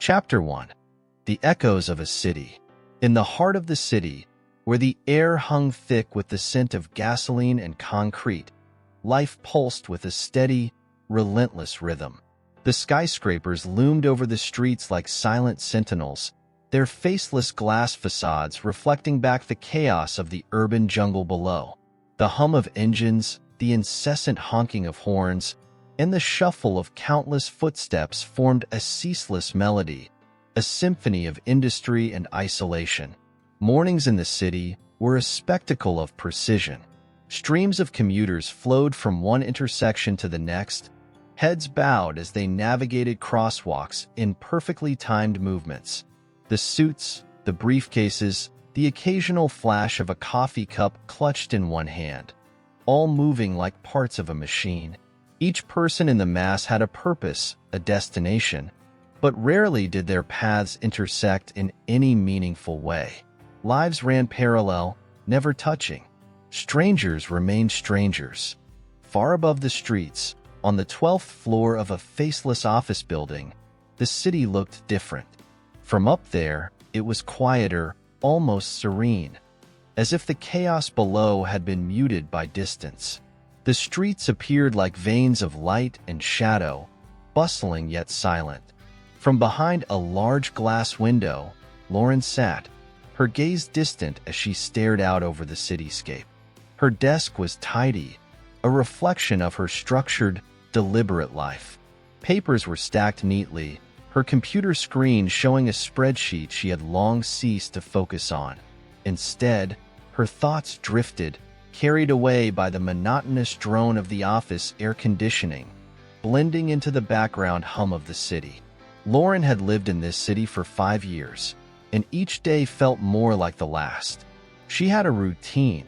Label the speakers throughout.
Speaker 1: Chapter 1. The Echoes of a City. In the heart of the city, where the air hung thick with the scent of gasoline and concrete, life pulsed with a steady, relentless rhythm. The skyscrapers loomed over the streets like silent sentinels, their faceless glass facades reflecting back the chaos of the urban jungle below. The hum of engines, the incessant honking of horns, and the shuffle of countless footsteps formed a ceaseless melody, a symphony of industry and isolation. Mornings in the city were a spectacle of precision. Streams of commuters flowed from one intersection to the next, heads bowed as they navigated crosswalks in perfectly timed movements. The suits, the briefcases, the occasional flash of a coffee cup clutched in one hand, all moving like parts of a machine. Each person in the mass had a purpose, a destination, but rarely did their paths intersect in any meaningful way. Lives ran parallel, never touching. Strangers remained strangers. Far above the streets, on the 12th floor of a faceless office building, the city looked different. From up there, it was quieter, almost serene, as if the chaos below had been muted by distance. The streets appeared like veins of light and shadow, bustling yet silent. From behind a large glass window, Lauren sat, her gaze distant as she stared out over the cityscape. Her desk was tidy, a reflection of her structured, deliberate life. Papers were stacked neatly, her computer screen showing a spreadsheet she had long ceased to focus on. Instead, her thoughts drifted, carried away by the monotonous drone of the office air conditioning, blending into the background hum of the city. Lauren had lived in this city for 5 years, and each day felt more like the last. She had a routine,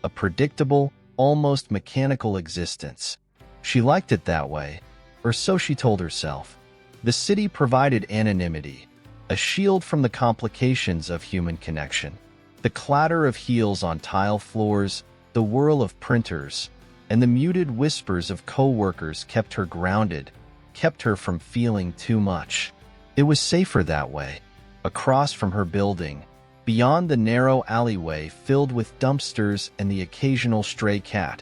Speaker 1: a predictable, almost mechanical existence. She liked it that way, or so she told herself. The city provided anonymity, a shield from the complications of human connection. The clatter of heels on tile floors, the whirl of printers, and the muted whispers of co-workers kept her grounded, kept her from feeling too much. It was safer that way. Across from her building, beyond the narrow alleyway filled with dumpsters and the occasional stray cat,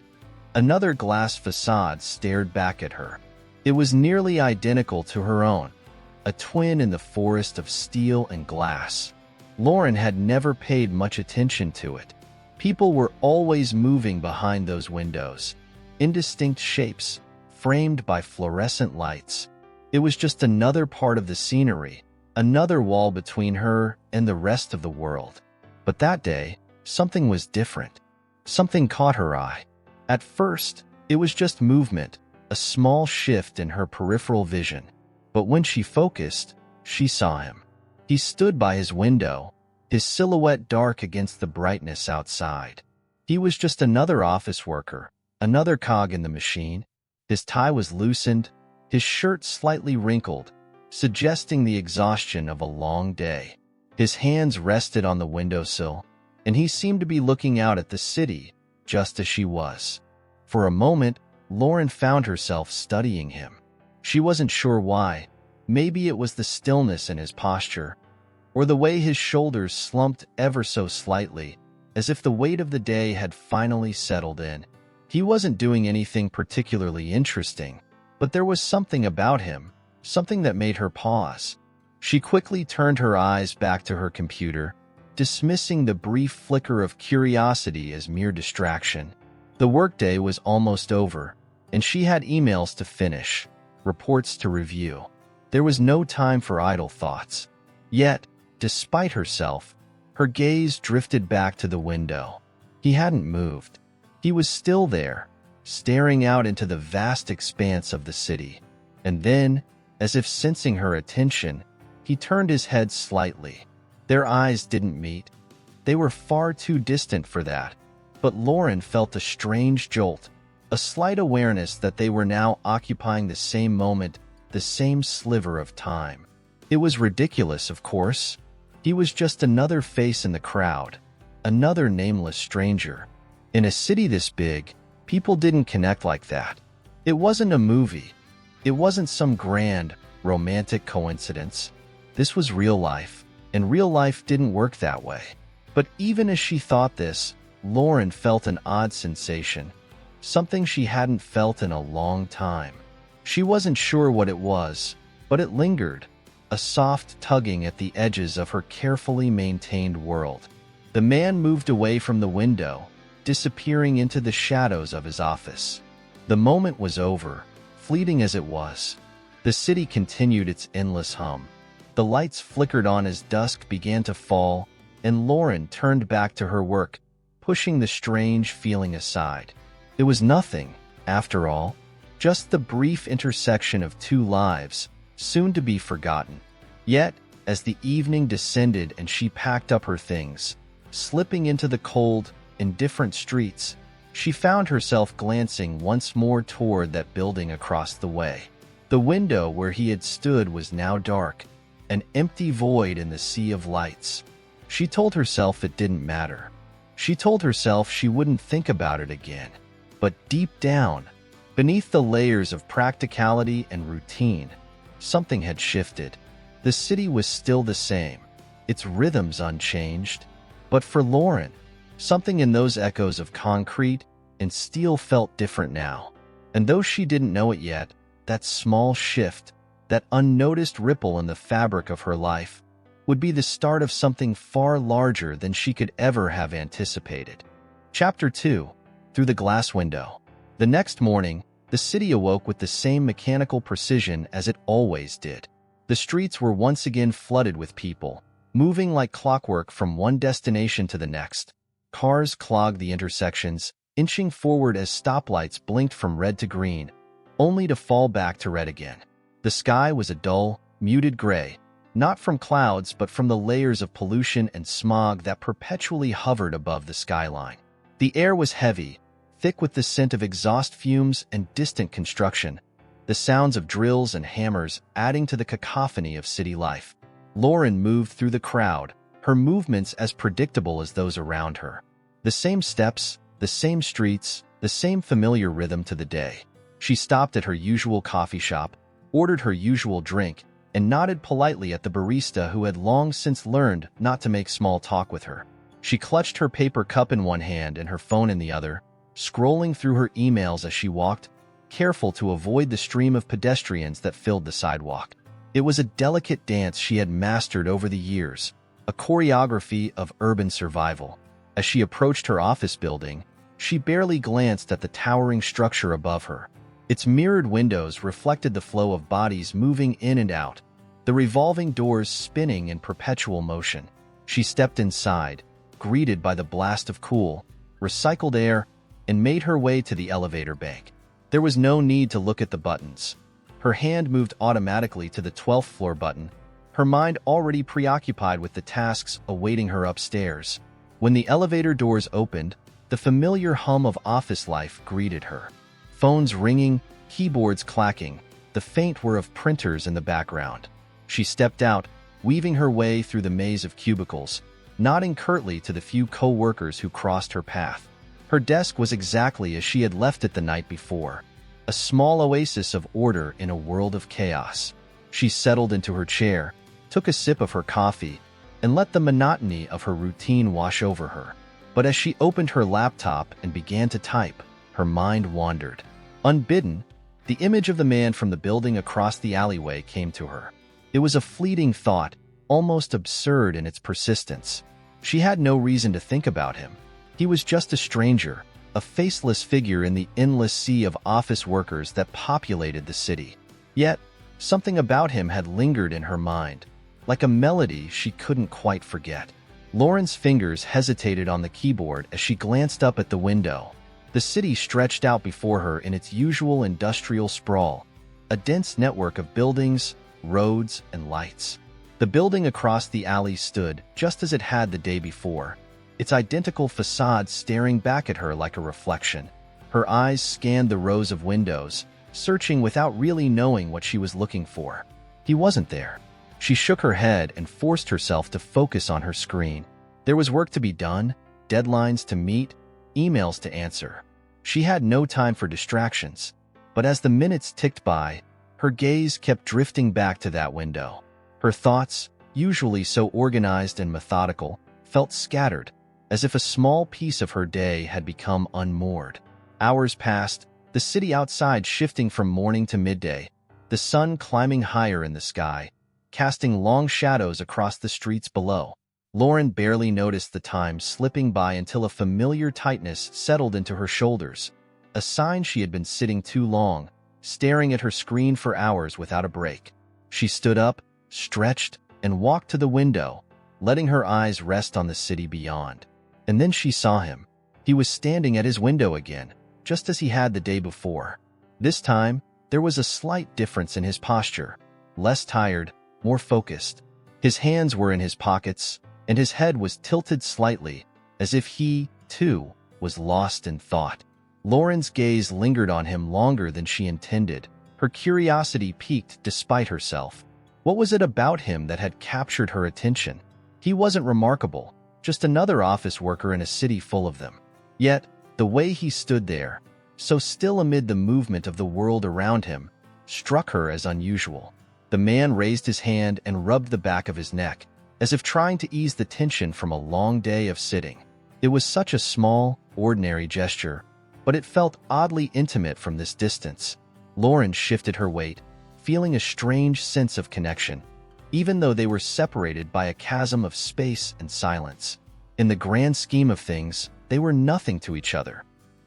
Speaker 1: another glass facade stared back at her. It was nearly identical to her own, a twin in the forest of steel and glass. Lauren had never paid much attention to it. People were always moving behind those windows, indistinct shapes, framed by fluorescent lights. It was just another part of the scenery, another wall between her and the rest of the world. But that day, something was different. Something caught her eye. At first, it was just movement, a small shift in her peripheral vision. But when she focused, she saw him. He stood by his window, his silhouette dark against the brightness outside. He was just another office worker, another cog in the machine. His tie was loosened, his shirt slightly wrinkled, suggesting the exhaustion of a long day. His hands rested on the windowsill, and he seemed to be looking out at the city, just as she was. For a moment, Lauren found herself studying him. She wasn't sure why. Maybe it was the stillness in his posture, or the way his shoulders slumped ever so slightly, as if the weight of the day had finally settled in. He wasn't doing anything particularly interesting, but there was something about him, something that made her pause. She quickly turned her eyes back to her computer, dismissing the brief flicker of curiosity as mere distraction. The workday was almost over, and she had emails to finish, reports to review. There was no time for idle thoughts. Yet, despite herself, her gaze drifted back to the window. He hadn't moved. He was still there, staring out into the vast expanse of the city. And then, as if sensing her attention, he turned his head slightly. Their eyes didn't meet. They were far too distant for that. But Lauren felt a strange jolt, a slight awareness that they were now occupying the same moment, the same sliver of time. It was ridiculous, of course. He was just another face in the crowd, another nameless stranger. In a city this big, people didn't connect like that. It wasn't a movie. It wasn't some grand, romantic coincidence. This was real life, and real life didn't work that way. But even as she thought this, Lauren felt an odd sensation, something she hadn't felt in a long time. She wasn't sure what it was, but it lingered, a soft tugging at the edges of her carefully maintained world. The man moved away from the window, disappearing into the shadows of his office. The moment was over, fleeting as it was. The city continued its endless hum. The lights flickered on as dusk began to fall, and Lauren turned back to her work, pushing the strange feeling aside. It was nothing, after all, just the brief intersection of two lives, soon to be forgotten. Yet, as the evening descended and she packed up her things, slipping into the cold, indifferent streets, she found herself glancing once more toward that building across the way. The window where he had stood was now dark, an empty void in the sea of lights. She told herself it didn't matter. She told herself she wouldn't think about it again. But deep down, beneath the layers of practicality and routine, something had shifted. The city was still the same, its rhythms unchanged. But for Lauren, something in those echoes of concrete and steel felt different now. And though she didn't know it yet, that small shift, that unnoticed ripple in the fabric of her life, would be the start of something far larger than she could ever have anticipated. Chapter 2. Through the Glass Window. The next morning, the city awoke with the same mechanical precision as it always did. The streets were once again flooded with people, moving like clockwork from one destination to the next. Cars clogged the intersections, inching forward as stoplights blinked from red to green, only to fall back to red again. The sky was a dull, muted gray, not from clouds but from the layers of pollution and smog that perpetually hovered above the skyline. The air was heavy, thick with the scent of exhaust fumes and distant construction, the sounds of drills and hammers adding to the cacophony of city life. Lauren moved through the crowd, her movements as predictable as those around her. The same steps, the same streets, the same familiar rhythm to the day. She stopped at her usual coffee shop, ordered her usual drink, and nodded politely at the barista who had long since learned not to make small talk with her. She clutched her paper cup in one hand and her phone in the other, scrolling through her emails as she walked, careful to avoid the stream of pedestrians that filled the sidewalk. It was a delicate dance she had mastered over the years, a choreography of urban survival. As she approached her office building, she barely glanced at the towering structure above her. Its mirrored windows reflected the flow of bodies moving in and out, the revolving doors spinning in perpetual motion. She stepped inside, greeted by the blast of cool, recycled air, and made her way to the elevator bank. There was no need to look at the buttons. Her hand moved automatically to the 12th floor button, her mind already preoccupied with the tasks awaiting her upstairs. When the elevator doors opened, the familiar hum of office life greeted her. Phones ringing, keyboards clacking, the faint whir of printers in the background. She stepped out, weaving her way through the maze of cubicles, nodding curtly to the few co-workers who crossed her path. Her desk was exactly as she had left it the night before, a small oasis of order in a world of chaos. She settled into her chair, took a sip of her coffee, and let the monotony of her routine wash over her. But as she opened her laptop and began to type, her mind wandered. Unbidden, the image of the man from the building across the alleyway came to her. It was a fleeting thought, almost absurd in its persistence. She had no reason to think about him. He was just a stranger, a faceless figure in the endless sea of office workers that populated the city. Yet, something about him had lingered in her mind, like a melody she couldn't quite forget. Lauren's fingers hesitated on the keyboard as she glanced up at the window. The city stretched out before her in its usual industrial sprawl, a dense network of buildings, roads, and lights. The building across the alley stood just as it had the day before, its identical facade staring back at her like a reflection. Her eyes scanned the rows of windows, searching without really knowing what she was looking for. He wasn't there. She shook her head and forced herself to focus on her screen. There was work to be done, deadlines to meet, emails to answer. She had no time for distractions, but as the minutes ticked by, her gaze kept drifting back to that window. Her thoughts, usually so organized and methodical, felt scattered, as if a small piece of her day had become unmoored. Hours passed, the city outside shifting from morning to midday, the sun climbing higher in the sky, casting long shadows across the streets below. Lauren barely noticed the time slipping by until a familiar tightness settled into her shoulders, a sign she had been sitting too long, staring at her screen for hours without a break. She stood up, stretched, and walked to the window, letting her eyes rest on the city beyond. And then she saw him. He was standing at his window again, just as he had the day before. This time, there was a slight difference in his posture, less tired, more focused. His hands were in his pockets, and his head was tilted slightly, as if he, too, was lost in thought. Lauren's gaze lingered on him longer than she intended. Her curiosity piqued despite herself. What was it about him that had captured her attention? He wasn't remarkable, just another office worker in a city full of them. Yet, the way he stood there, so still amid the movement of the world around him, struck her as unusual. The man raised his hand and rubbed the back of his neck, as if trying to ease the tension from a long day of sitting. It was such a small, ordinary gesture, but it felt oddly intimate from this distance. Lauren shifted her weight, feeling a strange sense of connection, even though they were separated by a chasm of space and silence. In the grand scheme of things, they were nothing to each other.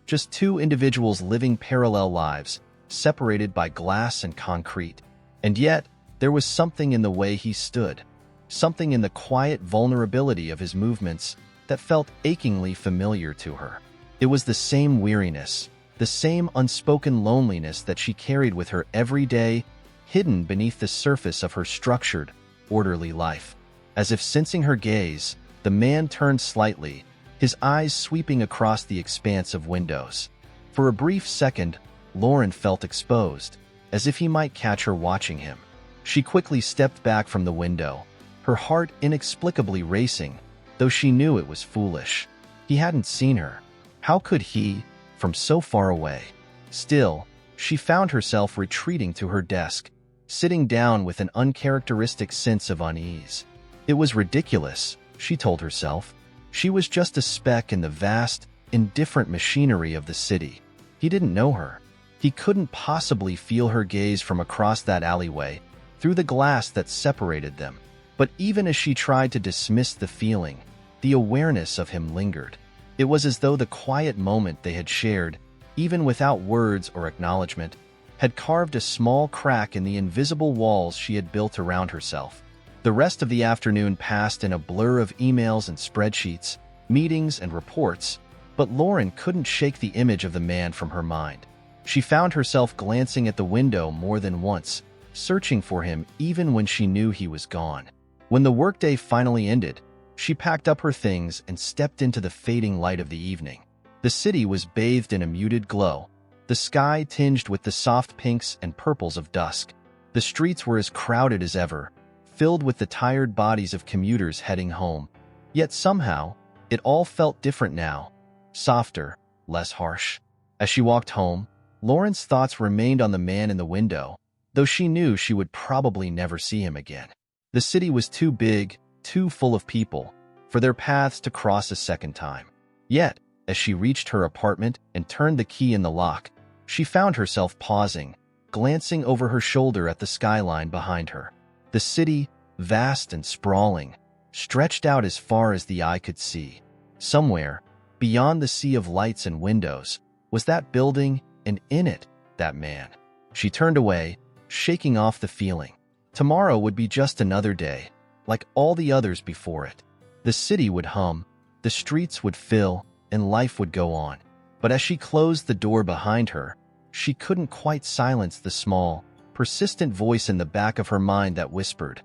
Speaker 1: Just two individuals living parallel lives, separated by glass and concrete. And yet, there was something in the way he stood, something in the quiet vulnerability of his movements that felt achingly familiar to her. It was the same weariness, the same unspoken loneliness that she carried with her every day, hidden beneath the surface of her structured, orderly life. As if sensing her gaze, the man turned slightly, his eyes sweeping across the expanse of windows. For a brief second, Lauren felt exposed, as if he might catch her watching him. She quickly stepped back from the window, her heart inexplicably racing, though she knew it was foolish. He hadn't seen her. How could he, from so far away? Still, she found herself retreating to her desk, sitting down with an uncharacteristic sense of unease. It was ridiculous, she told herself. She was just a speck in the vast, indifferent machinery of the city. He didn't know her. He couldn't possibly feel her gaze from across that alleyway, through the glass that separated them. But even as she tried to dismiss the feeling, the awareness of him lingered. It was as though the quiet moment they had shared, even without words or acknowledgement, had carved a small crack in the invisible walls she had built around herself. The rest of the afternoon passed in a blur of emails and spreadsheets, meetings and reports, but Lauren couldn't shake the image of the man from her mind. She found herself glancing at the window more than once, searching for him even when she knew he was gone. When the workday finally ended, she packed up her things and stepped into the fading light of the evening. The city was bathed in a muted glow, the sky tinged with the soft pinks and purples of dusk. The streets were as crowded as ever, filled with the tired bodies of commuters heading home. Yet somehow, it all felt different now, softer, less harsh. As she walked home, Lauren's thoughts remained on the man in the window, though she knew she would probably never see him again. The city was too big, too full of people, for their paths to cross a second time. Yet, as she reached her apartment and turned the key in the lock, she found herself pausing, glancing over her shoulder at the skyline behind her. The city, vast and sprawling, stretched out as far as the eye could see. Somewhere, beyond the sea of lights and windows, was that building, and in it, that man. She turned away, shaking off the feeling. Tomorrow would be just another day, like all the others before it. The city would hum, the streets would fill, and life would go on. But as she closed the door behind her, she couldn't quite silence the small, persistent voice in the back of her mind that whispered,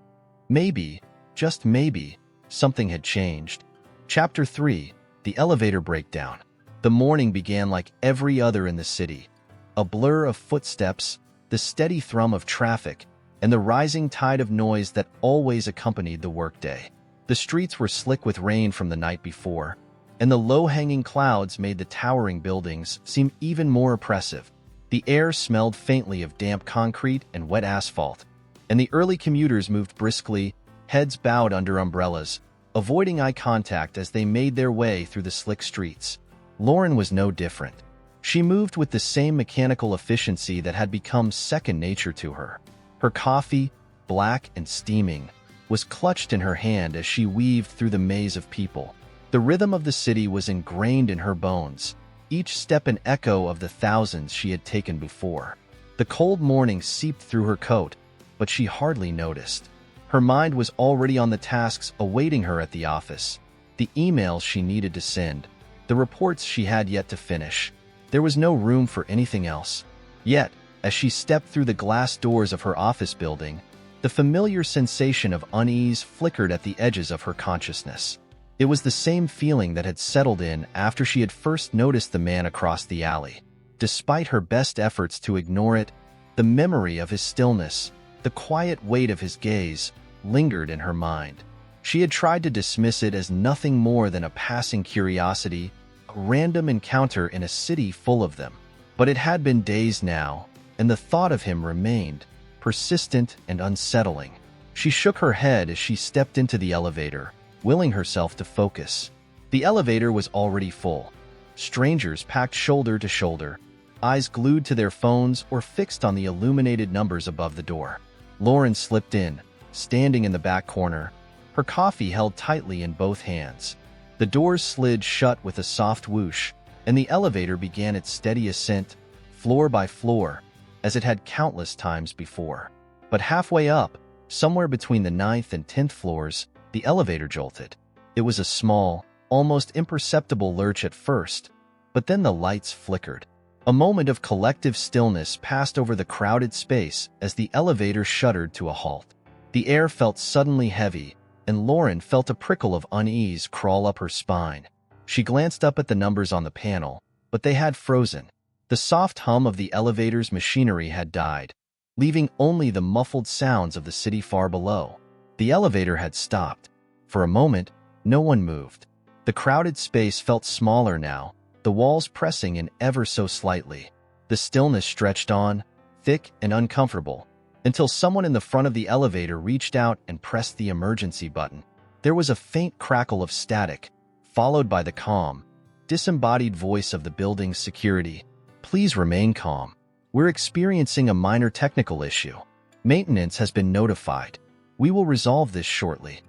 Speaker 1: maybe, just maybe, something had changed. Chapter 3, The Elevator Breakdown. The morning began like every other in the city. A blur of footsteps, the steady thrum of traffic, and the rising tide of noise that always accompanied the workday. The streets were slick with rain from the night before, and the low-hanging clouds made the towering buildings seem even more oppressive. The air smelled faintly of damp concrete and wet asphalt, and the early commuters moved briskly, heads bowed under umbrellas, avoiding eye contact as they made their way through the slick streets. Lauren was no different. She moved with the same mechanical efficiency that had become second nature to her. Her coffee, black and steaming, was clutched in her hand as she weaved through the maze of people. The rhythm of the city was ingrained in her bones, each step an echo of the thousands she had taken before. The cold morning seeped through her coat, but she hardly noticed. Her mind was already on the tasks awaiting her at the office, the emails she needed to send, the reports she had yet to finish. There was no room for anything else. Yet, as she stepped through the glass doors of her office building, the familiar sensation of unease flickered at the edges of her consciousness. It was the same feeling that had settled in after she had first noticed the man across the alley. Despite her best efforts to ignore it, the memory of his stillness, the quiet weight of his gaze, lingered in her mind. She had tried to dismiss it as nothing more than a passing curiosity, a random encounter in a city full of them. But it had been days now, and the thought of him remained, persistent and unsettling. She shook her head as she stepped into the elevator, willing herself to focus. The elevator was already full. Strangers packed shoulder to shoulder, eyes glued to their phones or fixed on the illuminated numbers above the door. Lauren slipped in, standing in the back corner, her coffee held tightly in both hands. The doors slid shut with a soft whoosh, and the elevator began its steady ascent, floor by floor, as it had countless times before. But halfway up, somewhere between the 9th and 10th floors, the elevator jolted. It was a small, almost imperceptible lurch at first, but then the lights flickered. A moment of collective stillness passed over the crowded space as the elevator shuddered to a halt. The air felt suddenly heavy, and Lauren felt a prickle of unease crawl up her spine. She glanced up at the numbers on the panel, but they had frozen. The soft hum of the elevator's machinery had died, leaving only the muffled sounds of the city far below. The elevator had stopped. For a moment, no one moved. The crowded space felt smaller now, the walls pressing in ever so slightly. The stillness stretched on, thick and uncomfortable, until someone in the front of the elevator reached out and pressed the emergency button. There was a faint crackle of static, followed by the calm, disembodied voice of the building's security. "Please remain calm. We're experiencing a minor technical issue. Maintenance has been notified. We will resolve this shortly."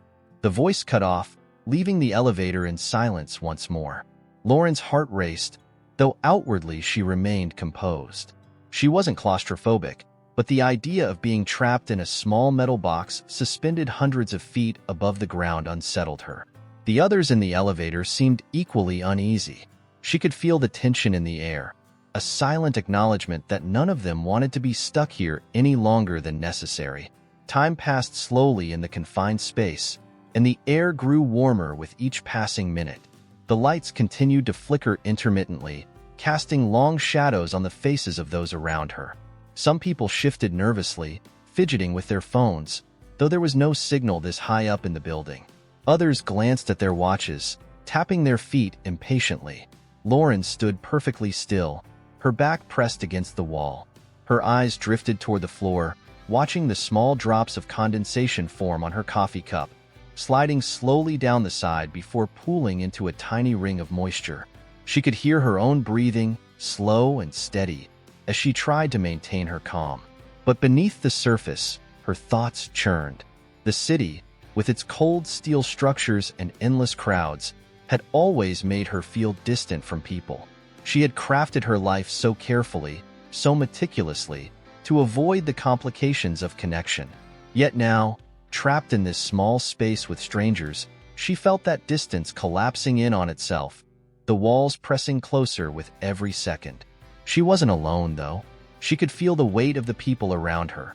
Speaker 1: The voice cut off, leaving the elevator in silence once more. Lauren's heart raced, though outwardly she remained composed. She wasn't claustrophobic, but the idea of being trapped in a small metal box suspended hundreds of feet above the ground unsettled her. The others in the elevator seemed equally uneasy. She could feel the tension in the air, a silent acknowledgement that none of them wanted to be stuck here any longer than necessary. Time passed slowly in the confined space, and the air grew warmer with each passing minute. The lights continued to flicker intermittently, casting long shadows on the faces of those around her. Some people shifted nervously, fidgeting with their phones, though there was no signal this high up in the building. Others glanced at their watches, tapping their feet impatiently. Lauren stood perfectly still, her back pressed against the wall. Her eyes drifted toward the floor, watching the small drops of condensation form on her coffee cup, sliding slowly down the side before pooling into a tiny ring of moisture. She could hear her own breathing, slow and steady, as she tried to maintain her calm. But beneath the surface, her thoughts churned. The city, with its cold steel structures and endless crowds, had always made her feel distant from people. She had crafted her life so carefully, so meticulously, to avoid the complications of connection. Yet now, trapped in this small space with strangers, she felt that distance collapsing in on itself, the walls pressing closer with every second. She wasn't alone, though. She could feel the weight of the people around her,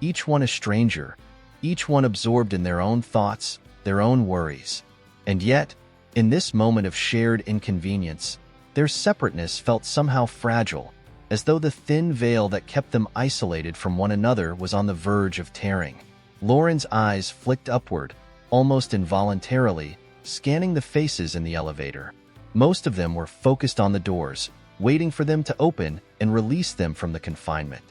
Speaker 1: each one a stranger, each one absorbed in their own thoughts, their own worries. And yet, in this moment of shared inconvenience, their separateness felt somehow fragile, as though the thin veil that kept them isolated from one another was on the verge of tearing. Lauren's eyes flicked upward, almost involuntarily, scanning the faces in the elevator. Most of them were focused on the doors, waiting for them to open and release them from the confinement.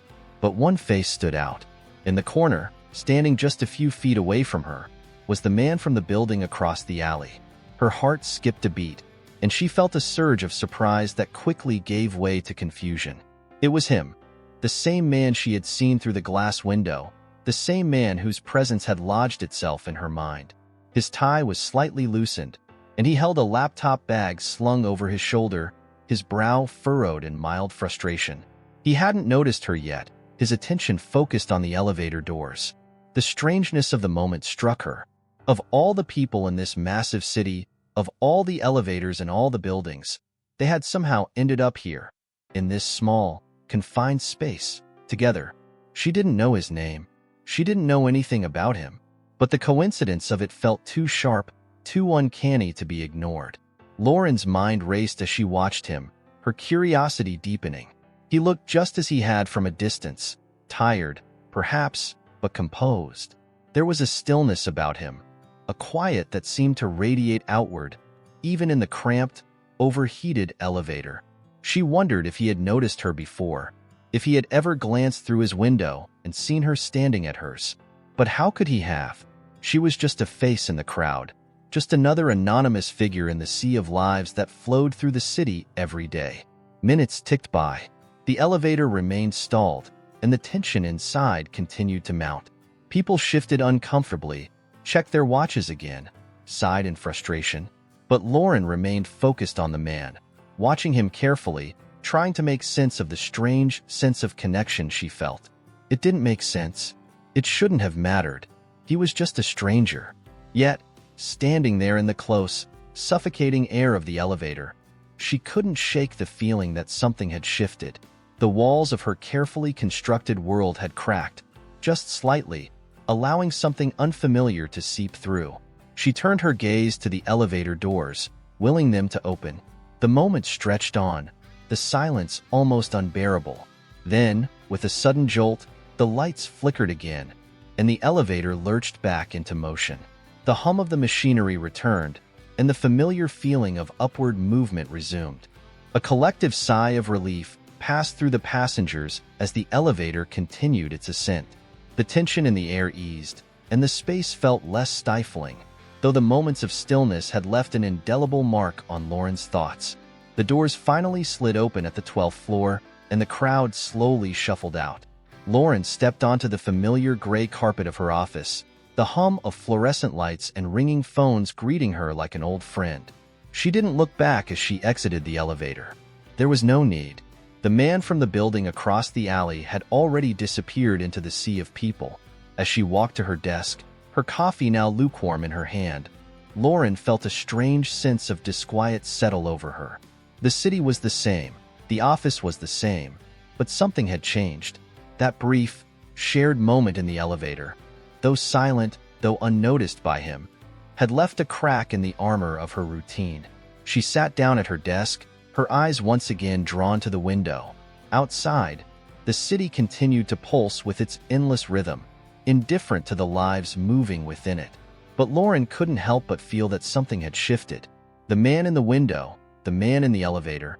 Speaker 1: But one face stood out. In the corner, Standing just a few feet away from her was the man from the building across the alley. Her heart skipped a beat, and she felt a surge of surprise that quickly gave way to confusion. It was him, the same man she had seen through the glass window, the same man whose presence had lodged itself in her mind. His tie was slightly loosened, and he held a laptop bag slung over his shoulder, his brow furrowed in mild frustration. He hadn't noticed her yet, his attention focused on the elevator doors. The strangeness of the moment struck her. Of all the people in this massive city, of all the elevators and all the buildings, they had somehow ended up here, in this small, confined space, together. She didn't know his name. She didn't know anything about him, but the coincidence of it felt too sharp, too uncanny to be ignored. Lauren's mind raced as she watched him, her curiosity deepening. He looked just as he had from a distance, tired, perhaps, but composed. There was a stillness about him, a quiet that seemed to radiate outward, even in the cramped, overheated elevator. She wondered if he had noticed her before, if he had ever glanced through his window and seen her standing at hers. But how could he have? She was just a face in the crowd, just another anonymous figure in the sea of lives that flowed through the city every day. Minutes ticked by. The elevator remained stalled, and the tension inside continued to mount. People shifted uncomfortably, checked their watches again, sighed in frustration. But Lauren remained focused on the man, watching him carefully, trying to make sense of the strange sense of connection she felt. It didn't make sense. It shouldn't have mattered. He was just a stranger. Yet, standing there in the close, suffocating air of the elevator, she couldn't shake the feeling that something had shifted. The walls of her carefully constructed world had cracked, just slightly, allowing something unfamiliar to seep through. She turned her gaze to the elevator doors, willing them to open. The moment stretched on, the silence almost unbearable. Then, with a sudden jolt, the lights flickered again, and the elevator lurched back into motion. The hum of the machinery returned, and the familiar feeling of upward movement resumed. A collective sigh of relief passed through the passengers as the elevator continued its ascent. The tension in the air eased, and the space felt less stifling, though the moments of stillness had left an indelible mark on Lauren's thoughts. The doors finally slid open at the 12th floor, and the crowd slowly shuffled out. Lauren stepped onto the familiar gray carpet of her office, the hum of fluorescent lights and ringing phones greeting her like an old friend. She didn't look back as she exited the elevator. There was no need. The man from the building across the alley had already disappeared into the sea of people. As she walked to her desk, her coffee now lukewarm in her hand, Lauren felt a strange sense of disquiet settle over her. The city was the same, the office was the same, but something had changed. That brief, shared moment in the elevator, though silent, though unnoticed by him, had left a crack in the armor of her routine. She sat down at her desk, her eyes once again drawn to the window. Outside, the city continued to pulse with its endless rhythm, indifferent to the lives moving within it. But Lauren couldn't help but feel that something had shifted. The man in the window, the man in the elevator.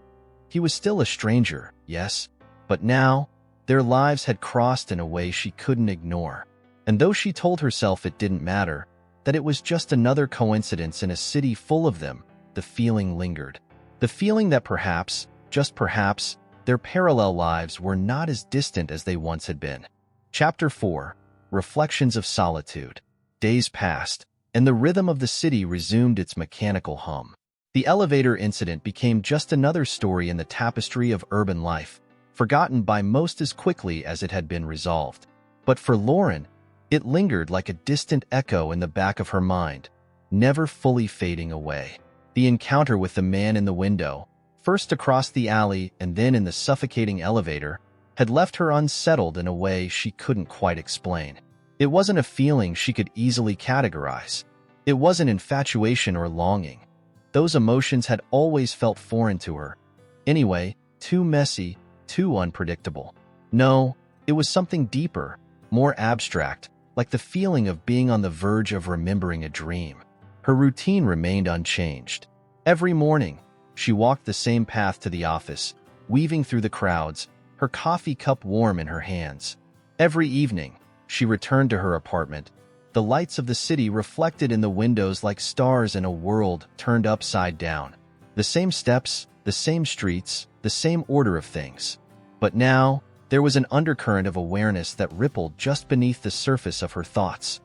Speaker 1: He was still a stranger, yes, but now, their lives had crossed in a way she couldn't ignore. And though she told herself it didn't matter, that it was just another coincidence in a city full of them, the feeling lingered. The feeling that perhaps, just perhaps, their parallel lives were not as distant as they once had been. Chapter 4. Reflections of Solitude. Days passed, and the rhythm of the city resumed its mechanical hum. The elevator incident became just another story in the tapestry of urban life, forgotten by most as quickly as it had been resolved. But for Lauren, it lingered like a distant echo in the back of her mind, never fully fading away. The encounter with the man in the window, first across the alley and then in the suffocating elevator, had left her unsettled in a way she couldn't quite explain. It wasn't a feeling she could easily categorize. It wasn't infatuation or longing. Those emotions had always felt foreign to her. Anyway, too messy, too unpredictable. No, it was something deeper, more abstract, like the feeling of being on the verge of remembering a dream. Her routine remained unchanged. Every morning, she walked the same path to the office, weaving through the crowds, her coffee cup warm in her hands. Every evening, she returned to her apartment. The lights of the city reflected in the windows like stars in a world turned upside down. The same steps, the same streets, the same order of things. But now, there was an undercurrent of awareness that rippled just beneath the surface of her thoughts.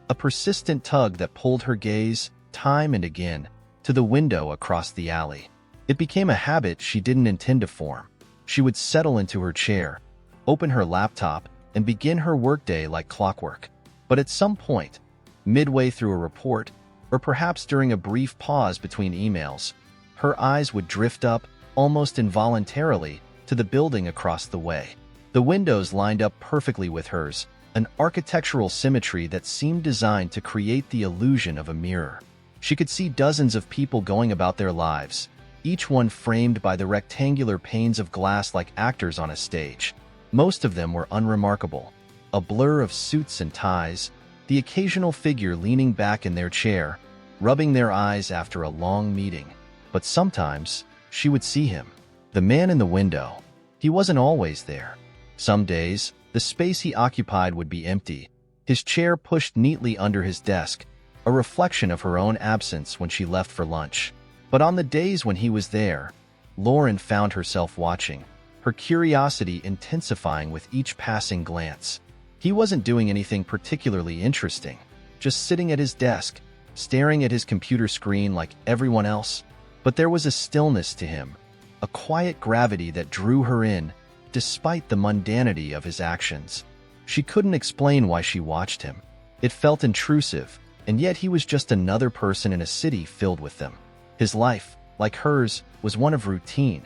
Speaker 1: A persistent tug that pulled her gaze, time and again, to the window across the alley. It became a habit she didn't intend to form. She would settle into her chair, open her laptop, and begin her workday like clockwork. But at some point, midway through a report, or perhaps during a brief pause between emails, her eyes would drift up, almost involuntarily, to the building across the way. The windows lined up perfectly with hers, an architectural symmetry that seemed designed to create the illusion of a mirror. She could see dozens of people going about their lives, each one framed by the rectangular panes of glass like actors on a stage. Most of them were unremarkable. A blur of suits and ties, the occasional figure leaning back in their chair, rubbing their eyes after a long meeting. But sometimes, she would see him. The man in the window. He wasn't always there. Some days, the space he occupied would be empty, his chair pushed neatly under his desk, a reflection of her own absence when she left for lunch. But on the days when he was there, Lauren found herself watching, her curiosity intensifying with each passing glance. He wasn't doing anything particularly interesting, just sitting at his desk, staring at his computer screen like everyone else. But there was a stillness to him, a quiet gravity that drew her in, despite the mundanity of his actions. She couldn't explain why she watched him. It felt intrusive, and yet he was just another person in a city filled with them. His life, like hers, was one of routine.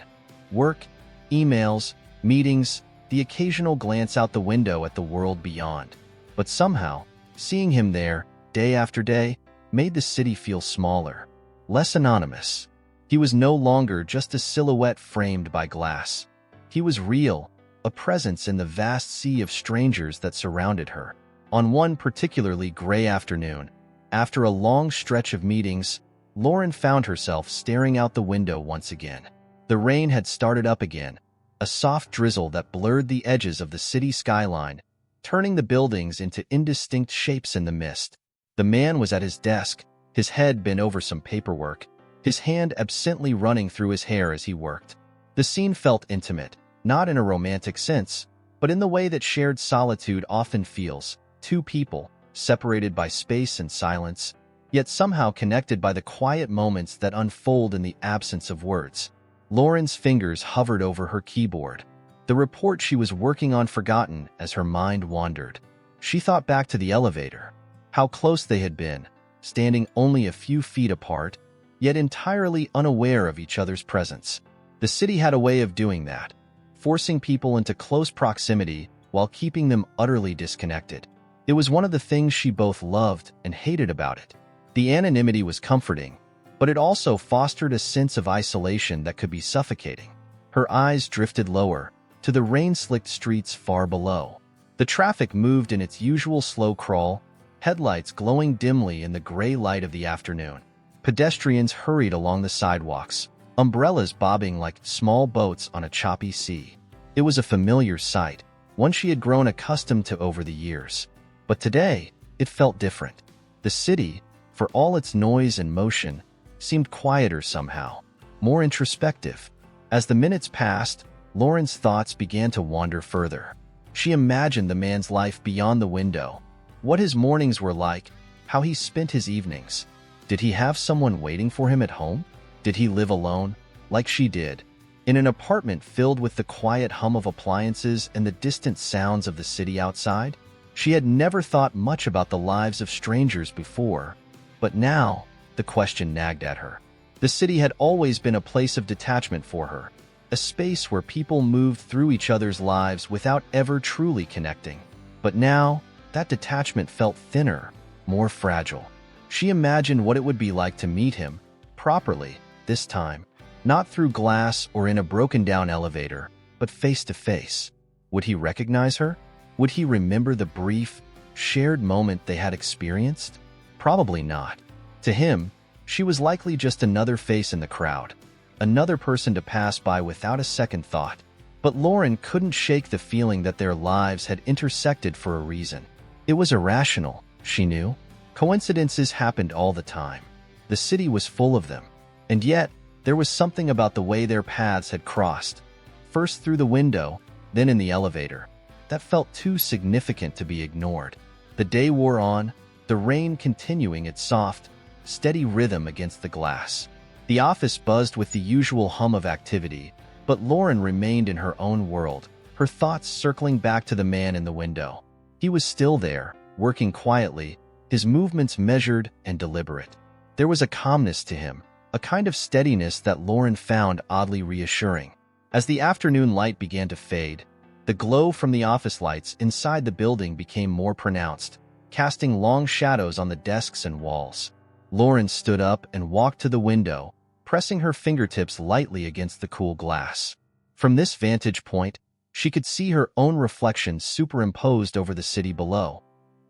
Speaker 1: Work, emails, meetings, the occasional glance out the window at the world beyond. But somehow, seeing him there, day after day, made the city feel smaller, less anonymous. He was no longer just a silhouette framed by glass. He was real, a presence in the vast sea of strangers that surrounded her. On one particularly gray afternoon, after a long stretch of meetings, Lauren found herself staring out the window once again. The rain had started up again, a soft drizzle that blurred the edges of the city skyline, turning the buildings into indistinct shapes in the mist. The man was at his desk, his head bent over some paperwork, his hand absently running through his hair as he worked. The scene felt intimate, not in a romantic sense, but in the way that shared solitude often feels. Two people, separated by space and silence, yet somehow connected by the quiet moments that unfold in the absence of words. Lauren's fingers hovered over her keyboard, the report she was working on forgotten as her mind wandered. She thought back to the elevator, how close they had been, standing only a few feet apart, yet entirely unaware of each other's presence. The city had a way of doing that, forcing people into close proximity while keeping them utterly disconnected. It was one of the things she both loved and hated about it. The anonymity was comforting, but it also fostered a sense of isolation that could be suffocating. Her eyes drifted lower, to the rain-slicked streets far below. The traffic moved in its usual slow crawl, headlights glowing dimly in the gray light of the afternoon. Pedestrians hurried along the sidewalks, umbrellas bobbing like small boats on a choppy sea. It was a familiar sight, one she had grown accustomed to over the years. But today, it felt different. The city, for all its noise and motion, seemed quieter somehow, more introspective. As the minutes passed, Lauren's thoughts began to wander further. She imagined the man's life beyond the window, what his mornings were like, how he spent his evenings. Did he have someone waiting for him at home? Did he live alone, like she did, in an apartment filled with the quiet hum of appliances and the distant sounds of the city outside? She had never thought much about the lives of strangers before, but now the question nagged at her. The city had always been a place of detachment for her, a space where people moved through each other's lives without ever truly connecting. But now, that detachment felt thinner, more fragile. She imagined what it would be like to meet him, properly, this time, not through glass or in a broken-down elevator, but face to face. Would he recognize her? Would he remember the brief, shared moment they had experienced? Probably not. To him, she was likely just another face in the crowd, another person to pass by without a second thought. But Lauren couldn't shake the feeling that their lives had intersected for a reason. It was irrational, she knew. Coincidences happened all the time. The city was full of them. And yet, there was something about the way their paths had crossed, first through the window, then in the elevator, that felt too significant to be ignored. The day wore on, the rain continuing its soft, steady rhythm against the glass. The office buzzed with the usual hum of activity, but Lauren remained in her own world, her thoughts circling back to the man in the window. He was still there, working quietly, his movements measured and deliberate. There was a calmness to him, a kind of steadiness that Lauren found oddly reassuring. As the afternoon light began to fade, the glow from the office lights inside the building became more pronounced, casting long shadows on the desks and walls. Lauren stood up and walked to the window, pressing her fingertips lightly against the cool glass. From this vantage point, she could see her own reflection superimposed over the city below,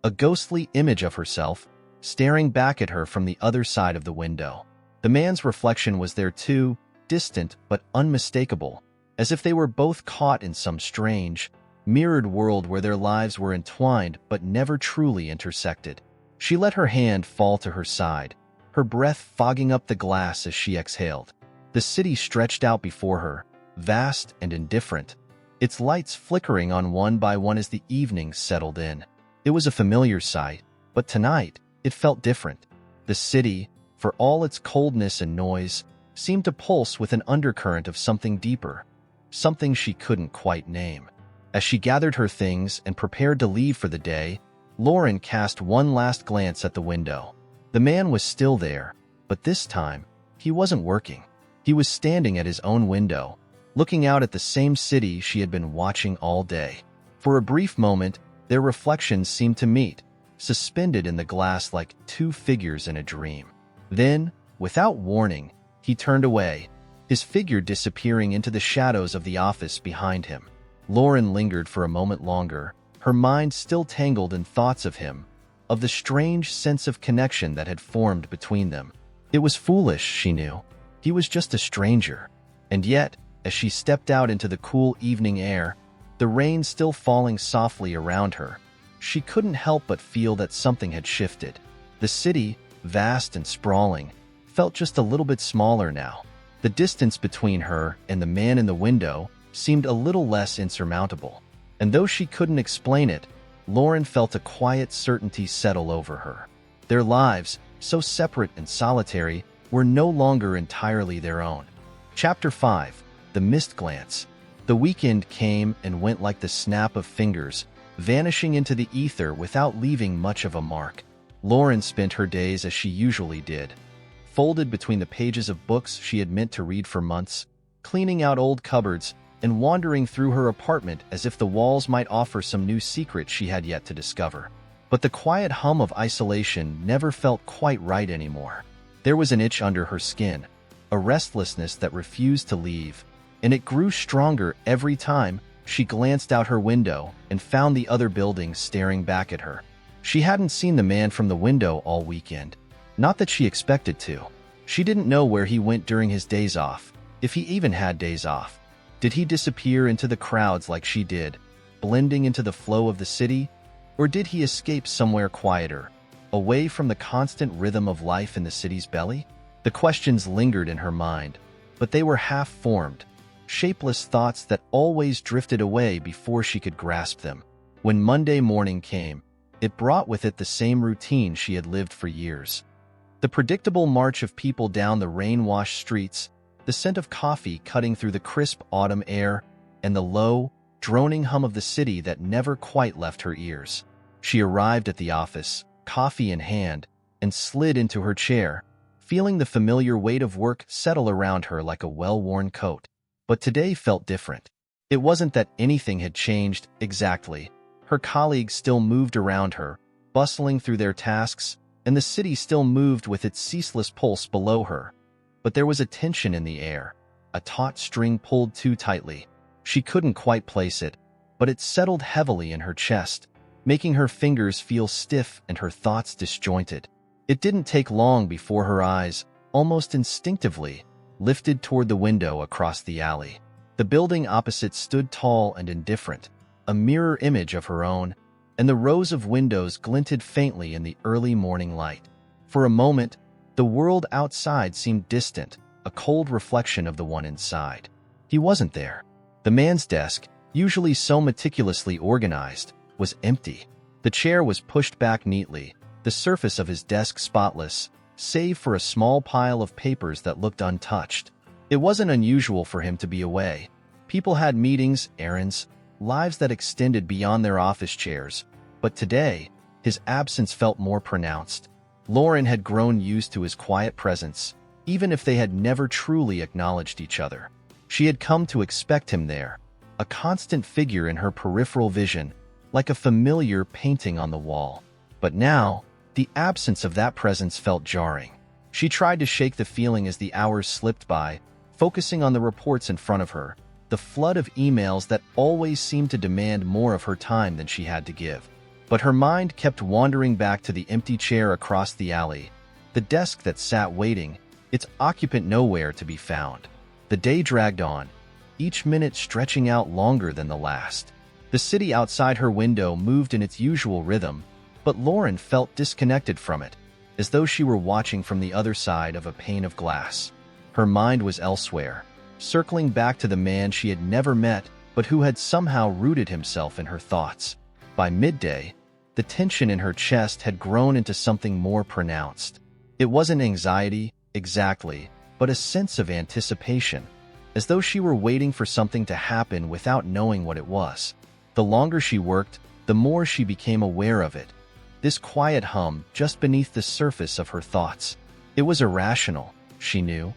Speaker 1: a ghostly image of herself staring back at her from the other side of the window. The man's reflection was there too, distant but unmistakable, as if they were both caught in some strange, mirrored world where their lives were entwined but never truly intersected. She let her hand fall to her side, her breath fogging up the glass as she exhaled. The city stretched out before her, vast and indifferent, its lights flickering on one by one as the evening settled in. It was a familiar sight, but tonight it felt different. The city, for all its coldness and noise, seemed to pulse with an undercurrent of something deeper, something she couldn't quite name. As she gathered her things and prepared to leave for the day, Lauren cast one last glance at the window. The man was still there, but this time, he wasn't working. He was standing at his own window, looking out at the same city she had been watching all day. For a brief moment, their reflections seemed to meet, suspended in the glass like two figures in a dream. Then, without warning, he turned away, his figure disappearing into the shadows of the office behind him. Lauren lingered for a moment longer, her mind still tangled in thoughts of him, of the strange sense of connection that had formed between them. It was foolish, she knew. He was just a stranger. And yet, as she stepped out into the cool evening air, the rain still falling softly around her, she couldn't help but feel that something had shifted. The city, vast and sprawling, felt just a little bit smaller now. The distance between her and the man in the window seemed a little less insurmountable. And though she couldn't explain it, Lauren felt a quiet certainty settle over her. Their lives, so separate and solitary, were no longer entirely their own. Chapter 5. The Mist Glance. The weekend came and went like the snap of fingers, vanishing into the ether without leaving much of a mark. Lauren spent her days as she usually did, folded between the pages of books she had meant to read for months, cleaning out old cupboards, and wandering through her apartment as if the walls might offer some new secret she had yet to discover. But the quiet hum of isolation never felt quite right anymore. There was an itch under her skin, a restlessness that refused to leave, and it grew stronger every time she glanced out her window and found the other buildings staring back at her. She hadn't seen the man from the window all weekend. Not that she expected to. She didn't know where he went during his days off, if he even had days off. Did he disappear into the crowds like she did, blending into the flow of the city? Or did he escape somewhere quieter, away from the constant rhythm of life in the city's belly? The questions lingered in her mind, but they were half-formed, shapeless thoughts that always drifted away before she could grasp them. When Monday morning came, it brought with it the same routine she had lived for years. The predictable march of people down the rain-washed streets, the scent of coffee cutting through the crisp autumn air, and the low, droning hum of the city that never quite left her ears. She arrived at the office, coffee in hand, and slid into her chair, feeling the familiar weight of work settle around her like a well-worn coat. But today felt different. It wasn't that anything had changed exactly. Her colleagues still moved around her, bustling through their tasks, and the city still moved with its ceaseless pulse below her. But there was a tension in the air, a taut string pulled too tightly. She couldn't quite place it, but it settled heavily in her chest, making her fingers feel stiff and her thoughts disjointed. It didn't take long before her eyes, almost instinctively, lifted toward the window across the alley. The building opposite stood tall and indifferent, a mirror image of her own, and the rows of windows glinted faintly in the early morning light. For a moment, the world outside seemed distant, a cold reflection of the one inside. He wasn't there. The man's desk, usually so meticulously organized, was empty. The chair was pushed back neatly, the surface of his desk spotless, save for a small pile of papers that looked untouched. It wasn't unusual for him to be away. People had meetings, errands, lives that extended beyond their office chairs, but today, his absence felt more pronounced. Lauren had grown used to his quiet presence, even if they had never truly acknowledged each other. She had come to expect him there, a constant figure in her peripheral vision, like a familiar painting on the wall. But now, the absence of that presence felt jarring. She tried to shake the feeling as the hours slipped by, focusing on the reports in front of her, the flood of emails that always seemed to demand more of her time than she had to give. But her mind kept wandering back to the empty chair across the alley, the desk that sat waiting, its occupant nowhere to be found. The day dragged on, each minute stretching out longer than the last. The city outside her window moved in its usual rhythm, but Lauren felt disconnected from it, as though she were watching from the other side of a pane of glass. Her mind was elsewhere, circling back to the man she had never met, but who had somehow rooted himself in her thoughts. By midday, the tension in her chest had grown into something more pronounced. It wasn't anxiety, exactly, but a sense of anticipation, as though she were waiting for something to happen without knowing what it was. The longer she worked, the more she became aware of it. This quiet hum just beneath the surface of her thoughts. It was irrational, she knew.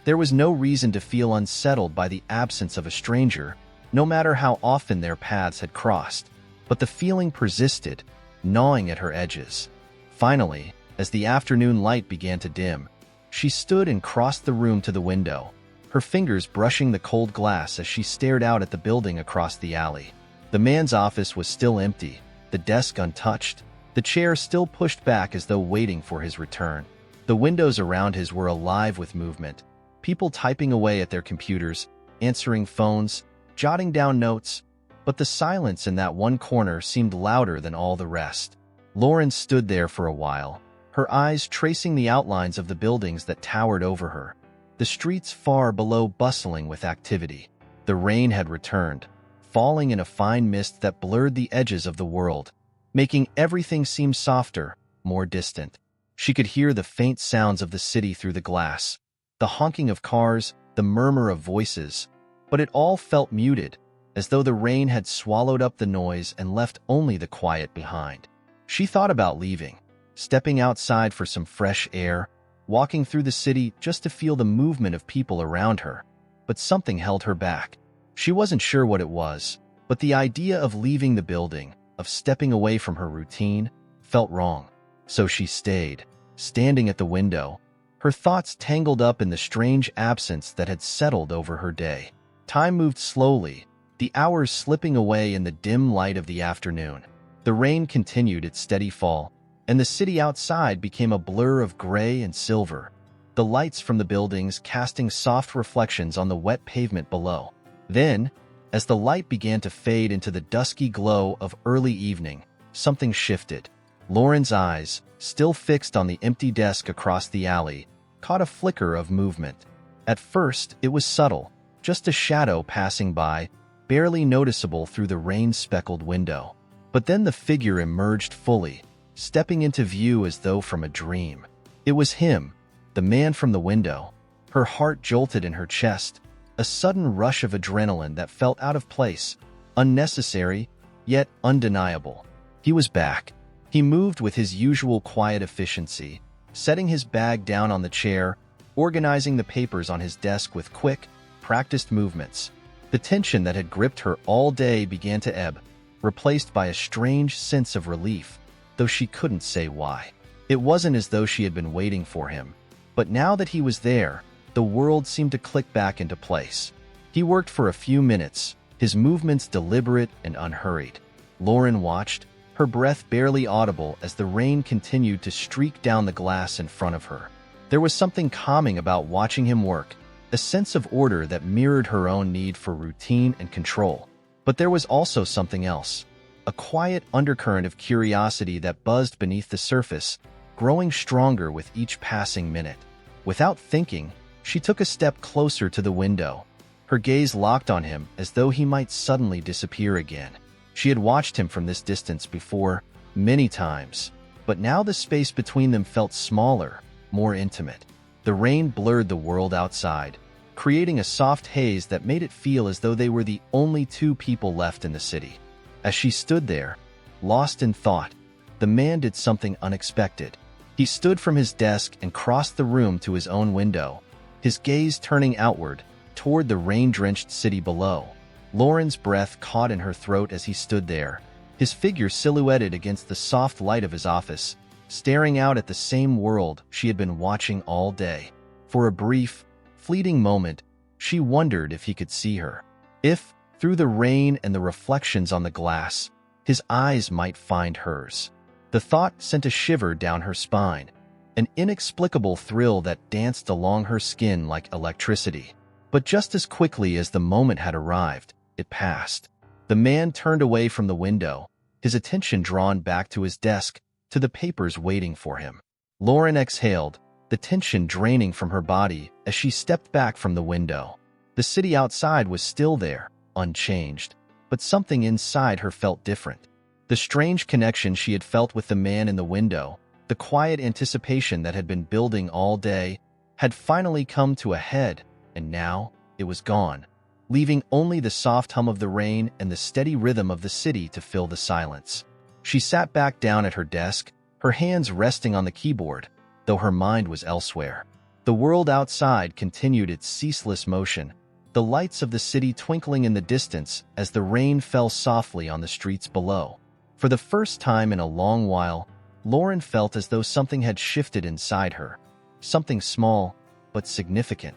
Speaker 1: There was no reason to feel unsettled by the absence of a stranger, no matter how often their paths had crossed. But the feeling persisted, gnawing at her edges. Finally, as the afternoon light began to dim, she stood and crossed the room to the window, her fingers brushing the cold glass as she stared out at the building across the alley. The man's office was still empty, the desk untouched, the chair still pushed back as though waiting for his return. The windows around his were alive with movement, people typing away at their computers, answering phones, jotting down notes, but the silence in that one corner seemed louder than all the rest. Lauren stood there for a while, her eyes tracing the outlines of the buildings that towered over her, the streets far below bustling with activity. The rain had returned, falling in a fine mist that blurred the edges of the world, making everything seem softer, more distant. She could hear the faint sounds of the city through the glass, the honking of cars, the murmur of voices, but it all felt muted, as though the rain had swallowed up the noise and left only the quiet behind. She thought about leaving, stepping outside for some fresh air, walking through the city just to feel the movement of people around her, but something held her back. She wasn't sure what it was, but the idea of leaving the building, of stepping away from her routine, felt wrong. So she stayed, standing at the window, her thoughts tangled up in the strange absence that had settled over her day. Time moved slowly, the hours slipping away in the dim light of the afternoon. The rain continued its steady fall, and the city outside became a blur of gray and silver, the lights from the buildings casting soft reflections on the wet pavement below. Then, as the light began to fade into the dusky glow of early evening, something shifted. Lauren's eyes, still fixed on the empty desk across the alley, caught a flicker of movement. At first, it was subtle, just a shadow passing by, barely noticeable through the rain-speckled window. But then the figure emerged fully, stepping into view as though from a dream. It was him, the man from the window. Her heart jolted in her chest, a sudden rush of adrenaline that felt out of place, unnecessary, yet undeniable. He was back. He moved with his usual quiet efficiency, setting his bag down on the chair, organizing the papers on his desk with quick, practiced movements. The tension that had gripped her all day began to ebb, replaced by a strange sense of relief, though she couldn't say why. It wasn't as though she had been waiting for him, but now that he was there, the world seemed to click back into place. He worked for a few minutes, his movements deliberate and unhurried. Lauren watched, her breath barely audible as the rain continued to streak down the glass in front of her. There was something calming about watching him work, a sense of order that mirrored her own need for routine and control. But there was also something else, a quiet undercurrent of curiosity that buzzed beneath the surface, growing stronger with each passing minute. Without thinking, she took a step closer to the window, her gaze locked on him as though he might suddenly disappear again. She had watched him from this distance before, many times, but now the space between them felt smaller, more intimate. The rain blurred the world outside, creating a soft haze that made it feel as though they were the only two people left in the city. As she stood there, lost in thought, the man did something unexpected. He stood from his desk and crossed the room to his own window, his gaze turning outward, toward the rain-drenched city below. Lauren's breath caught in her throat as he stood there, his figure silhouetted against the soft light of his office, staring out at the same world she had been watching all day. For a brief, fleeting moment, she wondered if he could see her. If, through the rain and the reflections on the glass, his eyes might find hers. The thought sent a shiver down her spine, an inexplicable thrill that danced along her skin like electricity. But just as quickly as the moment had arrived, it passed. The man turned away from the window, his attention drawn back to his desk, to the papers waiting for him. Lauren exhaled, the tension draining from her body as she stepped back from the window. The city outside was still there, unchanged, but something inside her felt different. The strange connection she had felt with the man in the window, the quiet anticipation that had been building all day, had finally come to a head, and now it was gone, leaving only the soft hum of the rain and the steady rhythm of the city to fill the silence. She sat back down at her desk, her hands resting on the keyboard, though her mind was elsewhere. The world outside continued its ceaseless motion, the lights of the city twinkling in the distance as the rain fell softly on the streets below. For the first time in a long while, Lauren felt as though something had shifted inside her, something small but significant.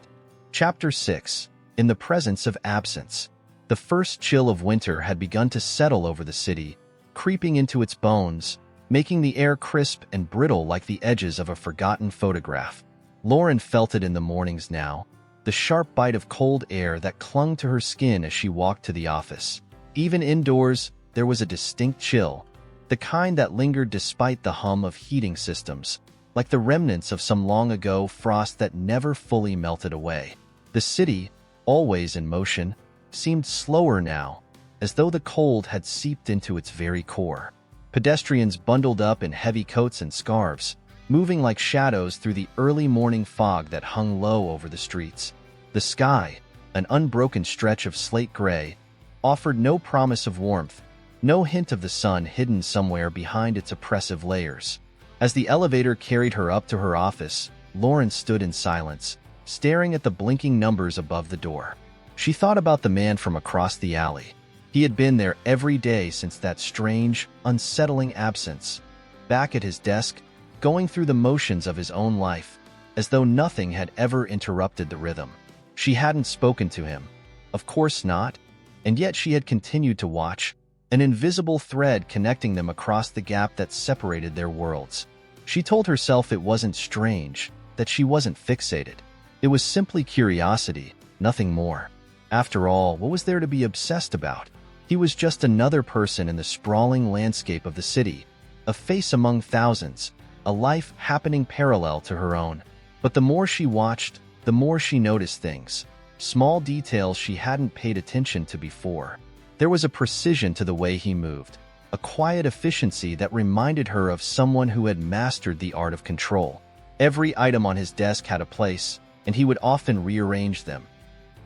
Speaker 1: Chapter 6. In the presence of absence. The first chill of winter had begun to settle over the city, creeping into its bones, making the air crisp and brittle like the edges of a forgotten photograph. Lauren felt it in the mornings now, the sharp bite of cold air that clung to her skin as she walked to the office. Even indoors, there was a distinct chill, the kind that lingered despite the hum of heating systems, like the remnants of some long-ago frost that never fully melted away. The city, always in motion, seemed slower now, as though the cold had seeped into its very core. Pedestrians bundled up in heavy coats and scarves, moving like shadows through the early morning fog that hung low over the streets. The sky, an unbroken stretch of slate gray, offered no promise of warmth, no hint of the sun hidden somewhere behind its oppressive layers. As the elevator carried her up to her office, Lauren stood in silence, staring at the blinking numbers above the door. She thought about the man from across the alley. He had been there every day since that strange, unsettling absence, back at his desk, going through the motions of his own life, as though nothing had ever interrupted the rhythm. She hadn't spoken to him. Of course not, and yet she had continued to watch, an invisible thread connecting them across the gap that separated their worlds. She told herself it wasn't strange, that she wasn't fixated. It was simply curiosity, nothing more. After all, what was there to be obsessed about? He was just another person in the sprawling landscape of the city, a face among thousands, a life happening parallel to her own. But the more she watched, the more she noticed things, small details she hadn't paid attention to before. There was a precision to the way he moved, a quiet efficiency that reminded her of someone who had mastered the art of control. Every item on his desk had a place, and he would often rearrange them.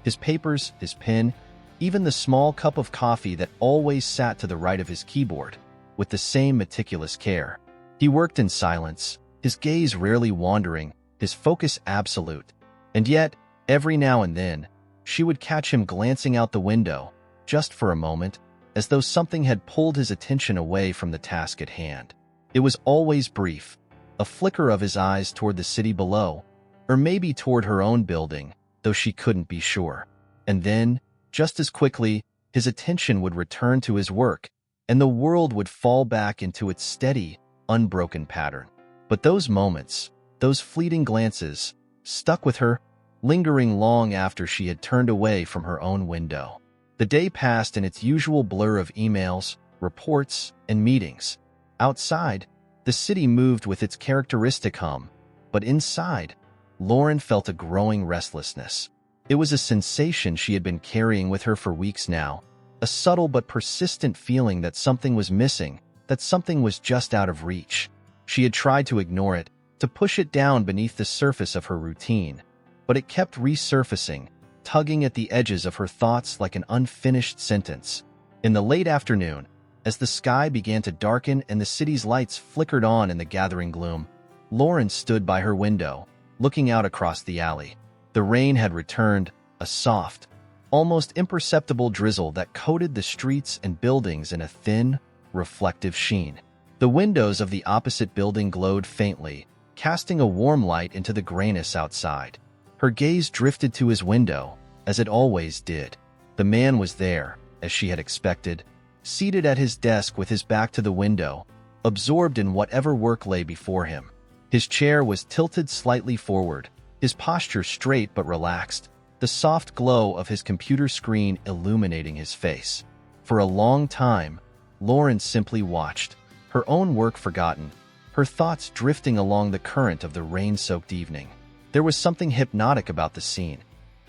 Speaker 1: His papers, his pen, even the small cup of coffee that always sat to the right of his keyboard, with the same meticulous care. He worked in silence, his gaze rarely wandering, his focus absolute. And yet, every now and then, she would catch him glancing out the window, just for a moment, as though something had pulled his attention away from the task at hand. It was always brief, a flicker of his eyes toward the city below, or maybe toward her own building, though she couldn't be sure. And then, just as quickly, his attention would return to his work, and the world would fall back into its steady, unbroken pattern. But those moments, those fleeting glances, stuck with her, lingering long after she had turned away from her own window. The day passed in its usual blur of emails, reports, and meetings. Outside, the city moved with its characteristic hum, but inside, Lauren felt a growing restlessness. It was a sensation she had been carrying with her for weeks now, a subtle but persistent feeling that something was missing, that something was just out of reach. She had tried to ignore it, to push it down beneath the surface of her routine, but it kept resurfacing, tugging at the edges of her thoughts like an unfinished sentence. In the late afternoon, as the sky began to darken and the city's lights flickered on in the gathering gloom, Lauren stood by her window, looking out across the alley. The rain had returned, a soft, almost imperceptible drizzle that coated the streets and buildings in a thin, reflective sheen. The windows of the opposite building glowed faintly, casting a warm light into the grayness outside. Her gaze drifted to his window, as it always did. The man was there, as she had expected, seated at his desk with his back to the window, absorbed in whatever work lay before him. His chair was tilted slightly forward, his posture straight but relaxed, the soft glow of his computer screen illuminating his face. For a long time, Lauren simply watched, her own work forgotten, her thoughts drifting along the current of the rain-soaked evening. There was something hypnotic about the scene,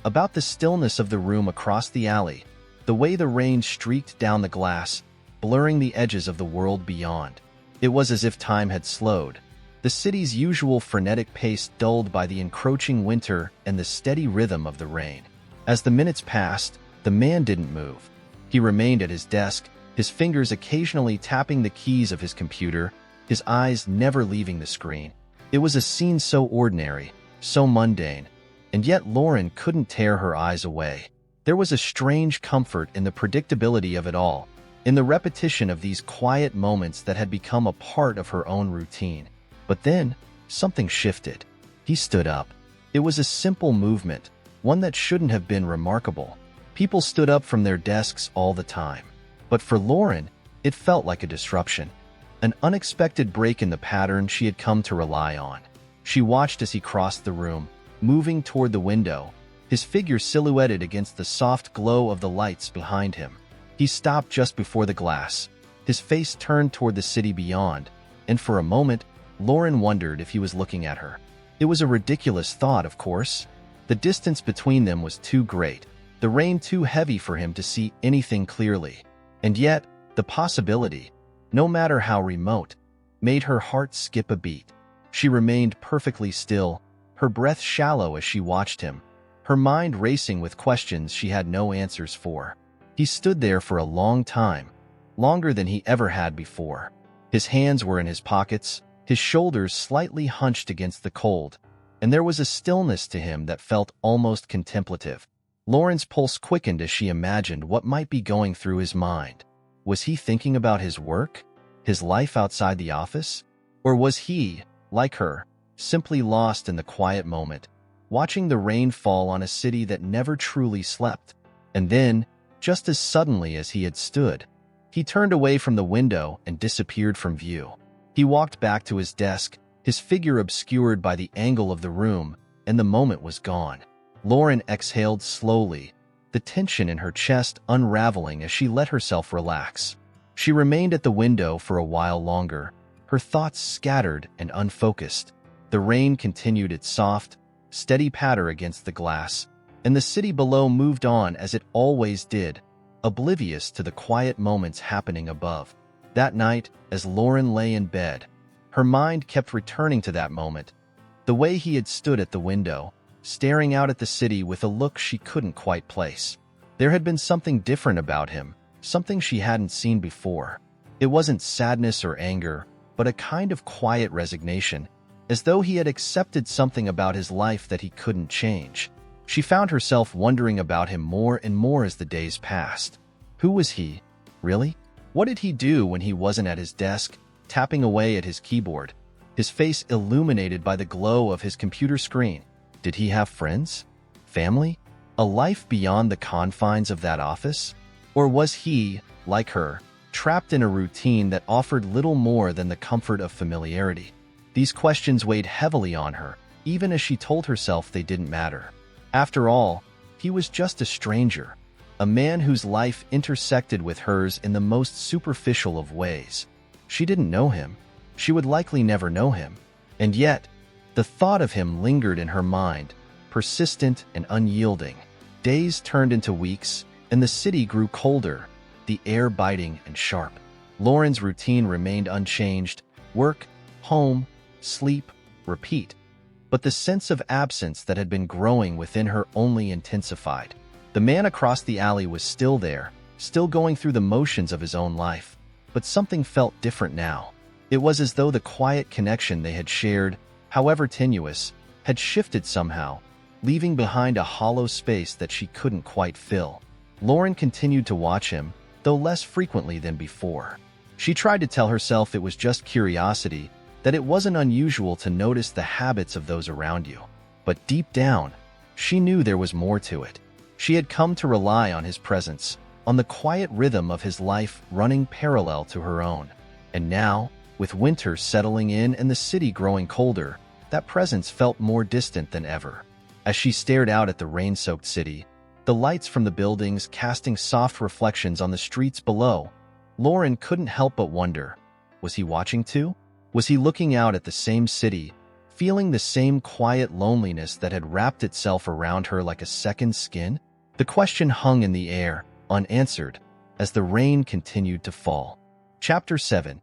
Speaker 1: about the stillness of the room across the alley, the way the rain streaked down the glass, blurring the edges of the world beyond. It was as if time had slowed, the city's usual frenetic pace dulled by the encroaching winter and the steady rhythm of the rain. As the minutes passed, the man didn't move. He remained at his desk, his fingers occasionally tapping the keys of his computer, his eyes never leaving the screen. It was a scene so ordinary, so mundane, and yet Lauren couldn't tear her eyes away. There was a strange comfort in the predictability of it all, in the repetition of these quiet moments that had become a part of her own routine. But then, something shifted. He stood up. It was a simple movement, one that shouldn't have been remarkable. People stood up from their desks all the time. But for Lauren, it felt like a disruption, an unexpected break in the pattern she had come to rely on. She watched as he crossed the room, moving toward the window, his figure silhouetted against the soft glow of the lights behind him. He stopped just before the glass, his face turned toward the city beyond, and for a moment, Lauren wondered if he was looking at her. It was a ridiculous thought, of course. The distance between them was too great, the rain too heavy for him to see anything clearly. And yet, the possibility, no matter how remote, made her heart skip a beat. She remained perfectly still, her breath shallow as she watched him, her mind racing with questions she had no answers for. He stood there for a long time, longer than he ever had before. His hands were in his pockets, his shoulders slightly hunched against the cold, and there was a stillness to him that felt almost contemplative. Lauren's pulse quickened as she imagined what might be going through his mind. Was he thinking about his work, his life outside the office? Or was he, like her, simply lost in the quiet moment, watching the rain fall on a city that never truly slept? And then, just as suddenly as he had stood, he turned away from the window and disappeared from view. He walked back to his desk, his figure obscured by the angle of the room, and the moment was gone. Lauren exhaled slowly, the tension in her chest unraveling as she let herself relax. She remained at the window for a while longer, her thoughts scattered and unfocused. The rain continued its soft, steady patter against the glass, and the city below moved on as it always did, oblivious to the quiet moments happening above. That night, as Lauren lay in bed, her mind kept returning to that moment, the way he had stood at the window, staring out at the city with a look she couldn't quite place. There had been something different about him, something she hadn't seen before. It wasn't sadness or anger, but a kind of quiet resignation, as though he had accepted something about his life that he couldn't change. She found herself wondering about him more and more as the days passed. Who was he, really? What did he do when he wasn't at his desk, tapping away at his keyboard, his face illuminated by the glow of his computer screen? Did he have friends? Family? A life beyond the confines of that office? Or was he, like her, trapped in a routine that offered little more than the comfort of familiarity? These questions weighed heavily on her, even as she told herself they didn't matter. After all, he was just a stranger, a man whose life intersected with hers in the most superficial of ways. She didn't know him. She would likely never know him. And yet, the thought of him lingered in her mind, persistent and unyielding. Days turned into weeks, and the city grew colder, the air biting and sharp. Lauren's routine remained unchanged: work, home, sleep, repeat. But the sense of absence that had been growing within her only intensified. The man across the alley was still there, still going through the motions of his own life. But something felt different now. It was as though the quiet connection they had shared, however tenuous, had shifted somehow, leaving behind a hollow space that she couldn't quite fill. Lauren continued to watch him, though less frequently than before. She tried to tell herself it was just curiosity, that it wasn't unusual to notice the habits of those around you. But deep down, she knew there was more to it. She had come to rely on his presence, on the quiet rhythm of his life running parallel to her own. And now, with winter settling in and the city growing colder, that presence felt more distant than ever. As she stared out at the rain-soaked city, the lights from the buildings casting soft reflections on the streets below, Lauren couldn't help but wonder, was he watching too? Was he looking out at the same city, feeling the same quiet loneliness that had wrapped itself around her like a second skin? The question hung in the air, unanswered, as the rain continued to fall. Chapter 7.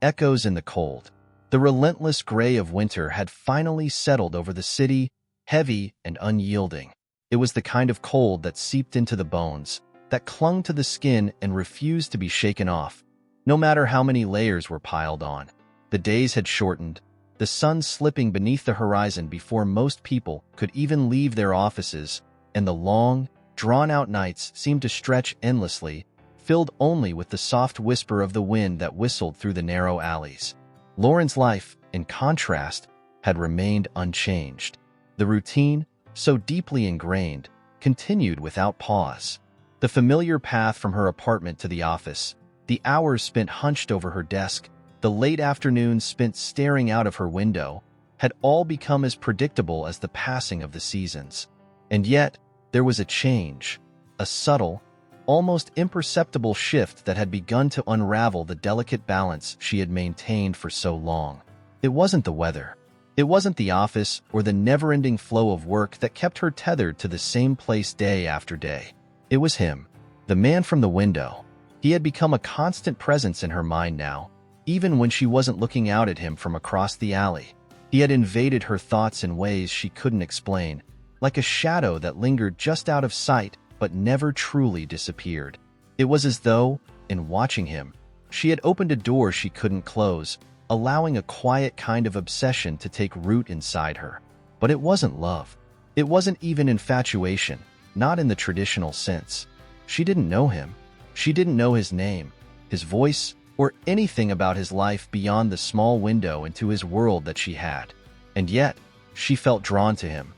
Speaker 1: Echoes in the Cold. The relentless gray of winter had finally settled over the city, heavy and unyielding. It was the kind of cold that seeped into the bones, that clung to the skin and refused to be shaken off, no matter how many layers were piled on. The days had shortened, the sun slipping beneath the horizon before most people could even leave their offices, and the long, drawn-out nights seemed to stretch endlessly, filled only with the soft whisper of the wind that whistled through the narrow alleys. Lauren's life, in contrast, had remained unchanged. The routine, so deeply ingrained, continued without pause. The familiar path from her apartment to the office, the hours spent hunched over her desk, the late afternoons spent staring out of her window, had all become as predictable as the passing of the seasons. And yet, there was a change, a subtle, almost imperceptible shift that had begun to unravel the delicate balance she had maintained for so long. It wasn't the weather. It wasn't the office or the never-ending flow of work that kept her tethered to the same place day after day. It was him, the man from the window. He had become a constant presence in her mind now, even when she wasn't looking out at him from across the alley. He had invaded her thoughts in ways she couldn't explain, like a shadow that lingered just out of sight but never truly disappeared. It was as though, in watching him, she had opened a door she couldn't close, allowing a quiet kind of obsession to take root inside her. But it wasn't love. It wasn't even infatuation, not in the traditional sense. She didn't know him. She didn't know his name, his voice, or anything about his life beyond the small window into his world that she had. And yet, she felt drawn to him,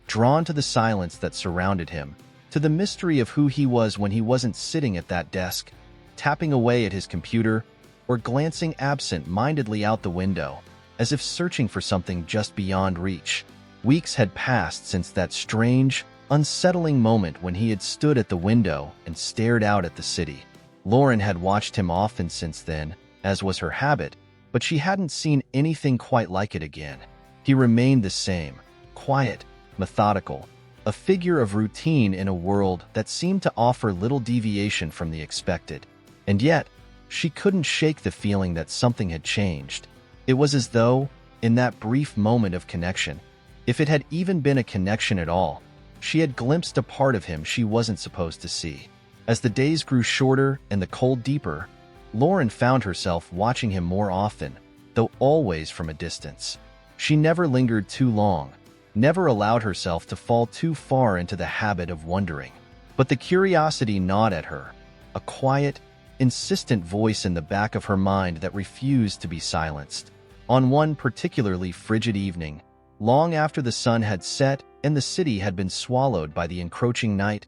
Speaker 1: drawn to the silence that surrounded him, to the mystery of who he was when he wasn't sitting at that desk, tapping away at his computer, or glancing absent-mindedly out the window, as if searching for something just beyond reach. Weeks had passed since that strange, unsettling moment when he had stood at the window and stared out at the city. Lauren had watched him often since then, as was her habit, but she hadn't seen anything quite like it again. He remained the same, quiet, methodical, a figure of routine in a world that seemed to offer little deviation from the expected. And yet, she couldn't shake the feeling that something had changed. It was as though, in that brief moment of connection, if it had even been a connection at all, she had glimpsed a part of him she wasn't supposed to see. As the days grew shorter and the cold deeper, Lauren found herself watching him more often, though always from a distance. She never lingered too long, never allowed herself to fall too far into the habit of wondering. But the curiosity gnawed at her, a quiet, insistent voice in the back of her mind that refused to be silenced. On one particularly frigid evening, long after the sun had set and the city had been swallowed by the encroaching night,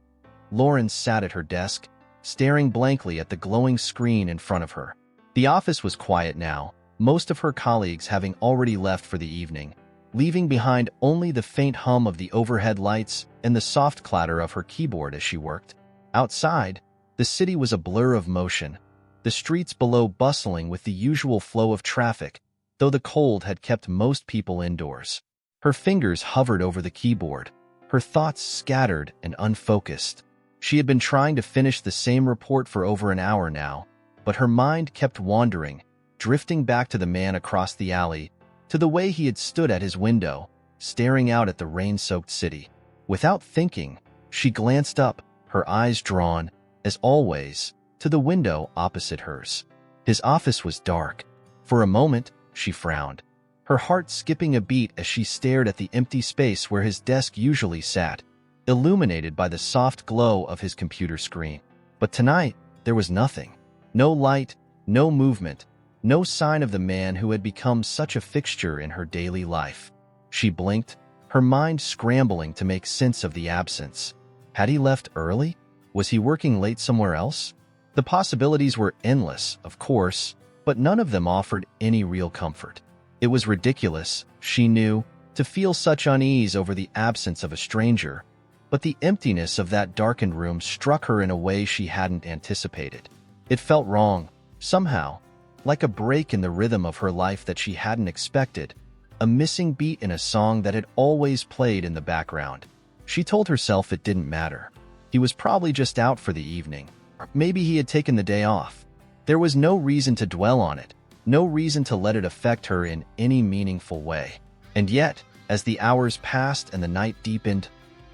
Speaker 1: Lauren sat at her desk, staring blankly at the glowing screen in front of her. The office was quiet now, most of her colleagues having already left for the evening, leaving behind only the faint hum of the overhead lights and the soft clatter of her keyboard as she worked. Outside, the city was a blur of motion, the streets below bustling with the usual flow of traffic, though the cold had kept most people indoors. Her fingers hovered over the keyboard, her thoughts scattered and unfocused. She had been trying to finish the same report for over an hour now, but her mind kept wandering, drifting back to the man across the alley, to the way he had stood at his window, staring out at the rain-soaked city. Without thinking, she glanced up, her eyes drawn, as always, to the window opposite hers. His office was dark. For a moment, she frowned, her heart skipping a beat as she stared at the empty space where his desk usually sat, illuminated by the soft glow of his computer screen. But tonight, there was nothing. No light, no movement, no sign of the man who had become such a fixture in her daily life. She blinked, her mind scrambling to make sense of the absence. Had he left early? Was he working late somewhere else? The possibilities were endless, of course, but none of them offered any real comfort. It was ridiculous, she knew, to feel such unease over the absence of a stranger, but the emptiness of that darkened room struck her in a way she hadn't anticipated. It felt wrong, somehow, like a break in the rhythm of her life that she hadn't expected, a missing beat in a song that had always played in the background. She told herself it didn't matter. He was probably just out for the evening, or maybe he had taken the day off. There was no reason to dwell on it, no reason to let it affect her in any meaningful way. And yet, as the hours passed and the night deepened,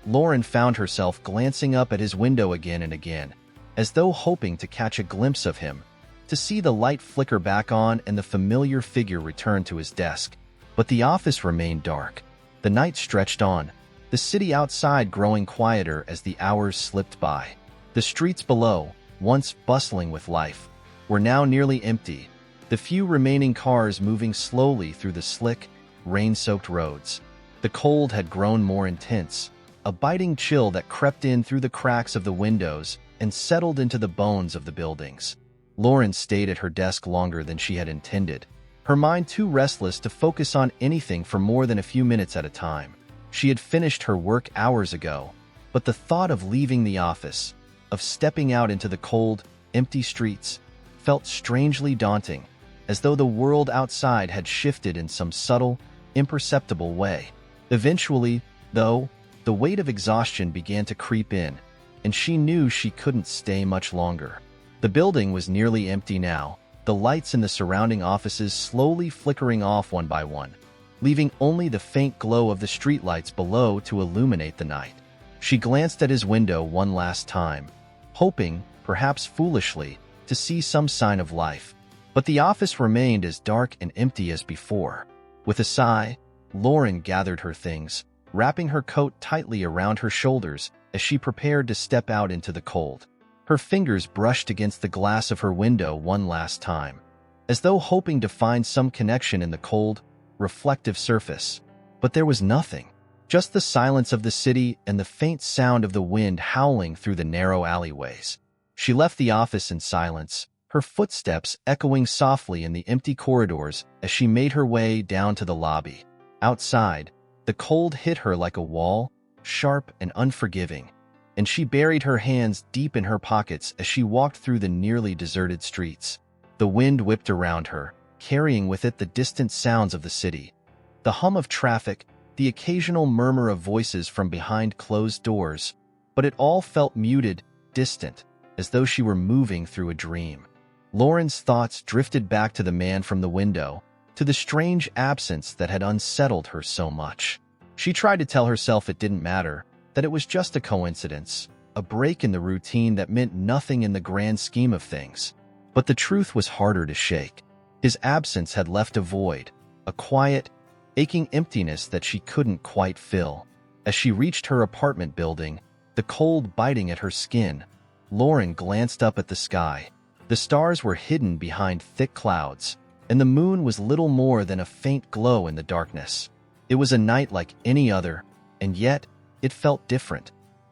Speaker 1: Lauren found herself glancing up at his window again and again, as though hoping to catch a glimpse of him, to see the light flicker back on and the familiar figure return to his desk. But the office remained dark. The night stretched on, the city outside growing quieter as the hours slipped by. The streets below, once bustling with life, were now nearly empty, the few remaining cars moving slowly through the slick, rain-soaked roads. The cold had grown more intense, a biting chill that crept in through the cracks of the windows and settled into the bones of the buildings. Lauren stayed at her desk longer than she had intended, her mind too restless to focus on anything for more than a few minutes at a time. She had finished her work hours ago, but the thought of leaving the office, of stepping out into the cold, empty streets, felt strangely daunting, as though the world outside had shifted in some subtle, imperceptible way. Eventually, though, the weight of exhaustion began to creep in, and she knew she couldn't stay much longer. The building was nearly empty now, the lights in the surrounding offices slowly flickering off one by one, leaving only the faint glow of the streetlights below to illuminate the night. She glanced at his window one last time, hoping, perhaps foolishly, to see some sign of life. But the office remained as dark and empty as before. With a sigh, Lauren gathered her things, wrapping her coat tightly around her shoulders as she prepared to step out into the cold. Her fingers brushed against the glass of her window one last time, as though hoping to find some connection in the cold, reflective surface. But there was nothing, just the silence of the city and the faint sound of the wind howling through the narrow alleyways. She left the office in silence, her footsteps echoing softly in the empty corridors as she made her way down to the lobby. Outside, the cold hit her like a wall, sharp and unforgiving, and she buried her hands deep in her pockets as she walked through the nearly deserted streets. The wind whipped around her, carrying with it the distant sounds of the city, the hum of traffic, the occasional murmur of voices from behind closed doors, but it all felt muted, distant, as though she were moving through a dream. Lauren's thoughts drifted back to the man from the window, to the strange absence that had unsettled her so much. She tried to tell herself it didn't matter, that it was just a coincidence, a break in the routine that meant nothing in the grand scheme of things. But the truth was harder to shake. His absence had left a void, a quiet, aching emptiness that she couldn't quite fill. As she reached her apartment building, the cold biting at her skin, Lauren glanced up at the sky. The stars were hidden behind thick clouds, and the moon was little more than a faint glow in the darkness. It was a night like any other, and yet it felt different,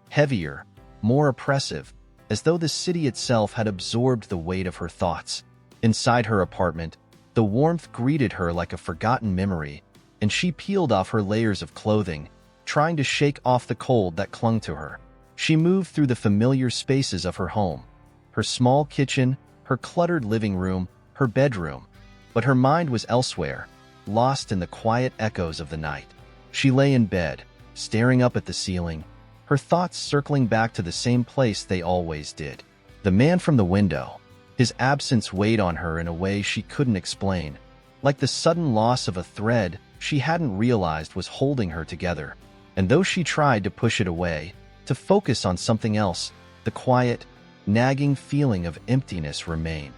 Speaker 1: heavier, more oppressive, as though the city itself had absorbed the weight of her thoughts. Inside her apartment, the warmth greeted her like a forgotten memory, and she peeled off her layers of clothing, trying to shake off the cold that clung to her. She moved through the familiar spaces of her home, her small kitchen, her cluttered living room, her bedroom, but her mind was elsewhere, lost in the quiet echoes of the night. She lay in bed, staring up at the ceiling, her thoughts circling back to the same place they always did. The man from the window. His absence weighed on her in a way she couldn't explain, like the sudden loss of a thread she hadn't realized was holding her together. And though she tried to push it away, to focus on something else, the quiet, nagging feeling of emptiness remained.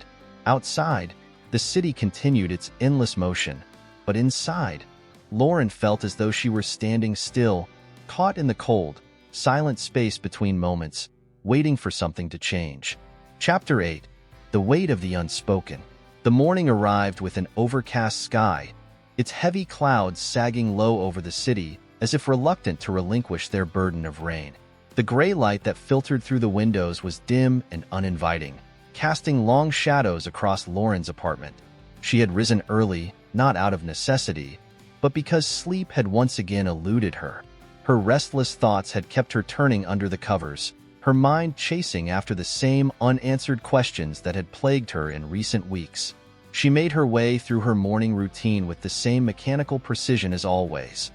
Speaker 1: Outside, the city continued its endless motion, but inside, Lauren felt as though she were standing still, caught in the cold, silent space between moments, waiting for something to change. Chapter 8. The Weight of the Unspoken. The morning arrived with an overcast sky, its heavy clouds sagging low over the city as if reluctant to relinquish their burden of rain. The gray light that filtered through the windows was dim and uninviting, casting long shadows across Lauren's apartment. She had risen early, not out of necessity, but because sleep had once again eluded her. Her restless thoughts had kept her turning under the covers, her mind chasing after the same unanswered questions that had plagued her in recent weeks. She made her way through her morning routine with the same mechanical precision as always.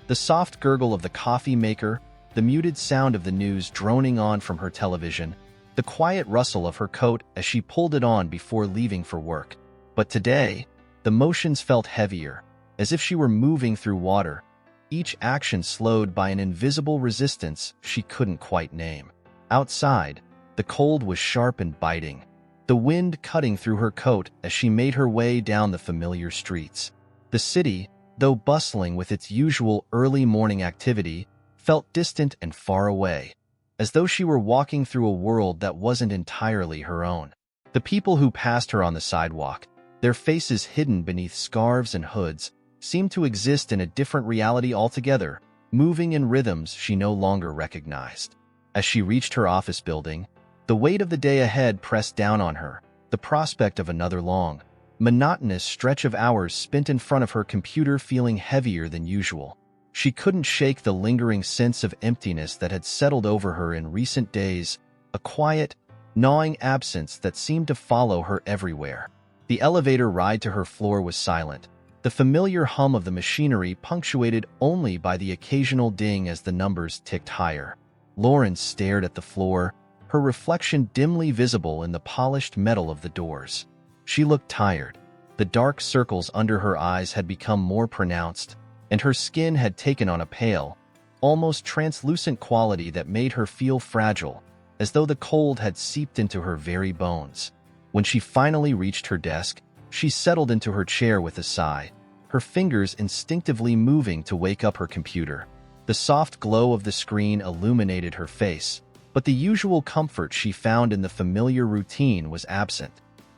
Speaker 1: The soft gurgle of the coffee maker, the muted sound of the news droning on from her television, the quiet rustle of her coat as she pulled it on before leaving for work. But today, the motions felt heavier, as if she were moving through water, each action slowed by an invisible resistance she couldn't quite name. Outside, the cold was sharp and biting, the wind cutting through her coat as she made her way down the familiar streets. The city, though bustling with its usual early morning activity, felt distant and far away, as though she were walking through a world that wasn't entirely her own. The people who passed her on the sidewalk, their faces hidden beneath scarves and hoods, seemed to exist in a different reality altogether, moving in rhythms she no longer recognized. As she reached her office building, the weight of the day ahead pressed down on her, the prospect of another long, monotonous stretch of hours spent in front of her computer feeling heavier than usual. She couldn't shake the lingering sense of emptiness that had settled over her in recent days, a quiet, gnawing absence that seemed to follow her everywhere. The elevator ride to her floor was silent, the familiar hum of the machinery punctuated only by the occasional ding as the numbers ticked higher. Lauren stared at the floor, her reflection dimly visible in the polished metal of the doors. She looked tired. The dark circles under her eyes had become more pronounced, and her skin had taken on a pale, almost translucent quality that made her feel fragile, as though the cold had seeped into her very bones. When she finally reached her desk, she settled into her chair with a sigh, her fingers instinctively moving to wake up her computer. The soft glow of the screen illuminated her face, but the usual comfort she found in the familiar routine was absent.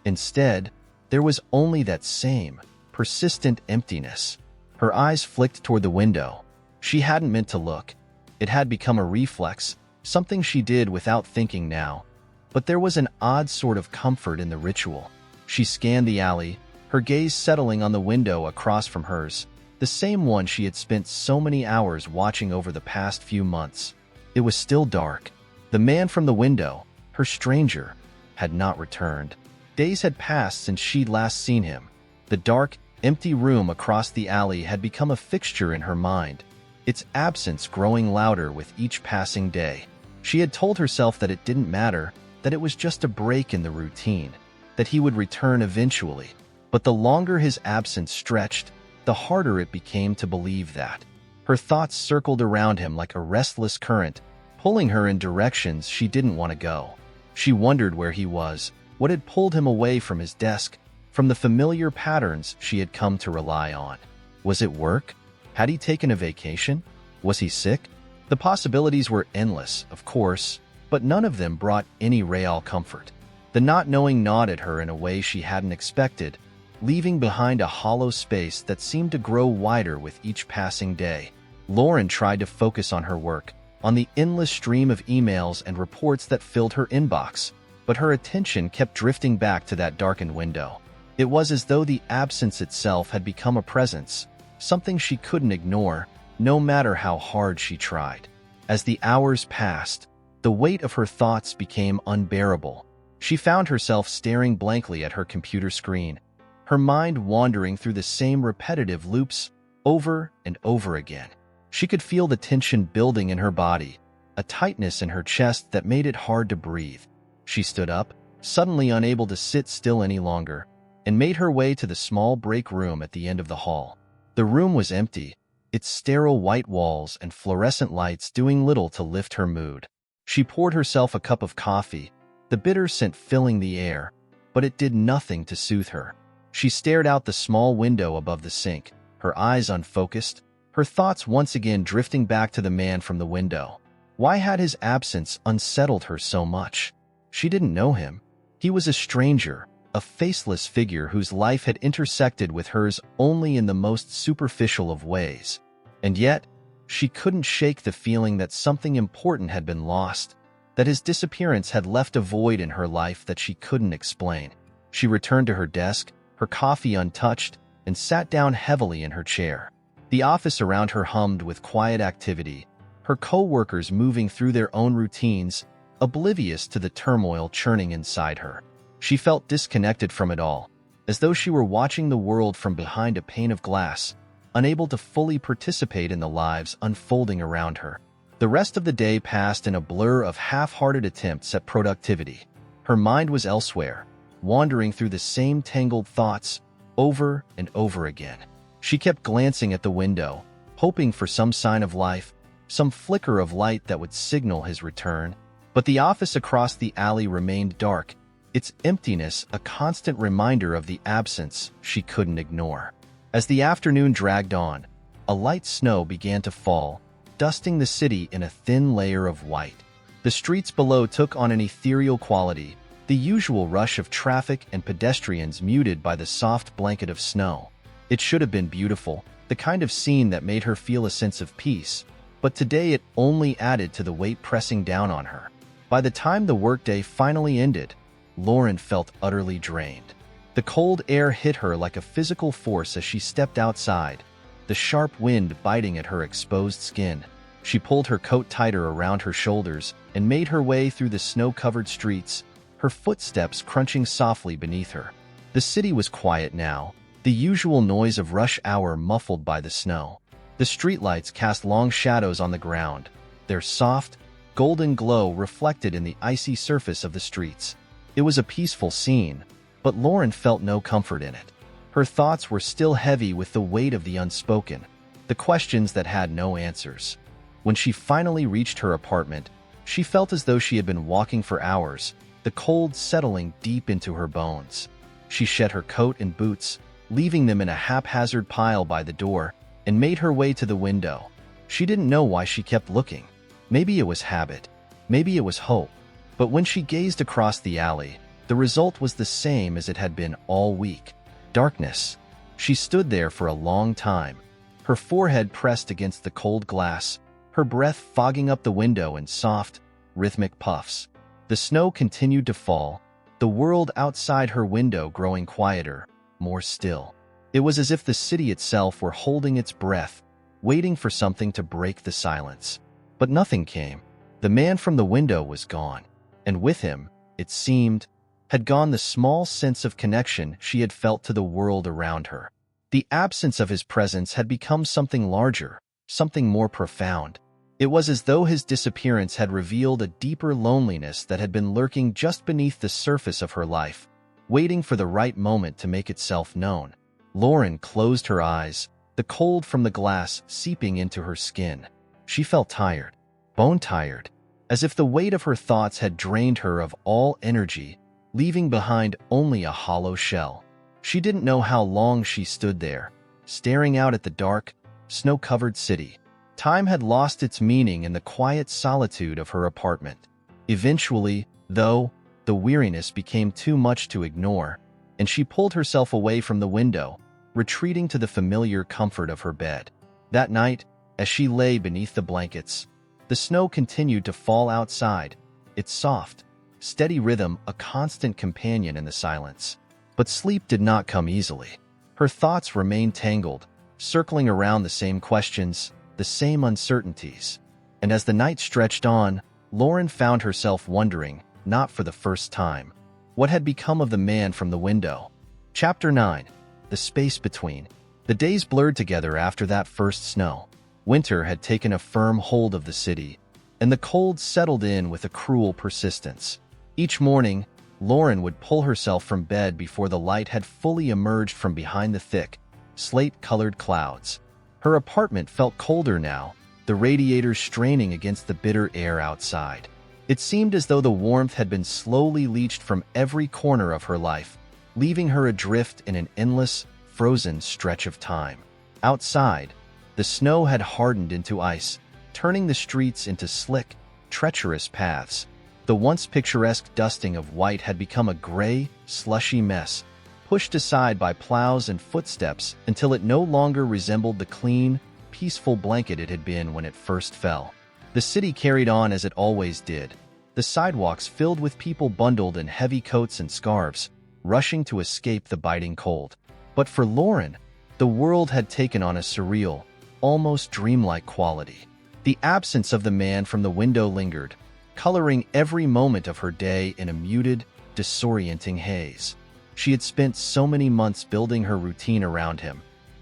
Speaker 1: Instead, there was only that same, persistent emptiness. Her eyes flicked toward the window. She hadn't meant to look. It had become a reflex, something she did without thinking now. But there was an odd sort of comfort in the ritual. She scanned the alley, her gaze settling on the window across from hers, the same one she had spent so many hours watching over the past few months. It was still dark. The man from the window, her stranger, had not returned. Days had passed since she'd last seen him. The dark, empty room across the alley had become a fixture in her mind, its absence growing louder with each passing day. She had told herself that it didn't matter, that it was just a break in the routine, that he would return eventually. But the longer his absence stretched, the harder it became to believe that. Her thoughts circled around him like a restless current, pulling her in directions she didn't want to go. She wondered where he was, what had pulled him away from his desk, from the familiar patterns she had come to rely on. Was it work? Had he taken a vacation? Was he sick? The possibilities were endless, of course, but none of them brought any real comfort. The not knowing gnawed at her in a way she hadn't expected, leaving behind a hollow space that seemed to grow wider with each passing day. Lauren tried to focus on her work, on the endless stream of emails and reports that filled her inbox, but her attention kept drifting back to that darkened window. It was as though the absence itself had become a presence, something she couldn't ignore, no matter how hard she tried. As the hours passed, The weight of her thoughts became unbearable. She found herself staring blankly at her computer screen, her mind wandering through the same repetitive loops over and over again. She could feel the tension building in her body, a tightness in her chest that made it hard to breathe. She stood up, suddenly unable to sit still any longer, and made her way to the small break room at the end of the hall. The room was empty, its sterile white walls and fluorescent lights doing little to lift her mood. She poured herself a cup of coffee, the bitter scent filling the air, but it did nothing to soothe her. She stared out the small window above the sink, her eyes unfocused, her thoughts once again drifting back to the man from the window. Why had his absence unsettled her so much? She didn't know him. He was a stranger, a faceless figure whose life had intersected with hers only in the most superficial of ways. And yet, she couldn't shake the feeling that something important had been lost, that his disappearance had left a void in her life that she couldn't explain. She returned to her desk, her coffee untouched, and sat down heavily in her chair. The office around her hummed with quiet activity, her co-workers moving through their own routines, oblivious to the turmoil churning inside her. She felt disconnected from it all, as though she were watching the world from behind a pane of glass, unable to fully participate in the lives unfolding around her. The rest of the day passed in a blur of half-hearted attempts at productivity. Her mind was elsewhere, wandering through the same tangled thoughts over and over again. She kept glancing at the window, hoping for some sign of life, some flicker of light that would signal his return. But the office across the alley remained dark, its emptiness a constant reminder of the absence she couldn't ignore. As the afternoon dragged on, a light snow began to fall, dusting the city in a thin layer of white. The streets below took on an ethereal quality, the usual rush of traffic and pedestrians muted by the soft blanket of snow. It should have been beautiful, the kind of scene that made her feel a sense of peace, but today it only added to the weight pressing down on her. By the time the workday finally ended, Lauren felt utterly drained. The cold air hit her like a physical force as she stepped outside, the sharp wind biting at her exposed skin. She pulled her coat tighter around her shoulders and made her way through the snow-covered streets, her footsteps crunching softly beneath her. The city was quiet now, the usual noise of rush hour muffled by the snow. The streetlights cast long shadows on the ground, their soft, golden glow reflected in the icy surface of the streets. It was a peaceful scene, but Lauren felt no comfort in it. Her thoughts were still heavy with the weight of the unspoken, the questions that had no answers. When she finally reached her apartment, she felt as though she had been walking for hours, the cold settling deep into her bones. She shed her coat and boots, leaving them in a haphazard pile by the door, and made her way to the window. She didn't know why she kept looking. Maybe it was habit, maybe it was hope. But when she gazed across the alley, the result was the same as it had been all week. Darkness. She stood there for a long time, her forehead pressed against the cold glass, her breath fogging up the window in soft, rhythmic puffs. The snow continued to fall, the world outside her window growing quieter, more still. It was as if the city itself were holding its breath, waiting for something to break the silence. But nothing came. The man from the window was gone, and with him, it seemed, had gone the small sense of connection she had felt to the world around her. The absence of his presence had become something larger, something more profound. It was as though his disappearance had revealed a deeper loneliness that had been lurking just beneath the surface of her life, waiting for the right moment to make itself known. Lauren closed her eyes, the cold from the glass seeping into her skin. She felt tired, bone-tired, as if the weight of her thoughts had drained her of all energy, leaving behind only a hollow shell. She didn't know how long she stood there, staring out at the dark, snow-covered city. Time had lost its meaning in the quiet solitude of her apartment. Eventually, though, the weariness became too much to ignore, and she pulled herself away from the window, retreating to the familiar comfort of her bed. That night, as she lay beneath the blankets, the snow continued to fall outside, its soft, steady rhythm a constant companion in the silence. But sleep did not come easily. Her thoughts remained tangled, circling around the same questions, the same uncertainties. And as the night stretched on, Lauren found herself wondering, not for the first time, what had become of the man from the window. Chapter 9. The Space Between. The days blurred together after that first snow. Winter had taken a firm hold of the city, and the cold settled in with a cruel persistence. Each morning, Lauren would pull herself from bed before the light had fully emerged from behind the thick, slate-colored clouds. Her apartment felt colder now, the radiators straining against the bitter air outside. It seemed as though the warmth had been slowly leached from every corner of her life, leaving her adrift in an endless, frozen stretch of time. Outside, the snow had hardened into ice, turning the streets into slick, treacherous paths. The once picturesque dusting of white had become a gray, slushy mess, pushed aside by plows and footsteps until it no longer resembled the clean, peaceful blanket it had been when it first fell. The city carried on as it always did, the sidewalks filled with people bundled in heavy coats and scarves, rushing to escape the biting cold. But for Lauren, the world had taken on a surreal, almost dreamlike quality. The absence of the man from the window lingered, coloring every moment of her day in a muted, disorienting haze. She had spent so many months building her routine around him,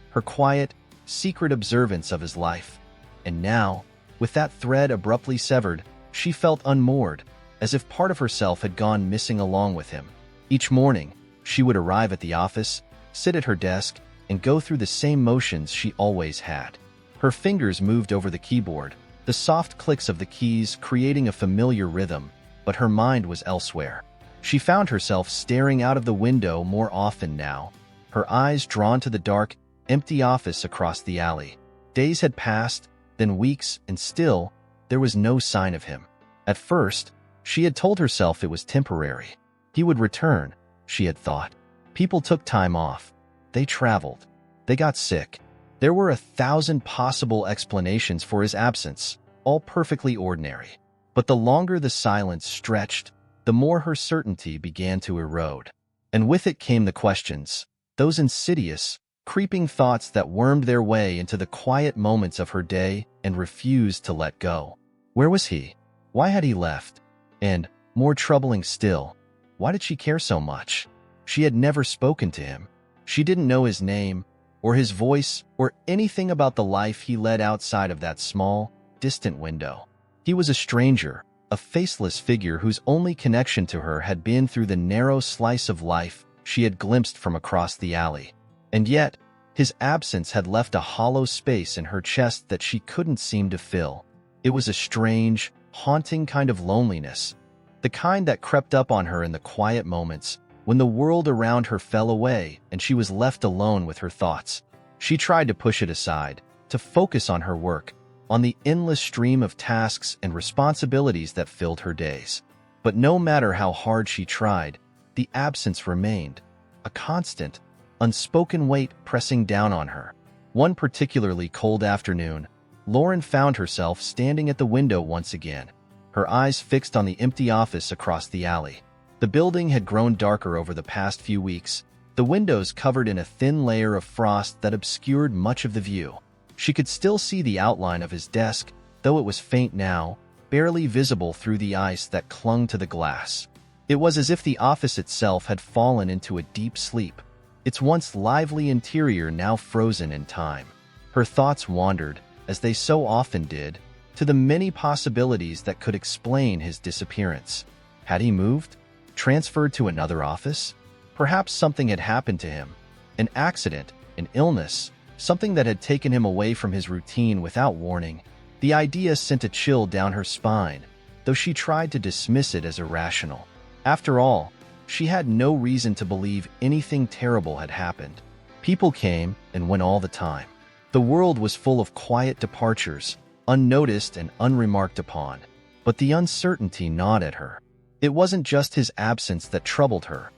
Speaker 1: her quiet, secret observance of his life. And now, with that thread abruptly severed, she felt unmoored, as if part of herself had gone missing along with him. Each morning, she would arrive at the office, sit at her desk, and go through the same motions she always had. Her fingers moved over the keyboard, the soft clicks of the keys creating a familiar rhythm, but her mind was elsewhere. She found herself staring out of the window more often now, her eyes drawn to the dark, empty office across the alley. Days had passed, then weeks, and still, there was no sign of him. At first, she had told herself it was temporary. He would return, she had thought. People took time off. They traveled. They got sick. There were 1,000 possible explanations for his absence, all perfectly ordinary. But the longer the silence stretched, the more her certainty began to erode. And with it came the questions, those insidious, creeping thoughts that wormed their way into the quiet moments of her day and refused to let go. Where was he? Why had he left? And, more troubling still, why did she care so much? She had never spoken to him. She didn't know his name, or his voice, or anything about the life he led outside of that small, distant window. He was a stranger, a faceless figure whose only connection to her had been through the narrow slice of life she had glimpsed from across the alley. And yet, his absence had left a hollow space in her chest that she couldn't seem to fill. It was a strange, haunting kind of loneliness, the kind that crept up on her in the quiet moments when the world around her fell away and she was left alone with her thoughts. She tried to push it aside, to focus on her work, on the endless stream of tasks and responsibilities that filled her days. But no matter how hard she tried, the absence remained, a constant, unspoken weight pressing down on her. One particularly cold afternoon, Lauren found herself standing at the window once again, her eyes fixed on the empty office across the alley. The building had grown darker over the past few weeks, the windows covered in a thin layer of frost that obscured much of the view. She could still see the outline of his desk, though it was faint now, barely visible through the ice that clung to the glass. It was as if the office itself had fallen into a deep sleep, its once lively interior now frozen in time. Her thoughts wandered, as they so often did, to the many possibilities that could explain his disappearance. Had he moved? Transferred to another office? Perhaps something had happened to him. An accident, an illness, something that had taken him away from his routine without warning. The idea sent a chill down her spine, though she tried to dismiss it as irrational. After all, she had no reason to believe anything terrible had happened. People came and went all the time. The world was full of quiet departures, unnoticed and unremarked upon. But the uncertainty gnawed at her. It wasn't just his absence that troubled her.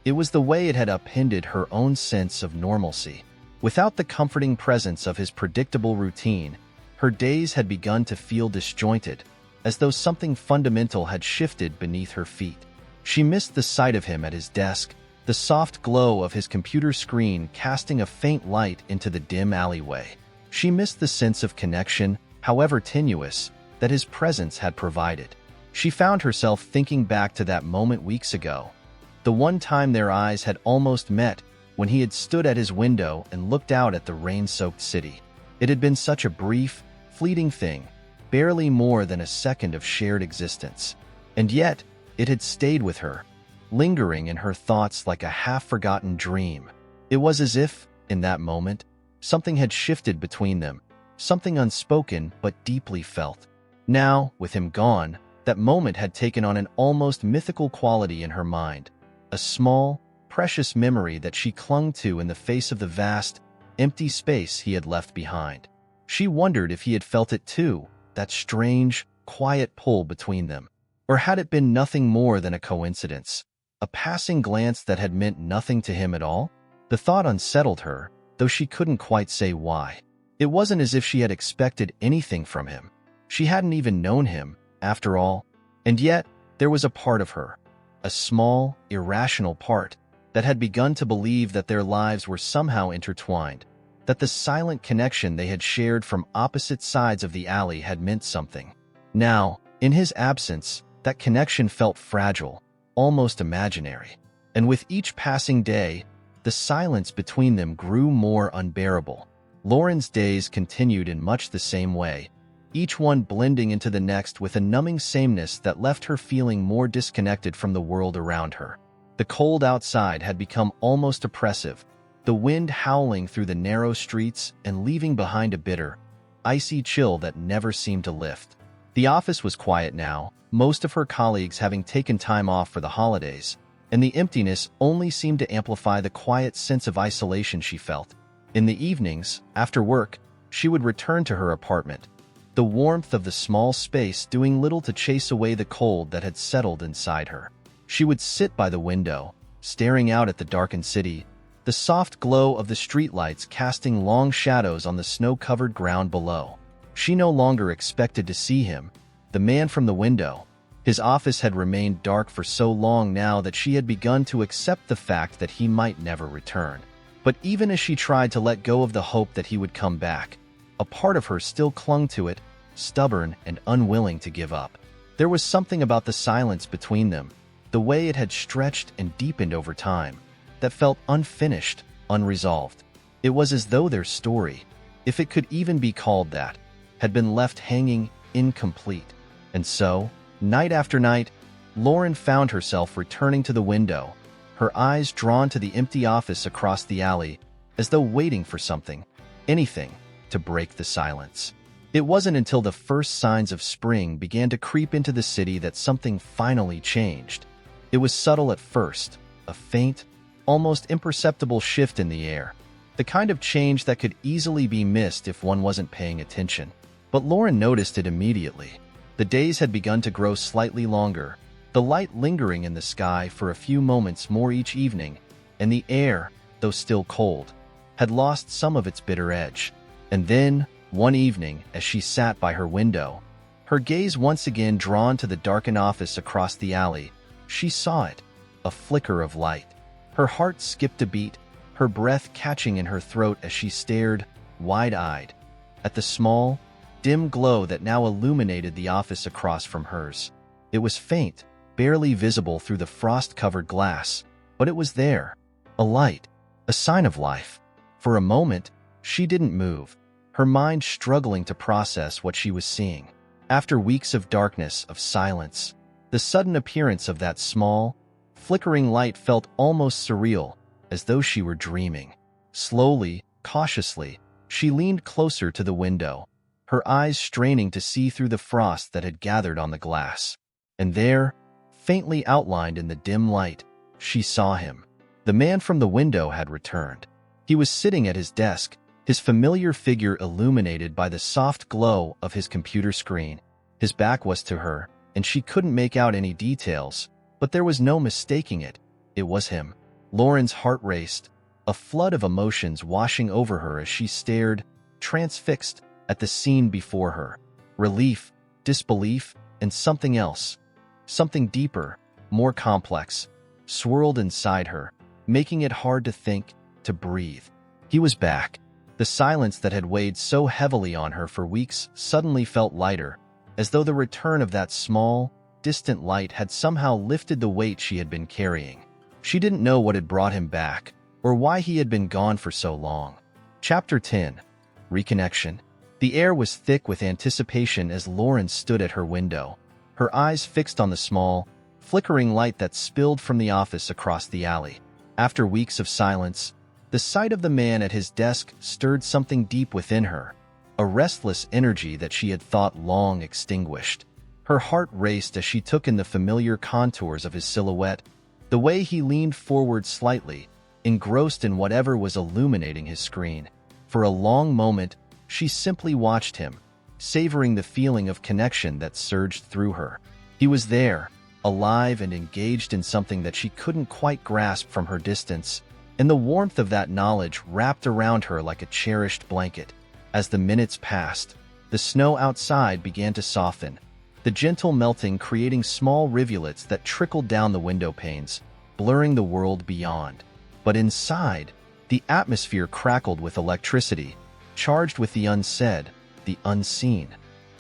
Speaker 1: It was the way it had upended her own sense of normalcy. Without the comforting presence of his predictable routine, her days had begun to feel disjointed, as though something fundamental had shifted beneath her feet. She missed the sight of him at his desk, the soft glow of his computer screen casting a faint light into the dim alleyway. She missed the sense of connection, however tenuous, that his presence had provided. She found herself thinking back to that moment weeks ago, the one time their eyes had almost met when he had stood at his window and looked out at the rain-soaked city. It had been such a brief, fleeting thing, barely more than a second of shared existence. And yet, it had stayed with her, lingering in her thoughts like a half-forgotten dream. It was as if, in that moment, something had shifted between them, something unspoken but deeply felt. Now, with him gone, that moment had taken on an almost mythical quality in her mind, a small, precious memory that she clung to in the face of the vast, empty space he had left behind. She wondered if he had felt it too, that strange, quiet pull between them. Or had it been nothing more than a coincidence, a passing glance that had meant nothing to him at all? The thought unsettled her, though she couldn't quite say why. It wasn't as if she had expected anything from him. She hadn't even known him, after all. And yet, there was a part of her, a small, irrational part, that had begun to believe that their lives were somehow intertwined, that the silent connection they had shared from opposite sides of the alley had meant something. Now, in his absence, that connection felt fragile, almost imaginary. And with each passing day, the silence between them grew more unbearable. Lauren's days continued in much the same way, each one blending into the next with a numbing sameness that left her feeling more disconnected from the world around her. The cold outside had become almost oppressive, the wind howling through the narrow streets and leaving behind a bitter, icy chill that never seemed to lift. The office was quiet now, most of her colleagues having taken time off for the holidays, and the emptiness only seemed to amplify the quiet sense of isolation she felt. In the evenings, after work, she would return to her apartment, the warmth of the small space doing little to chase away the cold that had settled inside her. She would sit by the window, staring out at the darkened city, the soft glow of the streetlights casting long shadows on the snow-covered ground below. She no longer expected to see him, the man from the window. His office had remained dark for so long now that she had begun to accept the fact that he might never return. But even as she tried to let go of the hope that he would come back, a part of her still clung to it, stubborn and unwilling to give up. There was something about the silence between them, the way it had stretched and deepened over time, that felt unfinished, unresolved. It was as though their story, if it could even be called that, had been left hanging incomplete. And so, night after night, Lauren found herself returning to the window, her eyes drawn to the empty office across the alley, as though waiting for something, anything, to break the silence. It wasn't until the first signs of spring began to creep into the city that something finally changed. It was subtle at first, a faint, almost imperceptible shift in the air, the kind of change that could easily be missed if one wasn't paying attention. But Lauren noticed it immediately. The days had begun to grow slightly longer, the light lingering in the sky for a few moments more each evening, and the air, though still cold, had lost some of its bitter edge. And then, one evening, as she sat by her window, her gaze once again drawn to the darkened office across the alley, she saw it, a flicker of light. Her heart skipped a beat, her breath catching in her throat as she stared, wide-eyed, at the small, dim glow that now illuminated the office across from hers. It was faint, barely visible through the frost-covered glass, but it was there, a light, a sign of life. For a moment, she didn't move, her mind struggling to process what she was seeing. After weeks of darkness, of silence, the sudden appearance of that small, flickering light felt almost surreal, as though she were dreaming. Slowly, cautiously, she leaned closer to the window, her eyes straining to see through the frost that had gathered on the glass. And there, faintly outlined in the dim light, she saw him. The man from the window had returned. He was sitting at his desk, his familiar figure illuminated by the soft glow of his computer screen. His back was to her, and she couldn't make out any details, but there was no mistaking it. It was him. Lauren's heart raced, a flood of emotions washing over her as she stared, transfixed, at the scene before her. Relief, disbelief, and something else, something deeper, more complex, swirled inside her, making it hard to think, to breathe. He was back. The silence that had weighed so heavily on her for weeks suddenly felt lighter, as though the return of that small, distant light had somehow lifted the weight she had been carrying. She didn't know what had brought him back, or why he had been gone for so long. Chapter 10. Reconnection. The air was thick with anticipation as Lauren stood at her window, her eyes fixed on the small, flickering light that spilled from the office across the alley. After weeks of silence, the sight of the man at his desk stirred something deep within her, a restless energy that she had thought long extinguished. Her heart raced as she took in the familiar contours of his silhouette, the way he leaned forward slightly, engrossed in whatever was illuminating his screen. For a long moment, she simply watched him, savoring the feeling of connection that surged through her. He was there, alive and engaged in something that she couldn't quite grasp from her distance, and the warmth of that knowledge wrapped around her like a cherished blanket. As the minutes passed, the snow outside began to soften, the gentle melting creating small rivulets that trickled down the window panes, blurring the world beyond. But inside, the atmosphere crackled with electricity, charged with the unsaid, the unseen,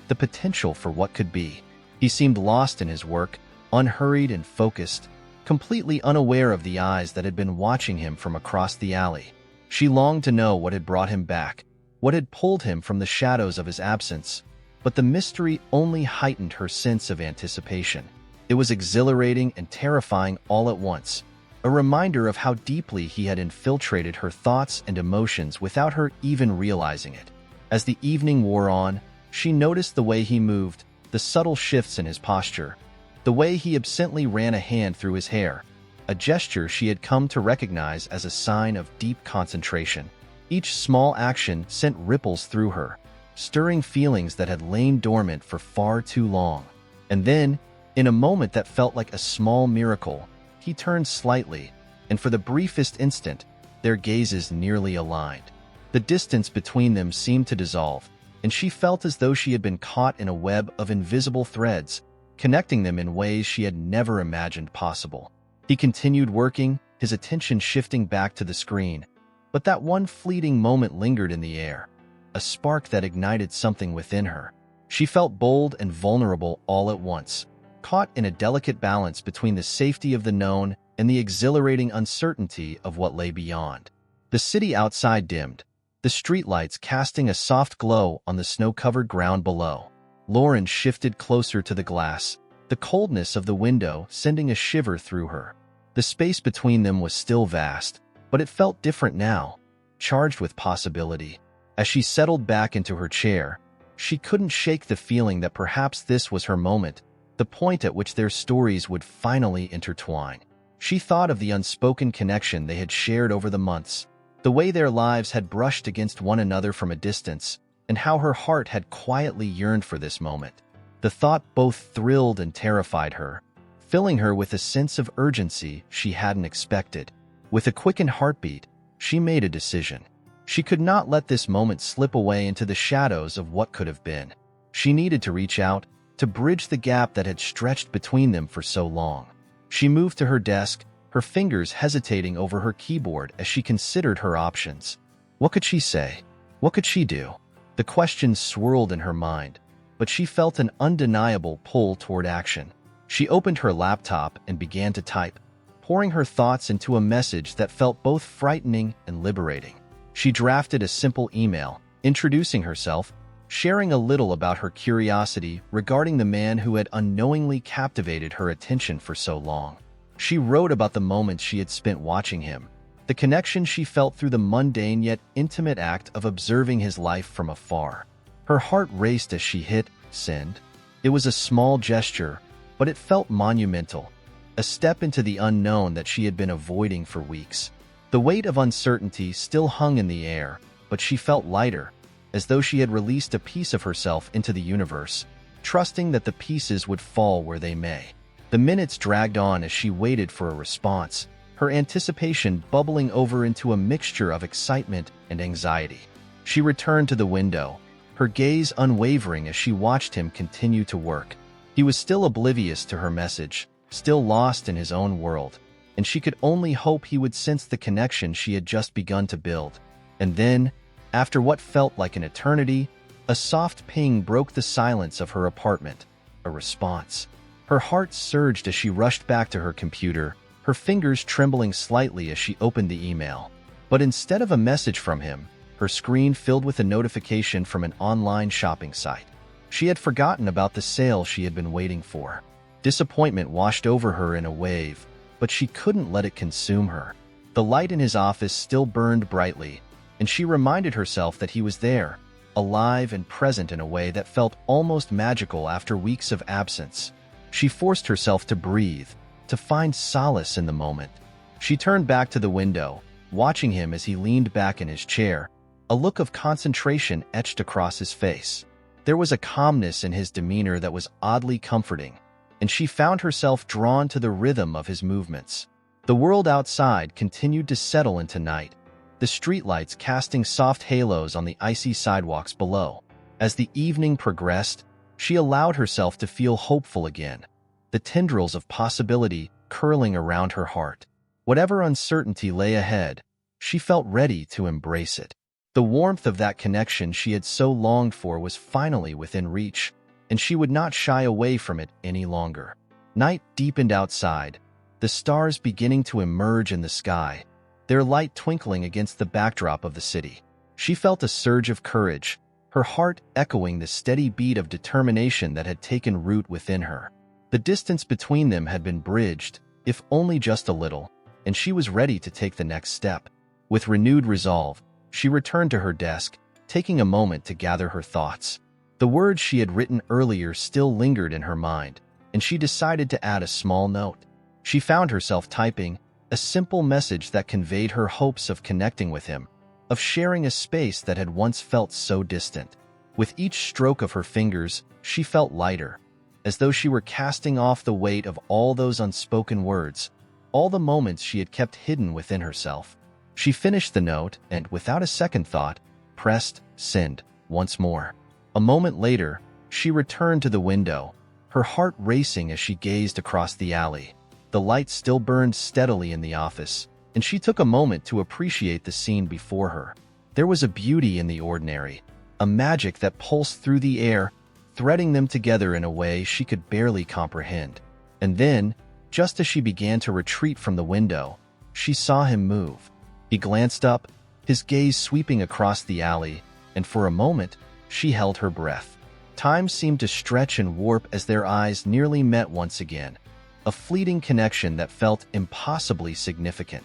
Speaker 1: the potential for what could be. He seemed lost in his work, unhurried and focused, completely unaware of the eyes that had been watching him from across the alley. She longed to know what had brought him back, what had pulled him from the shadows of his absence, but the mystery only heightened her sense of anticipation. It was exhilarating and terrifying all at once, a reminder of how deeply he had infiltrated her thoughts and emotions without her even realizing it. As the evening wore on, she noticed the way he moved, the subtle shifts in his posture, the way he absently ran a hand through his hair, a gesture she had come to recognize as a sign of deep concentration. Each small action sent ripples through her, stirring feelings that had lain dormant for far too long. And then, in a moment that felt like a small miracle, he turned slightly, and for the briefest instant, their gazes nearly aligned. The distance between them seemed to dissolve, and she felt as though she had been caught in a web of invisible threads, connecting them in ways she had never imagined possible. He continued working, his attention shifting back to the screen, but that one fleeting moment lingered in the air, a spark that ignited something within her. She felt bold and vulnerable all at once, caught in a delicate balance between the safety of the known and the exhilarating uncertainty of what lay beyond. The city outside dimmed, the streetlights casting a soft glow on the snow-covered ground below. Lauren shifted closer to the glass, the coldness of the window sending a shiver through her. The space between them was still vast, but it felt different now, charged with possibility. As she settled back into her chair, she couldn't shake the feeling that perhaps this was her moment, the point at which their stories would finally intertwine. She thought of the unspoken connection they had shared over the months, the way their lives had brushed against one another from a distance, and how her heart had quietly yearned for this moment. The thought both thrilled and terrified her, filling her with a sense of urgency she hadn't expected. With a quickened heartbeat, she made a decision. She could not let this moment slip away into the shadows of what could have been. She needed to reach out, to bridge the gap that had stretched between them for so long. She moved to her desk, her fingers hesitating over her keyboard as she considered her options. What could she say? What could she do? The questions swirled in her mind, but she felt an undeniable pull toward action. She opened her laptop and began to type, pouring her thoughts into a message that felt both frightening and liberating. She drafted a simple email, introducing herself, sharing a little about her curiosity regarding the man who had unknowingly captivated her attention for so long. She wrote about the moments she had spent watching him, the connection she felt through the mundane yet intimate act of observing his life from afar. Her heart raced as she hit send. It was a small gesture, but it felt monumental, a step into the unknown that she had been avoiding for weeks. The weight of uncertainty still hung in the air, but she felt lighter, as though she had released a piece of herself into the universe, trusting that the pieces would fall where they may. The minutes dragged on as she waited for a response, her anticipation bubbling over into a mixture of excitement and anxiety. She returned to the window, her gaze unwavering as she watched him continue to work. He was still oblivious to her message, still lost in his own world, and she could only hope he would sense the connection she had just begun to build. And then, after what felt like an eternity, a soft ping broke the silence of her apartment, a response. Her heart surged as she rushed back to her computer, her fingers trembling slightly as she opened the email. But instead of a message from him, her screen filled with a notification from an online shopping site. She had forgotten about the sale she had been waiting for. Disappointment washed over her in a wave, but she couldn't let it consume her. The light in his office still burned brightly, and she reminded herself that he was there, alive and present in a way that felt almost magical after weeks of absence. She forced herself to breathe, to find solace in the moment. She turned back to the window, watching him as he leaned back in his chair, a look of concentration etched across his face. There was a calmness in his demeanor that was oddly comforting, and she found herself drawn to the rhythm of his movements. The world outside continued to settle into night, the streetlights casting soft halos on the icy sidewalks below. As the evening progressed, she allowed herself to feel hopeful again, the tendrils of possibility curling around her heart. Whatever uncertainty lay ahead, she felt ready to embrace it. The warmth of that connection she had so longed for was finally within reach, and she would not shy away from it any longer. Night deepened outside, the stars beginning to emerge in the sky, their light twinkling against the backdrop of the city. She felt a surge of courage, her heart echoing the steady beat of determination that had taken root within her. The distance between them had been bridged, if only just a little, and she was ready to take the next step. With renewed resolve, she returned to her desk, taking a moment to gather her thoughts. The words she had written earlier still lingered in her mind, and she decided to add a small note. She found herself typing a simple message that conveyed her hopes of connecting with him, of sharing a space that had once felt so distant. With each stroke of her fingers, she felt lighter, as though she were casting off the weight of all those unspoken words, all the moments she had kept hidden within herself. She finished the note and, without a second thought, pressed send once more. A moment later, she returned to the window, her heart racing as she gazed across the alley. The light still burned steadily in the office, and she took a moment to appreciate the scene before her. There was a beauty in the ordinary, a magic that pulsed through the air, threading them together in a way she could barely comprehend. And then, just as she began to retreat from the window, she saw him move. He glanced up, his gaze sweeping across the alley, and for a moment, she held her breath. Time seemed to stretch and warp as their eyes nearly met once again, a fleeting connection that felt impossibly significant.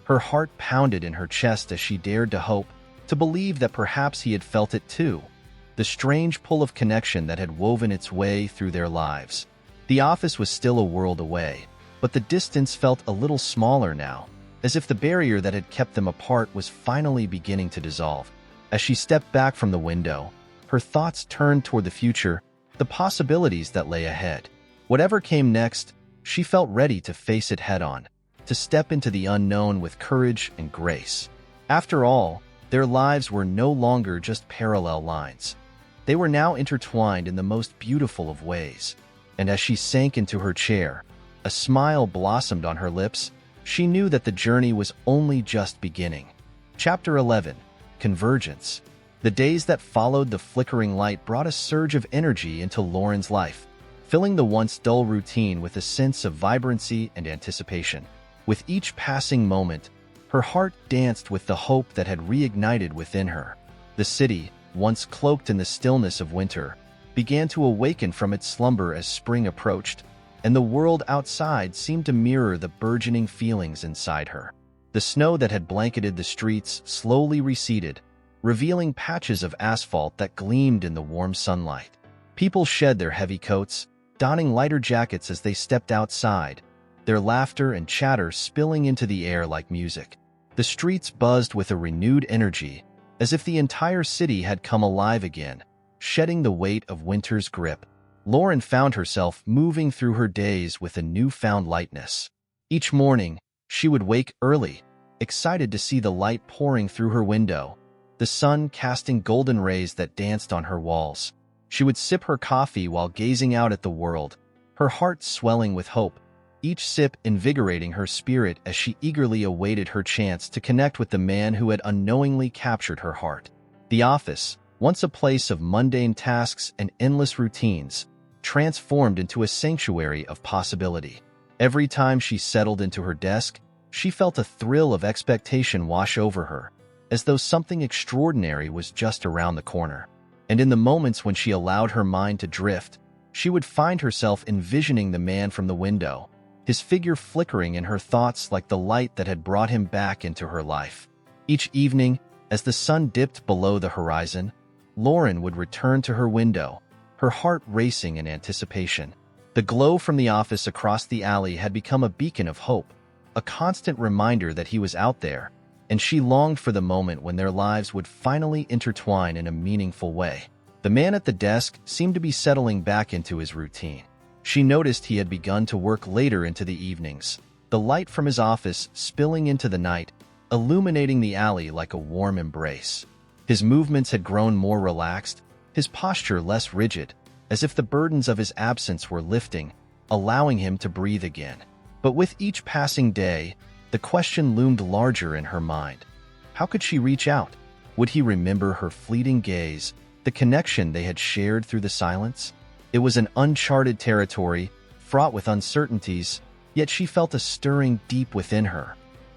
Speaker 1: Her heart pounded in her chest as she dared to hope, to believe that perhaps he had felt it too, the strange pull of connection that had woven its way through their lives. The office was still a world away, but the distance felt a little smaller now, as if the barrier that had kept them apart was finally beginning to dissolve. As she stepped back from the window, her thoughts turned toward the future, the possibilities that lay ahead. Whatever came next, she felt ready to face it head-on, to step into the unknown with courage and grace. After all, their lives were no longer just parallel lines. They were now intertwined in the most beautiful of ways. And as she sank into her chair, a smile blossomed on her lips. She knew that the journey was only just beginning. Chapter 11. Convergence. The days that followed the flickering light brought a surge of energy into Lauren's life, filling the once dull routine with a sense of vibrancy and anticipation. With each passing moment, her heart danced with the hope that had reignited within her. The city, once cloaked in the stillness of winter, began to awaken from its slumber as spring approached, and the world outside seemed to mirror the burgeoning feelings inside her. The snow that had blanketed the streets slowly receded, revealing patches of asphalt that gleamed in the warm sunlight. People shed their heavy coats, donning lighter jackets as they stepped outside, their laughter and chatter spilling into the air like music. The streets buzzed with a renewed energy, as if the entire city had come alive again, shedding the weight of winter's grip. Lauren found herself moving through her days with a newfound lightness. Each morning, she would wake early, excited to see the light pouring through her window, the sun casting golden rays that danced on her walls. She would sip her coffee while gazing out at the world, her heart swelling with hope, each sip invigorating her spirit as she eagerly awaited her chance to connect with the man who had unknowingly captured her heart. The office, once a place of mundane tasks and endless routines, transformed into a sanctuary of possibility. Every time she settled into her desk, she felt a thrill of expectation wash over her, as though something extraordinary was just around the corner. And in the moments when she allowed her mind to drift, she would find herself envisioning the man from the window, his figure flickering in her thoughts like the light that had brought him back into her life. Each evening, as the sun dipped below the horizon, Lauren would return to her window, her heart racing in anticipation. The glow from the office across the alley had become a beacon of hope, a constant reminder that he was out there, and she longed for the moment when their lives would finally intertwine in a meaningful way. The man at the desk seemed to be settling back into his routine. She noticed he had begun to work later into the evenings, the light from his office spilling into the night, illuminating the alley like a warm embrace. His movements had grown more relaxed, his posture less rigid, as if the burdens of his absence were lifting, allowing him to breathe again. But with each passing day, the question loomed larger in her mind. How could she reach out? Would he remember her fleeting gaze, the connection they had shared through the silence? It was an uncharted territory, fraught with uncertainties, yet she felt a stirring deep within her,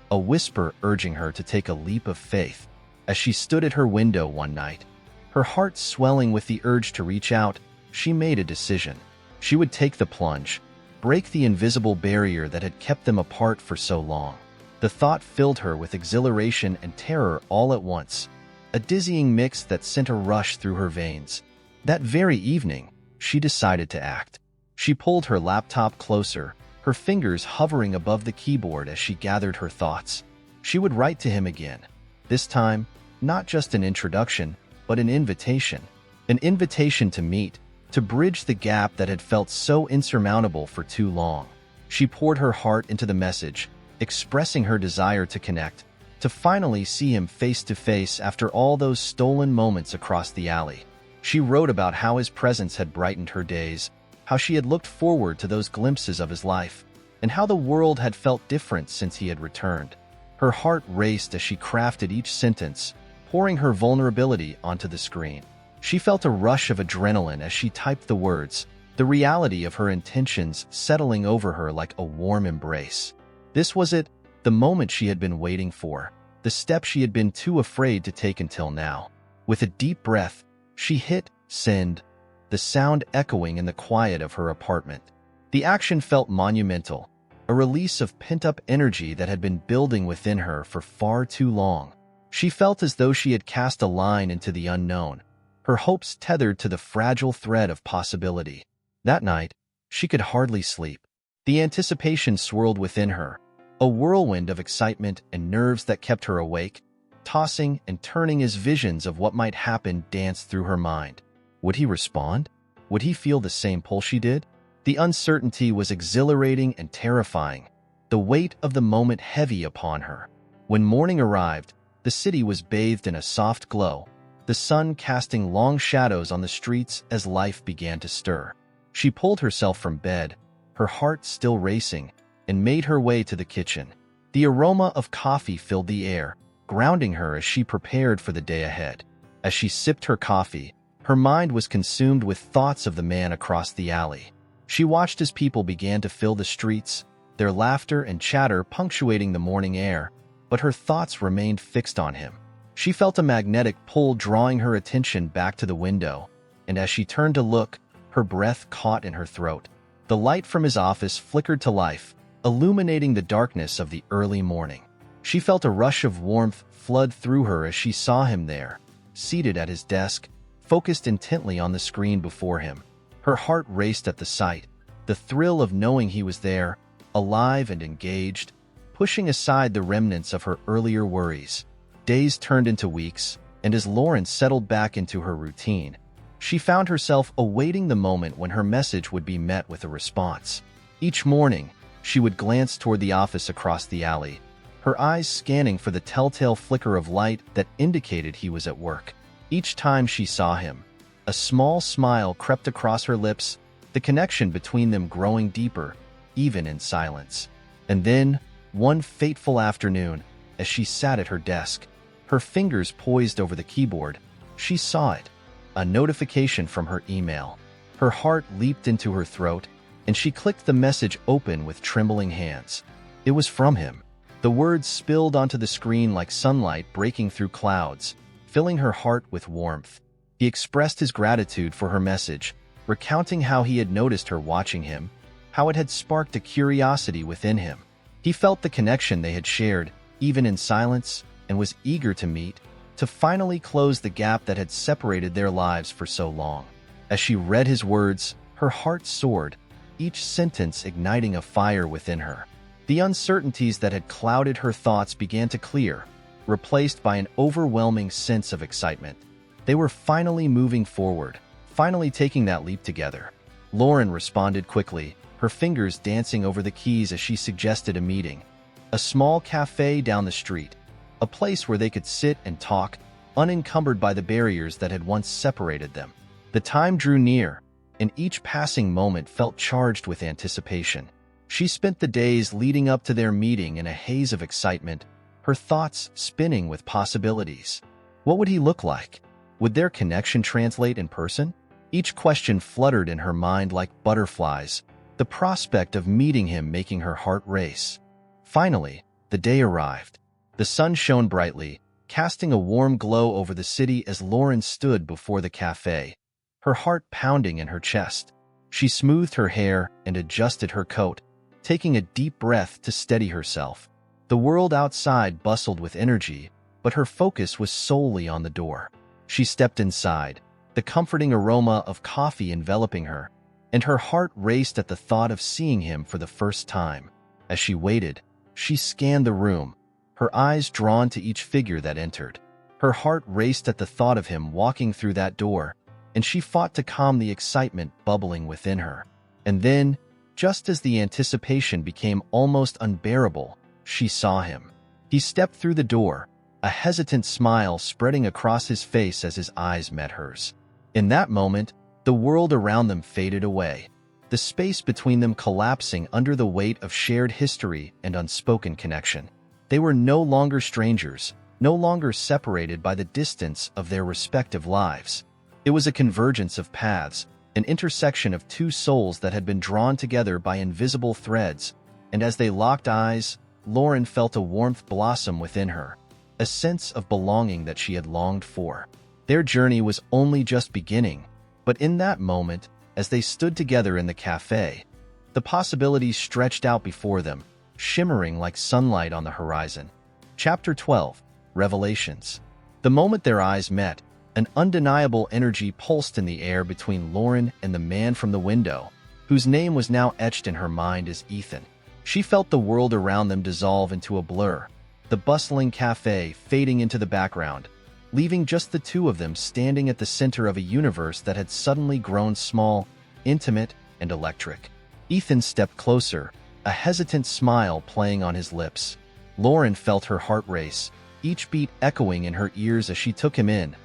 Speaker 1: a whisper urging her to take a leap of faith. As she stood at her window one night, her heart swelling with the urge to reach out, she made a decision. She would take the plunge, break the invisible barrier that had kept them apart for so long. The thought filled her with exhilaration and terror all at once, a dizzying mix that sent a rush through her veins. That very evening, she decided to act. She pulled her laptop closer, her fingers hovering above the keyboard as she gathered her thoughts. She would write to him again. This time, not just an introduction, but an invitation. An invitation to meet, to bridge the gap that had felt so insurmountable for too long. She poured her heart into the message, expressing her desire to connect, to finally see him face to face after all those stolen moments across the alley. She wrote about how his presence had brightened her days, how she had looked forward to those glimpses of his life, and how the world had felt different since he had returned. Her heart raced as she crafted each sentence, pouring her vulnerability onto the screen. She felt a rush of adrenaline as she typed the words, the reality of her intentions settling over her like a warm embrace. This was it, the moment she had been waiting for, the step she had been too afraid to take until now. With a deep breath, she hit send, the sound echoing in the quiet of her apartment. The action felt monumental, a release of pent-up energy that had been building within her for far too long. She felt as though she had cast a line into the unknown, her hopes tethered to the fragile thread of possibility. That night, she could hardly sleep. The anticipation swirled within her, a whirlwind of excitement and nerves that kept her awake, tossing and turning as visions of what might happen danced through her mind. Would he respond? Would he feel the same pull she did? The uncertainty was exhilarating and terrifying, the weight of the moment heavy upon her. When morning arrived, the city was bathed in a soft glow, the sun casting long shadows on the streets as life began to stir. She pulled herself from bed, her heart still racing, and made her way to the kitchen. The aroma of coffee filled the air, grounding her as she prepared for the day ahead. As she sipped her coffee, her mind was consumed with thoughts of the man across the alley. She watched as people began to fill the streets, their laughter and chatter punctuating the morning air, but her thoughts remained fixed on him. She felt a magnetic pull drawing her attention back to the window, and as she turned to look, her breath caught in her throat. The light from his office flickered to life, illuminating the darkness of the early morning. She felt a rush of warmth flood through her as she saw him there, seated at his desk, focused intently on the screen before him. Her heart raced at the sight, the thrill of knowing he was there, alive and engaged, pushing aside the remnants of her earlier worries. Days turned into weeks, and as Lauren settled back into her routine, she found herself awaiting the moment when her message would be met with a response. Each morning, she would glance toward the office across the alley, her eyes scanning for the telltale flicker of light that indicated he was at work. Each time she saw him, a small smile crept across her lips, the connection between them growing deeper, even in silence. And then, one fateful afternoon, as she sat at her desk, her fingers poised over the keyboard, she saw it, a notification from her email. Her heart leaped into her throat, and she clicked the message open with trembling hands. It was from him. The words spilled onto the screen like sunlight breaking through clouds, filling her heart with warmth. He expressed his gratitude for her message, recounting how he had noticed her watching him, how it had sparked a curiosity within him. He felt the connection they had shared, even in silence, and was eager to meet, to finally close the gap that had separated their lives for so long. As she read his words, her heart soared, each sentence igniting a fire within her. The uncertainties that had clouded her thoughts began to clear, replaced by an overwhelming sense of excitement. They were finally moving forward, finally taking that leap together. Lauren responded quickly, her fingers dancing over the keys as she suggested a meeting. A small cafe down the street, a place where they could sit and talk, unencumbered by the barriers that had once separated them. The time drew near, and each passing moment felt charged with anticipation. She spent the days leading up to their meeting in a haze of excitement, her thoughts spinning with possibilities. What would he look like? Would their connection translate in person? Each question fluttered in her mind like butterflies, the prospect of meeting him making her heart race. Finally, the day arrived. The sun shone brightly, casting a warm glow over the city as Lauren stood before the cafe, her heart pounding in her chest. She smoothed her hair and adjusted her coat, taking a deep breath to steady herself. The world outside bustled with energy, but her focus was solely on the door. She stepped inside, the comforting aroma of coffee enveloping her, and her heart raced at the thought of seeing him for the first time. As she waited, she scanned the room, her eyes drawn to each figure that entered. Her heart raced at the thought of him walking through that door, and she fought to calm the excitement bubbling within her. And then, just as the anticipation became almost unbearable, she saw him. He stepped through the door, a hesitant smile spreading across his face as his eyes met hers. In that moment, the world around them faded away, the space between them collapsing under the weight of shared history and unspoken connection. They were no longer strangers, no longer separated by the distance of their respective lives. It was a convergence of paths, an intersection of two souls that had been drawn together by invisible threads, and as they locked eyes, Lauren felt a warmth blossom within her, a sense of belonging that she had longed for. Their journey was only just beginning, but in that moment, as they stood together in the cafe, the possibilities stretched out before them, shimmering like sunlight on the horizon. Chapter 12, Revelations. The moment their eyes met, an undeniable energy pulsed in the air between Lauren and the man from the window, whose name was now etched in her mind as Ethan. She felt the world around them dissolve into a blur, the bustling cafe fading into the background, leaving just the two of them standing at the center of a universe that had suddenly grown small, intimate, and electric. Ethan stepped closer, a hesitant smile playing on his lips. Lauren felt her heart race, each beat echoing in her ears as she took him in.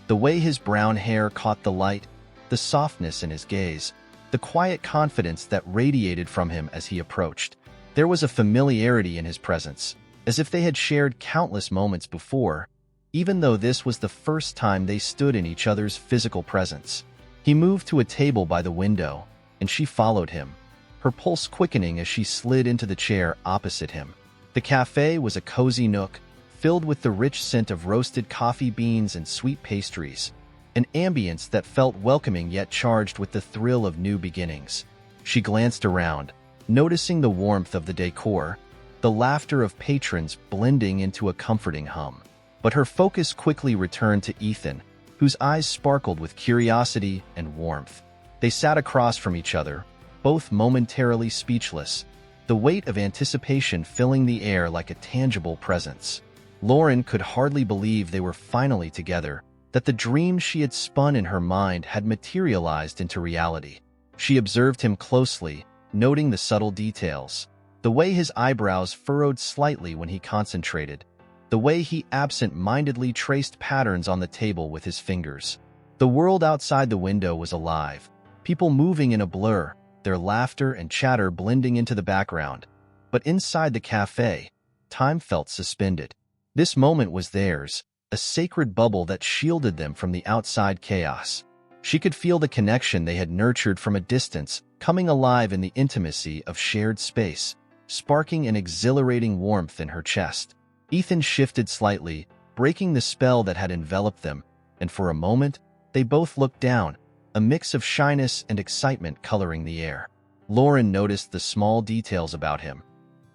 Speaker 1: The way his brown hair caught the light, the softness in his gaze, the quiet confidence that radiated from him as he approached. There was a familiarity in his presence, as if they had shared countless moments before, even though this was the first time they stood in each other's physical presence. He moved to a table by the window, and she followed him, her pulse quickening as she slid into the chair opposite him. The cafe was a cozy nook, filled with the rich scent of roasted coffee beans and sweet pastries, an ambience that felt welcoming yet charged with the thrill of new beginnings. She glanced around, noticing the warmth of the decor, the laughter of patrons blending into a comforting hum. But her focus quickly returned to Ethan, whose eyes sparkled with curiosity and warmth. They sat across from each other, both momentarily speechless, the weight of anticipation filling the air like a tangible presence. Lauren could hardly believe they were finally together, that the dream she had spun in her mind had materialized into reality. She observed him closely, noting the subtle details, the way his eyebrows furrowed slightly when he concentrated, the way he absent-mindedly traced patterns on the table with his fingers. The world outside the window was alive, people moving in a blur, their laughter and chatter blending into the background. But inside the cafe, time felt suspended. This moment was theirs, a sacred bubble that shielded them from the outside chaos. She could feel the connection they had nurtured from a distance coming alive in the intimacy of shared space, sparking an exhilarating warmth in her chest. Ethan shifted slightly, breaking the spell that had enveloped them, and for a moment, they both looked down, a mix of shyness and excitement coloring the air. Lauren noticed the small details about him.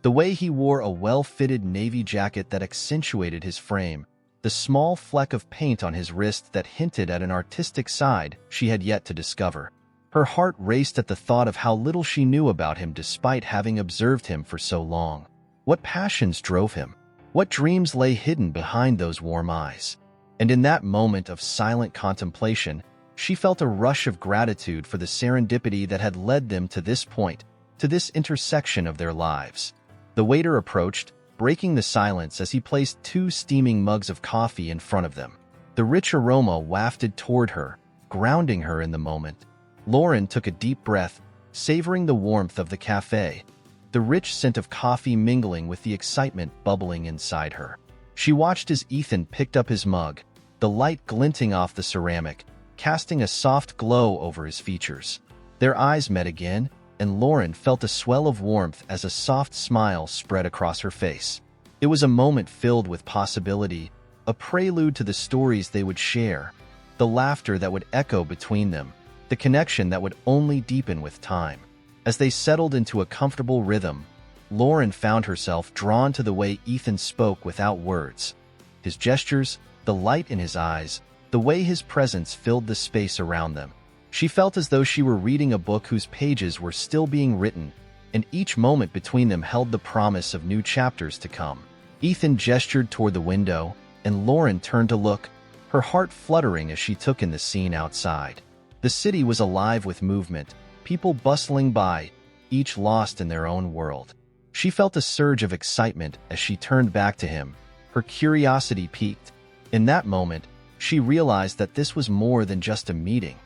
Speaker 1: The way he wore a well-fitted navy jacket that accentuated his frame, the small fleck of paint on his wrist that hinted at an artistic side she had yet to discover. Her heart raced at the thought of how little she knew about him despite having observed him for so long. What passions drove him? What dreams lay hidden behind those warm eyes? And in that moment of silent contemplation, she felt a rush of gratitude for the serendipity that had led them to this point, to this intersection of their lives. The waiter approached, breaking the silence as he placed 2 steaming mugs of coffee in front of them. The rich aroma wafted toward her, grounding her in the moment. Lauren took a deep breath, savoring the warmth of the cafe, the rich scent of coffee mingling with the excitement bubbling inside her. She watched as Ethan picked up his mug, the light glinting off the ceramic, casting a soft glow over his features. Their eyes met again, and Lauren felt a swell of warmth as a soft smile spread across her face. It was a moment filled with possibility, a prelude to the stories they would share, the laughter that would echo between them, the connection that would only deepen with time. As they settled into a comfortable rhythm, Lauren found herself drawn to the way Ethan spoke without words. His gestures, the light in his eyes, the way his presence filled the space around them. She felt as though she were reading a book whose pages were still being written, and each moment between them held the promise of new chapters to come. Ethan gestured toward the window, and Lauren turned to look, her heart fluttering as she took in the scene outside. The city was alive with movement, people bustling by, each lost in their own world. She felt a surge of excitement as she turned back to him, her curiosity piqued. In that moment, she realized that this was more than just a meeting.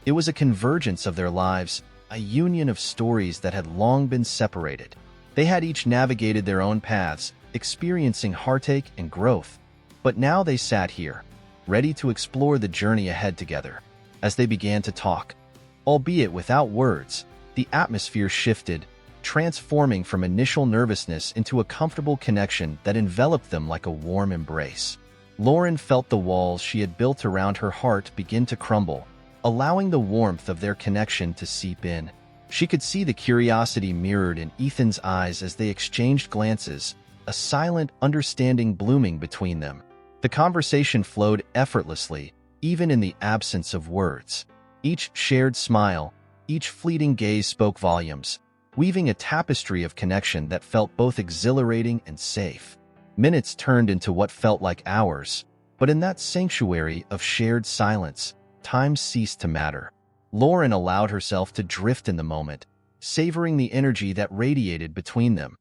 Speaker 1: It was a convergence of their lives, a union of stories that had long been separated. They had each navigated their own paths, experiencing heartache and growth. But now they sat here, ready to explore the journey ahead together. As they began to talk, albeit without words, the atmosphere shifted, transforming from initial nervousness into a comfortable connection that enveloped them like a warm embrace. Lauren felt the walls she had built around her heart begin to crumble, allowing the warmth of their connection to seep in. She could see the curiosity mirrored in Ethan's eyes as they exchanged glances, a silent understanding blooming between them. The conversation flowed effortlessly, even in the absence of words. Each shared smile, each fleeting gaze spoke volumes, weaving a tapestry of connection that felt both exhilarating and safe. Minutes turned into what felt like hours, but in that sanctuary of shared silence, time ceased to matter. Lauren allowed herself to drift in the moment, savoring the energy that radiated between them,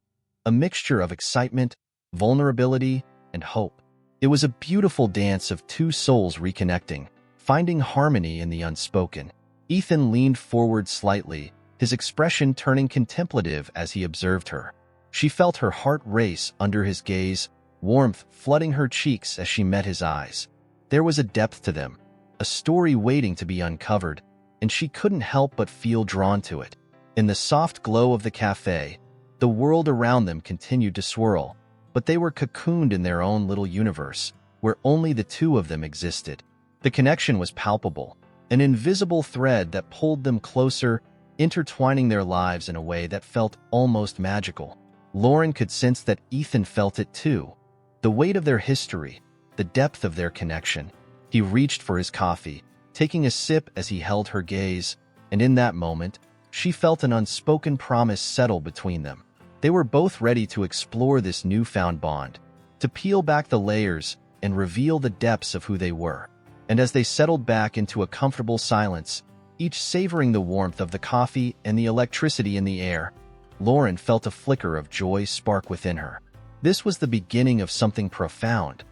Speaker 1: a mixture of excitement, vulnerability, and hope. It was a beautiful dance of 2 souls reconnecting, finding harmony in the unspoken. Ethan leaned forward slightly, his expression turning contemplative as he observed her. She felt her heart race under his gaze, warmth flooding her cheeks as she met his eyes. There was a depth to them, a story waiting to be uncovered, and she couldn't help but feel drawn to it. In the soft glow of the cafe, the world around them continued to swirl, but they were cocooned in their own little universe, where only the 2 of them existed. The connection was palpable, an invisible thread that pulled them closer, intertwining their lives in a way that felt almost magical. Lauren could sense that Ethan felt it too, the weight of their history, the depth of their connection. He reached for his coffee, taking a sip as he held her gaze, and in that moment, she felt an unspoken promise settle between them. They were both ready to explore this newfound bond, to peel back the layers and reveal the depths of who they were. And as they settled back into a comfortable silence, each savoring the warmth of the coffee and the electricity in the air, Lauren felt a flicker of joy spark within her. This was the beginning of something profound,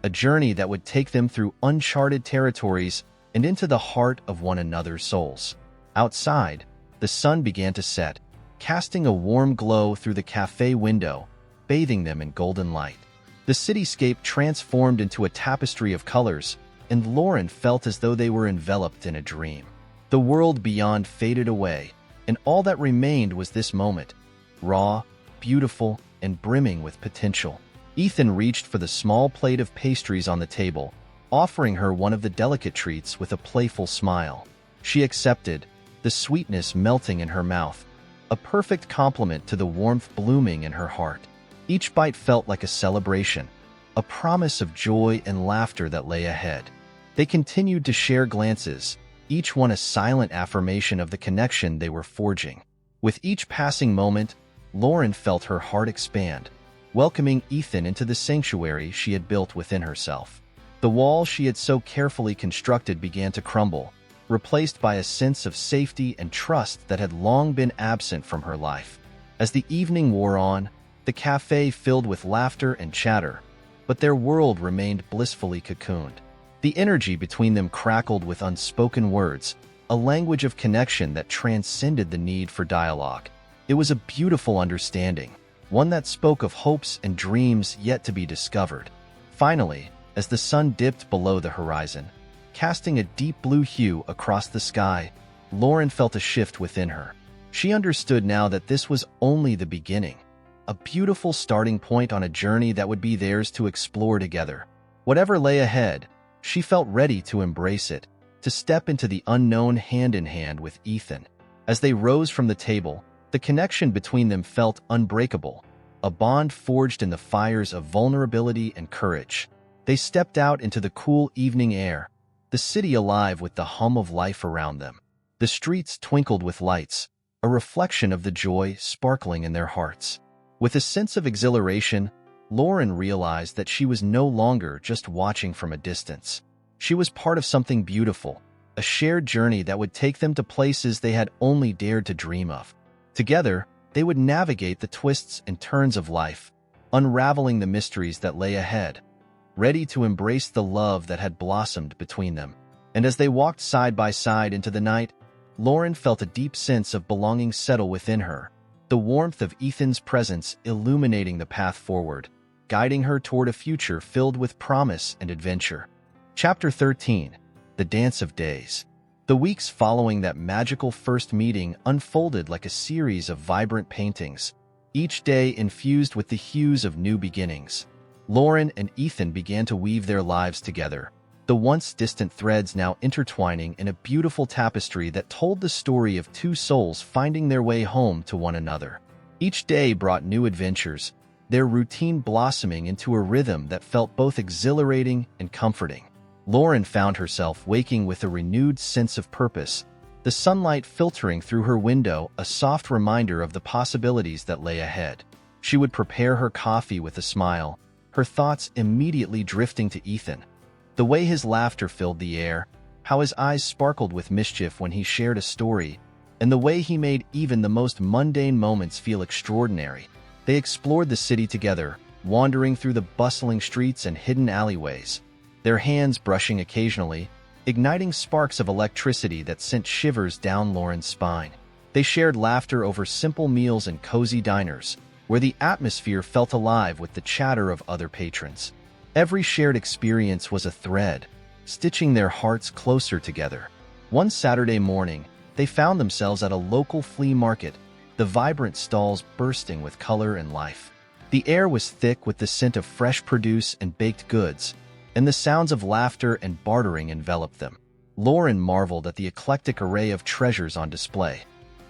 Speaker 1: a journey that would take them through uncharted territories and into the heart of one another's souls. Outside, the sun began to set, casting a warm glow through the cafe window, bathing them in golden light. The cityscape transformed into a tapestry of colors, and Lauren felt as though they were enveloped in a dream. The world beyond faded away, and all that remained was this moment, raw, beautiful, and brimming with potential. Ethan reached for the small plate of pastries on the table, offering her one of the delicate treats with a playful smile. She accepted, the sweetness melting in her mouth, a perfect complement to the warmth blooming in her heart. Each bite felt like a celebration, a promise of joy and laughter that lay ahead. They continued to share glances, each one a silent affirmation of the connection they were forging. With each passing moment, Lauren felt her heart expand, welcoming Ethan into the sanctuary she had built within herself. The walls she had so carefully constructed began to crumble, replaced by a sense of safety and trust that had long been absent from her life. As the evening wore on, the cafe filled with laughter and chatter, but their world remained blissfully cocooned. The energy between them crackled with unspoken words, a language of connection that transcended the need for dialogue. It was a beautiful understanding, one that spoke of hopes and dreams yet to be discovered. Finally, as the sun dipped below the horizon, casting a deep blue hue across the sky, Lauren felt a shift within her. She understood now that this was only the beginning, a beautiful starting point on a journey that would be theirs to explore together. Whatever lay ahead, she felt ready to embrace it, to step into the unknown hand in hand with Ethan. As they rose from the table, the connection between them felt unbreakable, a bond forged in the fires of vulnerability and courage. They stepped out into the cool evening air, the city alive with the hum of life around them. The streets twinkled with lights, a reflection of the joy sparkling in their hearts. With a sense of exhilaration, Lauren realized that she was no longer just watching from a distance. She was part of something beautiful, a shared journey that would take them to places they had only dared to dream of. Together, they would navigate the twists and turns of life, unraveling the mysteries that lay ahead, ready to embrace the love that had blossomed between them. And as they walked side by side into the night, Lauren felt a deep sense of belonging settle within her, the warmth of Ethan's presence illuminating the path forward, guiding her toward a future filled with promise and adventure. Chapter 13. The Dance of Days. The weeks following that magical first meeting unfolded like a series of vibrant paintings, each day infused with the hues of new beginnings. Lauren and Ethan began to weave their lives together, the once distant threads now intertwining in a beautiful tapestry that told the story of two souls finding their way home to one another. Each day brought new adventures, their routine blossoming into a rhythm that felt both exhilarating and comforting. Lauren found herself waking with a renewed sense of purpose, the sunlight filtering through her window a soft reminder of the possibilities that lay ahead. She would prepare her coffee with a smile, her thoughts immediately drifting to Ethan. The way his laughter filled the air, how his eyes sparkled with mischief when he shared a story, and the way he made even the most mundane moments feel extraordinary. They explored the city together, wandering through the bustling streets and hidden alleyways, their hands brushing occasionally, igniting sparks of electricity that sent shivers down Lauren's spine. They shared laughter over simple meals in cozy diners, where the atmosphere felt alive with the chatter of other patrons. Every shared experience was a thread, stitching their hearts closer together. One Saturday morning, they found themselves at a local flea market, the vibrant stalls bursting with color and life. The air was thick with the scent of fresh produce and baked goods, and the sounds of laughter and bartering enveloped them. Lauren marveled at the eclectic array of treasures on display.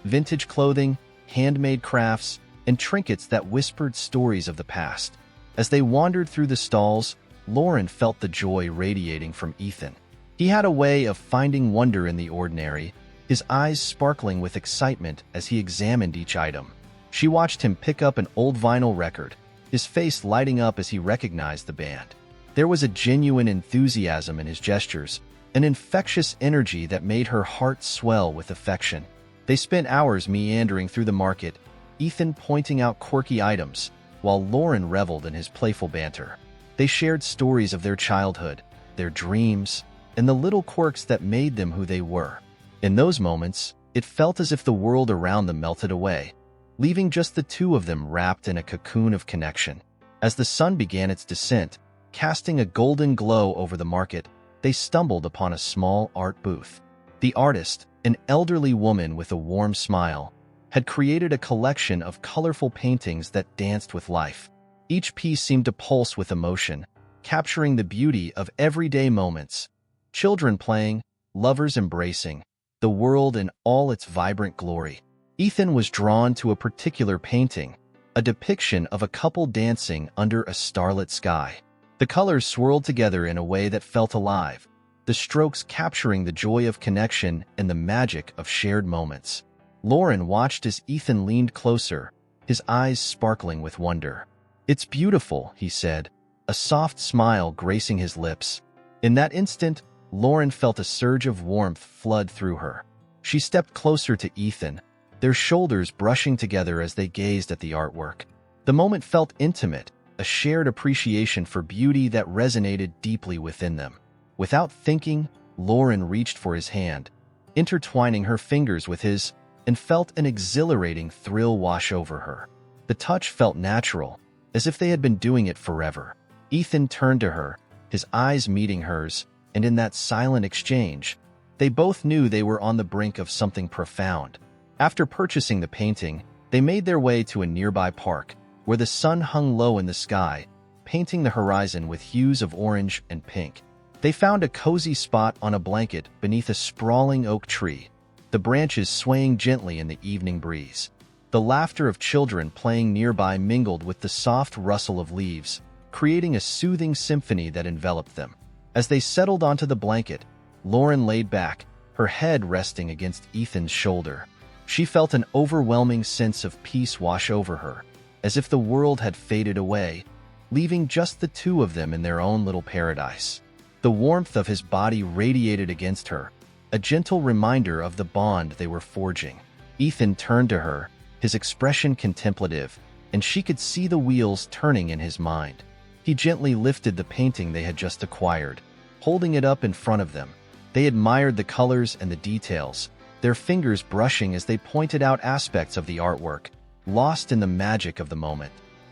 Speaker 1: Vintage clothing, handmade crafts, and trinkets that whispered stories of the past. As they wandered through the stalls, Lauren felt the joy radiating from Ethan. He had a way of finding wonder in the ordinary, his eyes sparkling with excitement as he examined each item. She watched him pick up an old vinyl record, his face lighting up as he recognized the band. There was a genuine enthusiasm in his gestures, an infectious energy that made her heart swell with affection. They spent hours meandering through the market, Ethan pointing out quirky items, while Lauren reveled in his playful banter. They shared stories of their childhood, their dreams, and the little quirks that made them who they were. In those moments, it felt as if the world around them melted away, leaving just the two of them wrapped in a cocoon of connection. As the sun began its descent, casting a golden glow over the market, they stumbled upon a small art booth. The artist, an elderly woman with a warm smile, had created a collection of colorful paintings that danced with life. Each piece seemed to pulse with emotion, capturing the beauty of everyday moments. Children playing, lovers embracing, the world in all its vibrant glory. Ethan was drawn to a particular painting, a depiction of a couple dancing under a starlit sky. The colors swirled together in a way that felt alive, the strokes capturing the joy of connection and the magic of shared moments. Lauren watched as Ethan leaned closer, his eyes sparkling with wonder. "It's beautiful," he said, a soft smile gracing his lips. In that instant, Lauren felt a surge of warmth flood through her. She stepped closer to Ethan, their shoulders brushing together as they gazed at the artwork. The moment felt intimate, a shared appreciation for beauty that resonated deeply within them. Without thinking, Lauren reached for his hand, intertwining her fingers with his, and felt an exhilarating thrill wash over her. The touch felt natural, as if they had been doing it forever. Ethan turned to her, his eyes meeting hers, and in that silent exchange, they both knew they were on the brink of something profound. After purchasing the painting, they made their way to a nearby park, where the sun hung low in the sky, painting the horizon with hues of orange and pink. They found a cozy spot on a blanket beneath a sprawling oak tree, the branches swaying gently in the evening breeze. The laughter of children playing nearby mingled with the soft rustle of leaves, creating a soothing symphony that enveloped them. As they settled onto the blanket, Lauren laid back, her head resting against Ethan's shoulder. She felt an overwhelming sense of peace wash over her, as if the world had faded away, leaving just the two of them in their own little paradise. The warmth of his body radiated against her, a gentle reminder of the bond they were forging. Ethan turned to her, his expression contemplative, and she could see the wheels turning in his mind. He gently lifted the painting they had just acquired, holding it up in front of them. They admired the colors and the details, their fingers brushing as they pointed out aspects of the artwork, lost in the magic of the moment.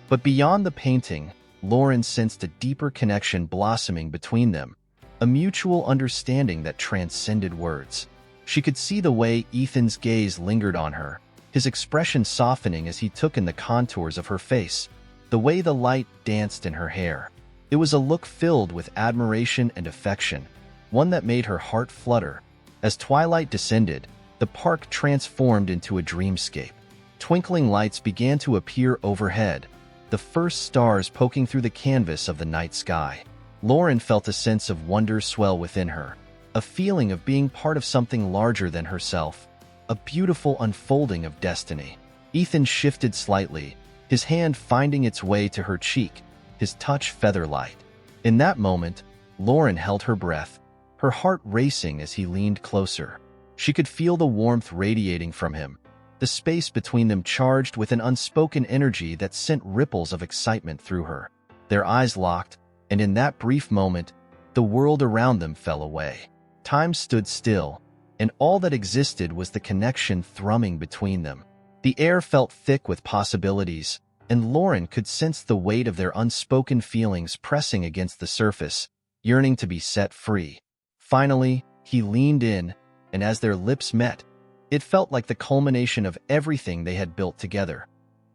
Speaker 1: But beyond the painting, Lauren sensed a deeper connection blossoming between them, a mutual understanding that transcended words. She could see the way Ethan's gaze lingered on her, his expression softening as he took in the contours of her face, the way the light danced in her hair. It was a look filled with admiration and affection, one that made her heart flutter. As twilight descended, the park transformed into a dreamscape. Twinkling lights began to appear overhead, the first stars poking through the canvas of the night sky. Lauren felt a sense of wonder swell within her, a feeling of being part of something larger than herself, a beautiful unfolding of destiny. Ethan shifted slightly, his hand finding its way to her cheek, his touch feather-light. In that moment, Lauren held her breath, her heart racing as he leaned closer. She could feel the warmth radiating from him, the space between them charged with an unspoken energy that sent ripples of excitement through her. Their eyes locked, and in that brief moment, the world around them fell away. Time stood still, and all that existed was the connection thrumming between them. The air felt thick with possibilities, and Lauren could sense the weight of their unspoken feelings pressing against the surface, yearning to be set free. Finally, he leaned in, and as their lips met, it felt like the culmination of everything they had built together.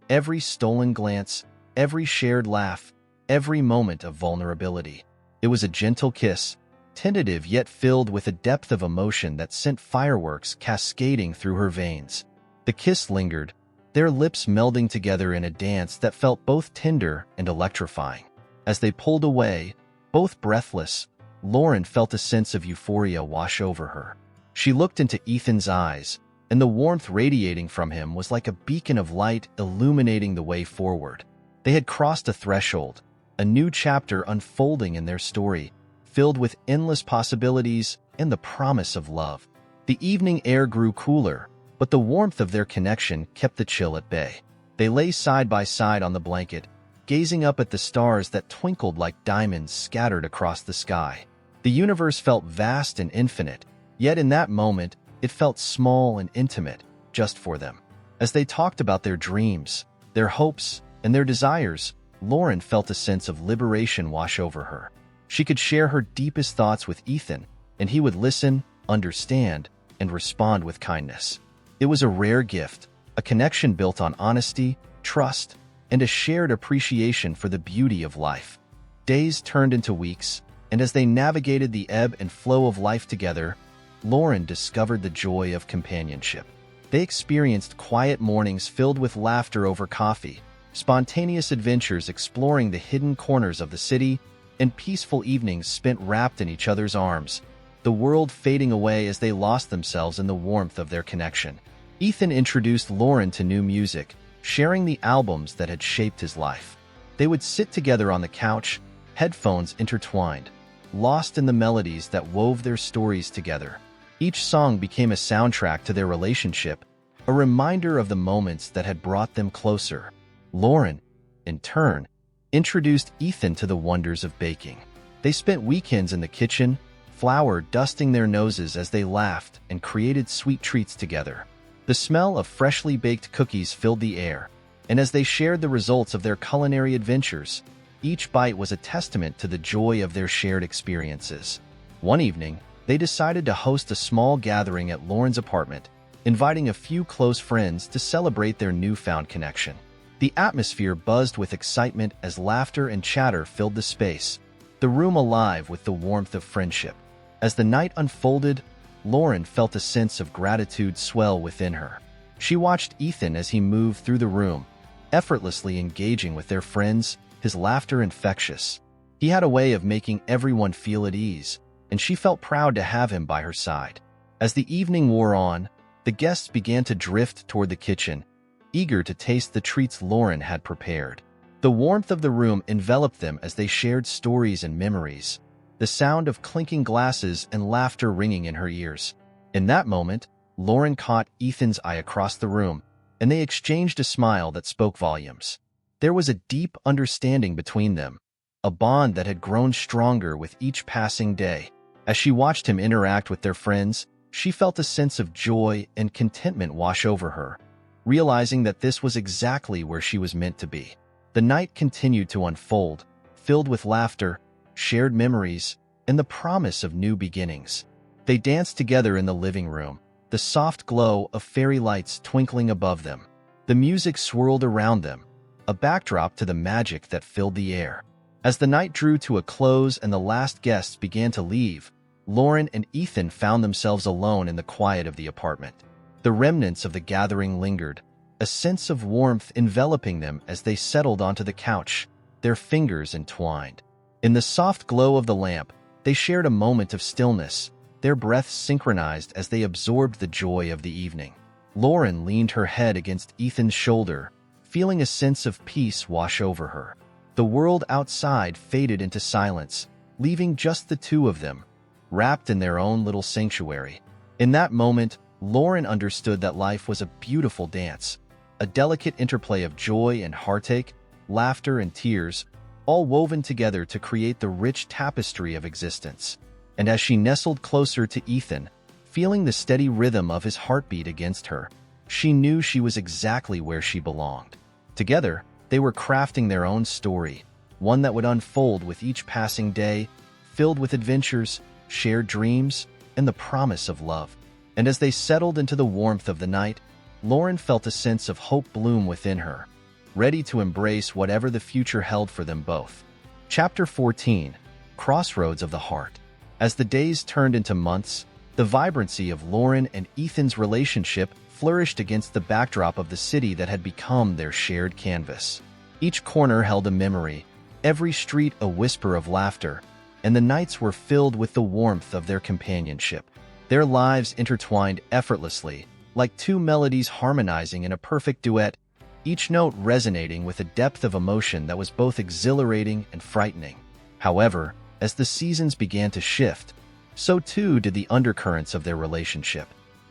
Speaker 1: Every stolen glance, every shared laugh, every moment of vulnerability. It was a gentle kiss, tentative yet filled with a depth of emotion that sent fireworks cascading through her veins. The kiss lingered, their lips melding together in a dance that felt both tender and electrifying. As they pulled away, both breathless, Lauren felt a sense of euphoria wash over her. She looked into Ethan's eyes, and the warmth radiating from him was like a beacon of light illuminating the way forward. They had crossed a threshold, a new chapter unfolding in their story, filled with endless possibilities and the promise of love. The evening air grew cooler, but the warmth of their connection kept the chill at bay. They lay side by side on the blanket, gazing up at the stars that twinkled like diamonds scattered across the sky. The universe felt vast and infinite, yet in that moment, it felt small and intimate, just for them. As they talked about their dreams, their hopes, and their desires, Lauren felt a sense of liberation wash over her. She could share her deepest thoughts with Ethan, and he would listen, understand, and respond with kindness. It was a rare gift, a connection built on honesty, trust, and a shared appreciation for the beauty of life. Days turned into weeks, and as they navigated the ebb and flow of life together, Lauren discovered the joy of companionship. They experienced quiet mornings filled with laughter over coffee, spontaneous adventures exploring the hidden corners of the city, and peaceful evenings spent wrapped in each other's arms, the world fading away as they lost themselves in the warmth of their connection. Ethan introduced Lauren to new music, sharing the albums that had shaped his life. They would sit together on the couch, headphones intertwined, lost in the melodies that wove their stories together. Each song became a soundtrack to their relationship, a reminder of the moments that had brought them closer. Lauren, in turn, introduced Ethan to the wonders of baking. They spent weekends in the kitchen, flour dusting their noses as they laughed and created sweet treats together. The smell of freshly baked cookies filled the air, and as they shared the results of their culinary adventures, each bite was a testament to the joy of their shared experiences. One evening, they decided to host a small gathering at Lauren's apartment, inviting a few close friends to celebrate their newfound connection. The atmosphere buzzed with excitement as laughter and chatter filled the space, the room alive with the warmth of friendship. As the night unfolded, Lauren felt a sense of gratitude swell within her. She watched Ethan as he moved through the room, effortlessly engaging with their friends, his laughter infectious. He had a way of making everyone feel at ease, and she felt proud to have him by her side. As the evening wore on, the guests began to drift toward the kitchen, eager to taste the treats Lauren had prepared. The warmth of the room enveloped them as they shared stories and memories, the sound of clinking glasses and laughter ringing in her ears. In that moment, Lauren caught Ethan's eye across the room, and they exchanged a smile that spoke volumes. There was a deep understanding between them, a bond that had grown stronger with each passing day. As she watched him interact with their friends, she felt a sense of joy and contentment wash over her, realizing that this was exactly where she was meant to be. The night continued to unfold, filled with laughter, shared memories, and the promise of new beginnings. They danced together in the living room, the soft glow of fairy lights twinkling above them. The music swirled around them, a backdrop to the magic that filled the air. As the night drew to a close and the last guests began to leave, Lauren and Ethan found themselves alone in the quiet of the apartment. The remnants of the gathering lingered, a sense of warmth enveloping them as they settled onto the couch, their fingers entwined. In the soft glow of the lamp, they shared a moment of stillness, their breaths synchronized as they absorbed the joy of the evening. Lauren leaned her head against Ethan's shoulder, feeling a sense of peace wash over her. The world outside faded into silence, leaving just the two of them, wrapped in their own little sanctuary. In that moment, Lauren understood that life was a beautiful dance, a delicate interplay of joy and heartache, laughter and tears, all woven together to create the rich tapestry of existence. And as she nestled closer to Ethan, feeling the steady rhythm of his heartbeat against her, she knew she was exactly where she belonged. Together, they were crafting their own story, one that would unfold with each passing day, filled with adventures, shared dreams, and the promise of love. And as they settled into the warmth of the night, Lauren felt a sense of hope bloom within her, ready to embrace whatever the future held for them both. Chapter 14: Crossroads of the Heart. As the days turned into months, the vibrancy of Lauren and Ethan's relationship flourished against the backdrop of the city that had become their shared canvas. Each corner held a memory, every street a whisper of laughter, and the nights were filled with the warmth of their companionship. Their lives intertwined effortlessly, like two melodies harmonizing in a perfect duet, each note resonating with a depth of emotion that was both exhilarating and frightening. However, as the seasons began to shift, so too did the undercurrents of their relationship.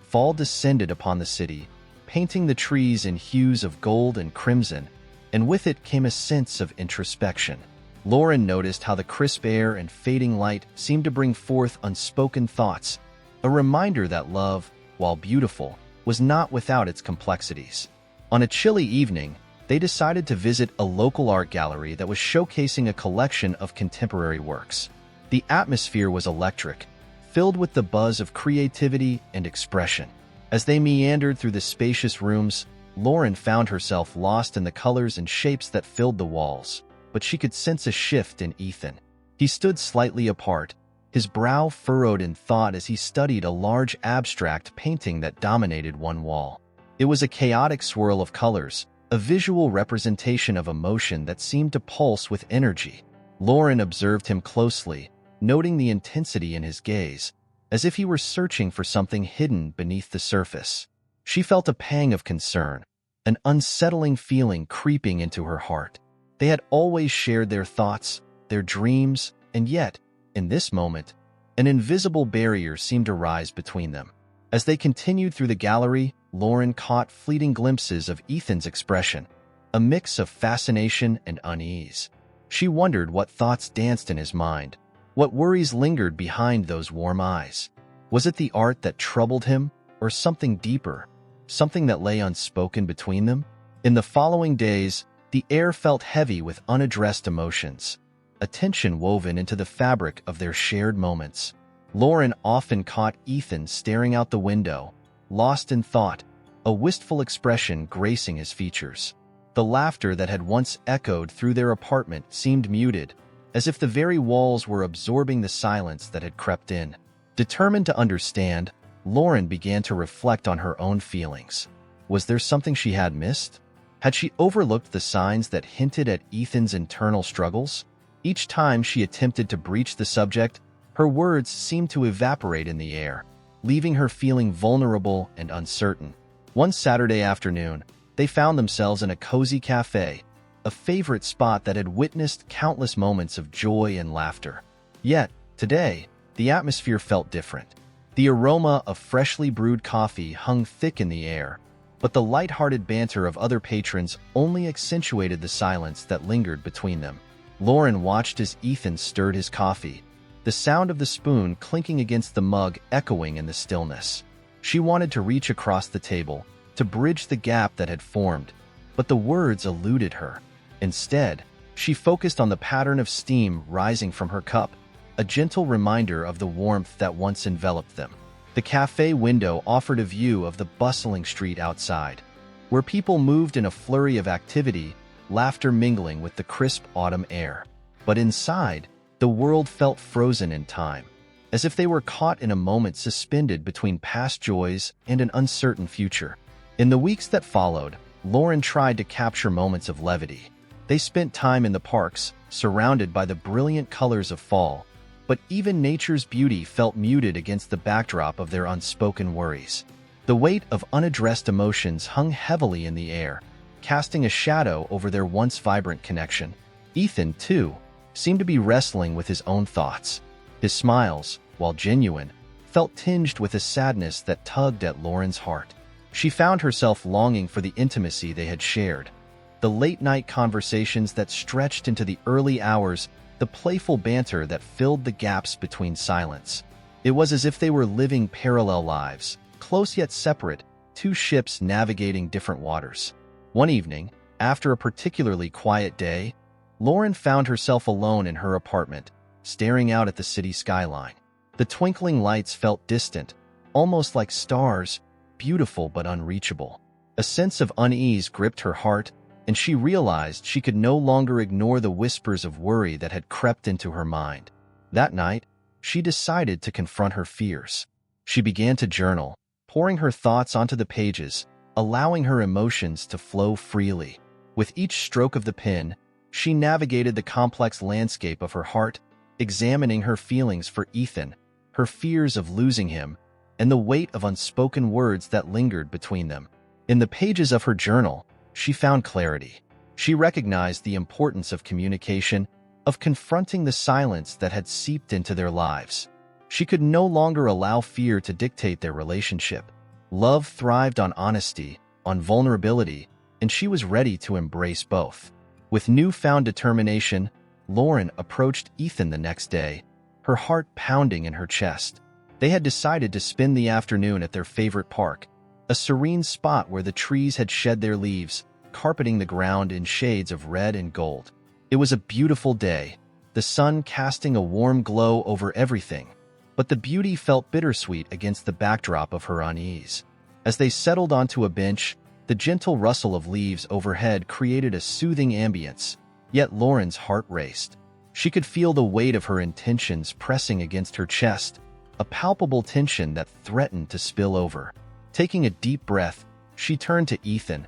Speaker 1: Fall descended upon the city, painting the trees in hues of gold and crimson, and with it came a sense of introspection. Lauren noticed how the crisp air and fading light seemed to bring forth unspoken thoughts, a reminder that love, while beautiful, was not without its complexities. On a chilly evening, they decided to visit a local art gallery that was showcasing a collection of contemporary works. The atmosphere was electric, filled with the buzz of creativity and expression. As they meandered through the spacious rooms, Lauren found herself lost in the colors and shapes that filled the walls, but she could sense a shift in Ethan. He stood slightly apart, his brow furrowed in thought as he studied a large abstract painting that dominated one wall. It was a chaotic swirl of colors, a visual representation of emotion that seemed to pulse with energy. Lauren observed him closely, noting the intensity in his gaze, as if he were searching for something hidden beneath the surface. She felt a pang of concern, an unsettling feeling creeping into her heart. They had always shared their thoughts, their dreams, and yet, in this moment, an invisible barrier seemed to rise between them. As they continued through the gallery, Lauren caught fleeting glimpses of Ethan's expression, a mix of fascination and unease. She wondered what thoughts danced in his mind, what worries lingered behind those warm eyes. Was it the art that troubled him, or something deeper, something that lay unspoken between them? In the following days, the air felt heavy with unaddressed emotions, a tension woven into the fabric of their shared moments. Lauren often caught Ethan staring out the window, lost in thought, a wistful expression gracing his features. The laughter that had once echoed through their apartment seemed muted, as if the very walls were absorbing the silence that had crept in. Determined to understand, Lauren began to reflect on her own feelings. Was there something she had missed? Had she overlooked the signs that hinted at Ethan's internal struggles? Each time she attempted to breach the subject, her words seemed to evaporate in the air, leaving her feeling vulnerable and uncertain. One Saturday afternoon, they found themselves in a cozy cafe, a favorite spot that had witnessed countless moments of joy and laughter. Yet, today, the atmosphere felt different. The aroma of freshly brewed coffee hung thick in the air, but the light-hearted banter of other patrons only accentuated the silence that lingered between them. Lauren watched as Ethan stirred his coffee, the sound of the spoon clinking against the mug echoing in the stillness. She wanted to reach across the table, to bridge the gap that had formed, but the words eluded her. Instead, she focused on the pattern of steam rising from her cup, a gentle reminder of the warmth that once enveloped them. The cafe window offered a view of the bustling street outside, where people moved in a flurry of activity, laughter mingling with the crisp autumn air. But inside, the world felt frozen in time, as if they were caught in a moment suspended between past joys and an uncertain future. In the weeks that followed, Lauren tried to capture moments of levity. They spent time in the parks, surrounded by the brilliant colors of fall, but even nature's beauty felt muted against the backdrop of their unspoken worries. The weight of unaddressed emotions hung heavily in the air, casting a shadow over their once vibrant connection. Ethan, too, seemed to be wrestling with his own thoughts. His smiles, while genuine, felt tinged with a sadness that tugged at Lauren's heart. She found herself longing for the intimacy they had shared, the late-night conversations that stretched into the early hours, the playful banter that filled the gaps between silence. It was as if they were living parallel lives, close yet separate, two ships navigating different waters. One evening, after a particularly quiet day, Lauren found herself alone in her apartment, staring out at the city skyline. The twinkling lights felt distant, almost like stars, beautiful but unreachable. A sense of unease gripped her heart, and she realized she could no longer ignore the whispers of worry that had crept into her mind. That night, she decided to confront her fears. She began to journal, pouring her thoughts onto the pages, allowing her emotions to flow freely. With each stroke of the pen, she navigated the complex landscape of her heart, examining her feelings for Ethan, her fears of losing him, and the weight of unspoken words that lingered between them. In the pages of her journal, she found clarity. She recognized the importance of communication, of confronting the silence that had seeped into their lives. She could no longer allow fear to dictate their relationship. Love thrived on honesty, on vulnerability, and she was ready to embrace both. With newfound determination, Lauren approached Ethan the next day, her heart pounding in her chest. They had decided to spend the afternoon at their favorite park, a serene spot where the trees had shed their leaves, carpeting the ground in shades of red and gold. It was a beautiful day, the sun casting a warm glow over everything. But the beauty felt bittersweet against the backdrop of her unease. As they settled onto a bench, the gentle rustle of leaves overhead created a soothing ambience, yet Lauren's heart raced. She could feel the weight of her intentions pressing against her chest, a palpable tension that threatened to spill over. Taking a deep breath, she turned to Ethan,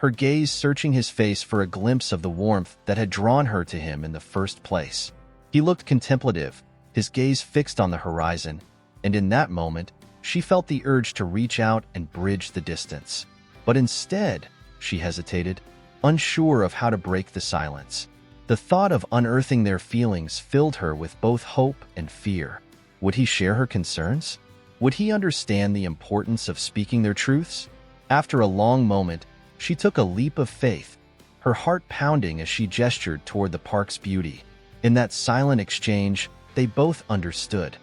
Speaker 1: her gaze searching his face for a glimpse of the warmth that had drawn her to him in the first place. He looked contemplative, his gaze fixed on the horizon, and in that moment, she felt the urge to reach out and bridge the distance. But instead, she hesitated, unsure of how to break the silence. The thought of unearthing their feelings filled her with both hope and fear. Would he share her concerns? Would he understand the importance of speaking their truths? After a long moment, she took a leap of faith, her heart pounding as she gestured toward the park's beauty. In that silent exchange, they both understood.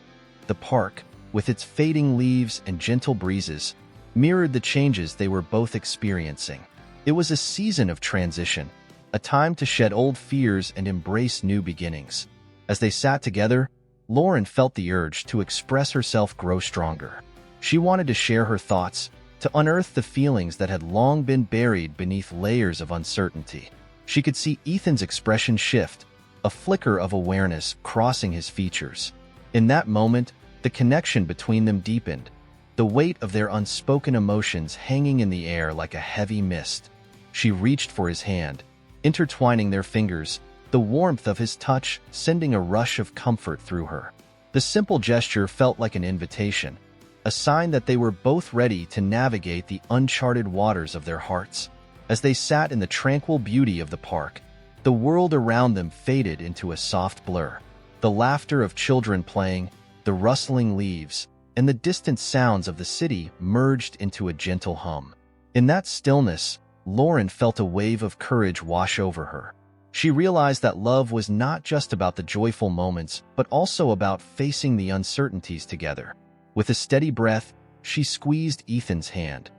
Speaker 1: The park, with its fading leaves and gentle breezes, mirrored the changes they were both experiencing. It was a season of transition, a time to shed old fears and embrace new beginnings. As they sat together, Lauren felt the urge to express herself grow stronger. She wanted to share her thoughts, to unearth the feelings that had long been buried beneath layers of uncertainty. She could see Ethan's expression shift, a flicker of awareness crossing his features. In that moment, the connection between them deepened, the weight of their unspoken emotions hanging in the air like a heavy mist. She reached for his hand, intertwining their fingers, the warmth of his touch sending a rush of comfort through her. The simple gesture felt like an invitation, a sign that they were both ready to navigate the uncharted waters of their hearts. As they sat in the tranquil beauty of the park, the world around them faded into a soft blur. The laughter of children playing, the rustling leaves, and the distant sounds of the city merged into a gentle hum. In that stillness, Lauren felt a wave of courage wash over her. She realized that love was not just about the joyful moments, but also about facing the uncertainties together. With a steady breath, she squeezed Ethan's hand,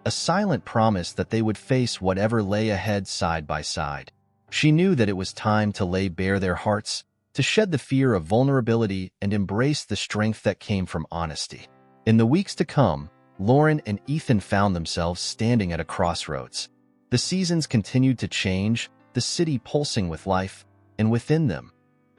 Speaker 1: a silent promise that they would face whatever lay ahead side by side. She knew that it was time to lay bare their hearts, to shed the fear of vulnerability and embrace the strength that came from honesty. In the weeks to come, Lauren and Ethan found themselves standing at a crossroads. The seasons continued to change, the city pulsing with life, and within them,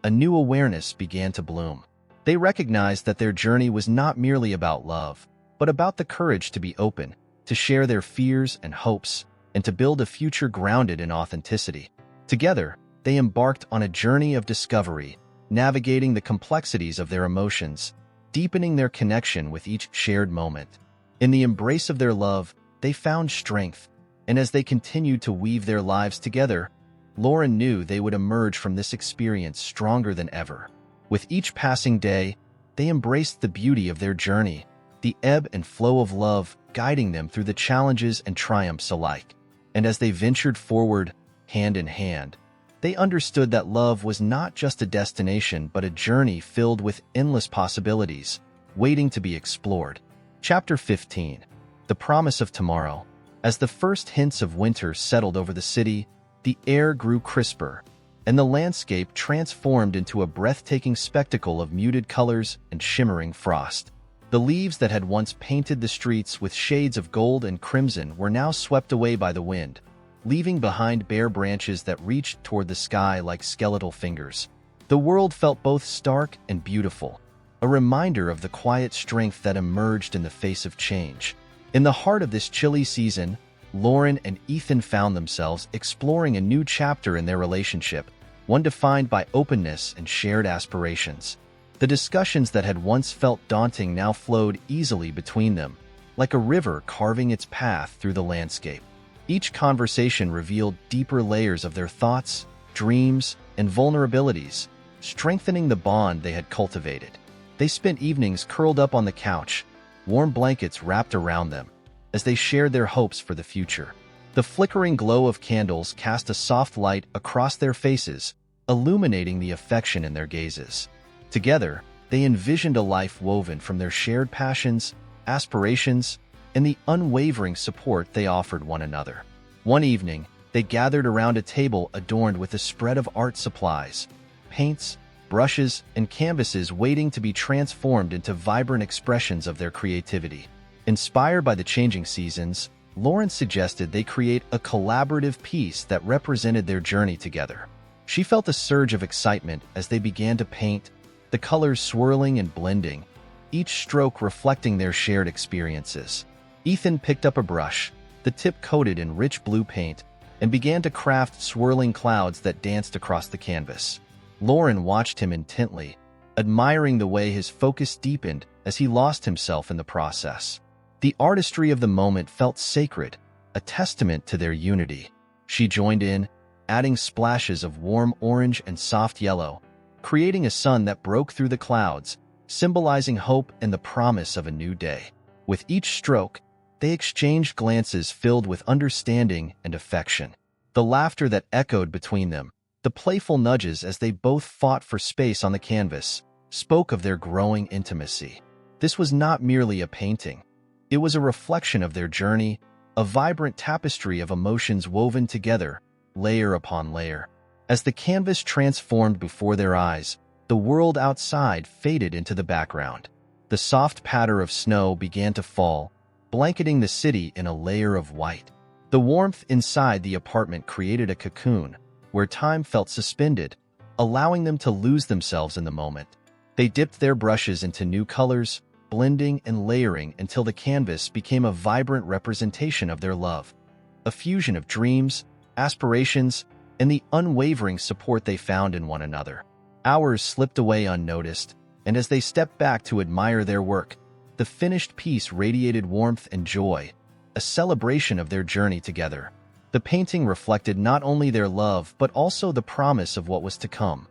Speaker 1: a new awareness began to bloom. They recognized that their journey was not merely about love, but about the courage to be open, to share their fears and hopes, and to build a future grounded in authenticity. Together, they embarked on a journey of discovery, navigating the complexities of their emotions, deepening their connection with each shared moment. In the embrace of their love, they found strength, and as they continued to weave their lives together, Lauren knew they would emerge from this experience stronger than ever. With each passing day, they embraced the beauty of their journey, the ebb and flow of love guiding them through the challenges and triumphs alike. And as they ventured forward, hand in hand, they understood that love was not just a destination but a journey filled with endless possibilities, waiting to be explored. Chapter 15. The Promise of Tomorrow. As the first hints of winter settled over the city, the air grew crisper, and the landscape transformed into a breathtaking spectacle of muted colors and shimmering frost. The leaves that had once painted the streets with shades of gold and crimson were now swept away by the wind, leaving behind bare branches that reached toward the sky like skeletal fingers. The world felt both stark and beautiful, a reminder of the quiet strength that emerged in the face of change. In the heart of this chilly season, Lauren and Ethan found themselves exploring a new chapter in their relationship, one defined by openness and shared aspirations. The discussions that had once felt daunting now flowed easily between them, like a river carving its path through the landscape. Each conversation revealed deeper layers of their thoughts, dreams, and vulnerabilities, strengthening the bond they had cultivated. They spent evenings curled up on the couch, warm blankets wrapped around them, as they shared their hopes for the future. The flickering glow of candles cast a soft light across their faces, illuminating the affection in their gazes. Together, they envisioned a life woven from their shared passions, aspirations, and the unwavering support they offered one another. One evening, they gathered around a table adorned with a spread of art supplies, paints, brushes and canvases waiting to be transformed into vibrant expressions of their creativity. Inspired by the changing seasons, Lauren suggested they create a collaborative piece that represented their journey together. She felt a surge of excitement as they began to paint, the colors swirling and blending, each stroke reflecting their shared experiences. Ethan picked up a brush, the tip coated in rich blue paint, and began to craft swirling clouds that danced across the canvas. Lauren watched him intently, admiring the way his focus deepened as he lost himself in the process. The artistry of the moment felt sacred, a testament to their unity. She joined in, adding splashes of warm orange and soft yellow, creating a sun that broke through the clouds, symbolizing hope and the promise of a new day. With each stroke, they exchanged glances filled with understanding and affection. The laughter that echoed between them, the playful nudges as they both fought for space on the canvas, spoke of their growing intimacy. This was not merely a painting. It was a reflection of their journey, a vibrant tapestry of emotions woven together, layer upon layer. As the canvas transformed before their eyes, the world outside faded into the background. The soft patter of snow began to fall, blanketing the city in a layer of white. The warmth inside the apartment created a cocoon, where time felt suspended, allowing them to lose themselves in the moment. They dipped their brushes into new colors, blending and layering until the canvas became a vibrant representation of their love. A fusion of dreams, aspirations, and the unwavering support they found in one another. Hours slipped away unnoticed, and as they stepped back to admire their work, the finished piece radiated warmth and joy, a celebration of their journey together. The painting reflected not only their love but also the promise of what was to come,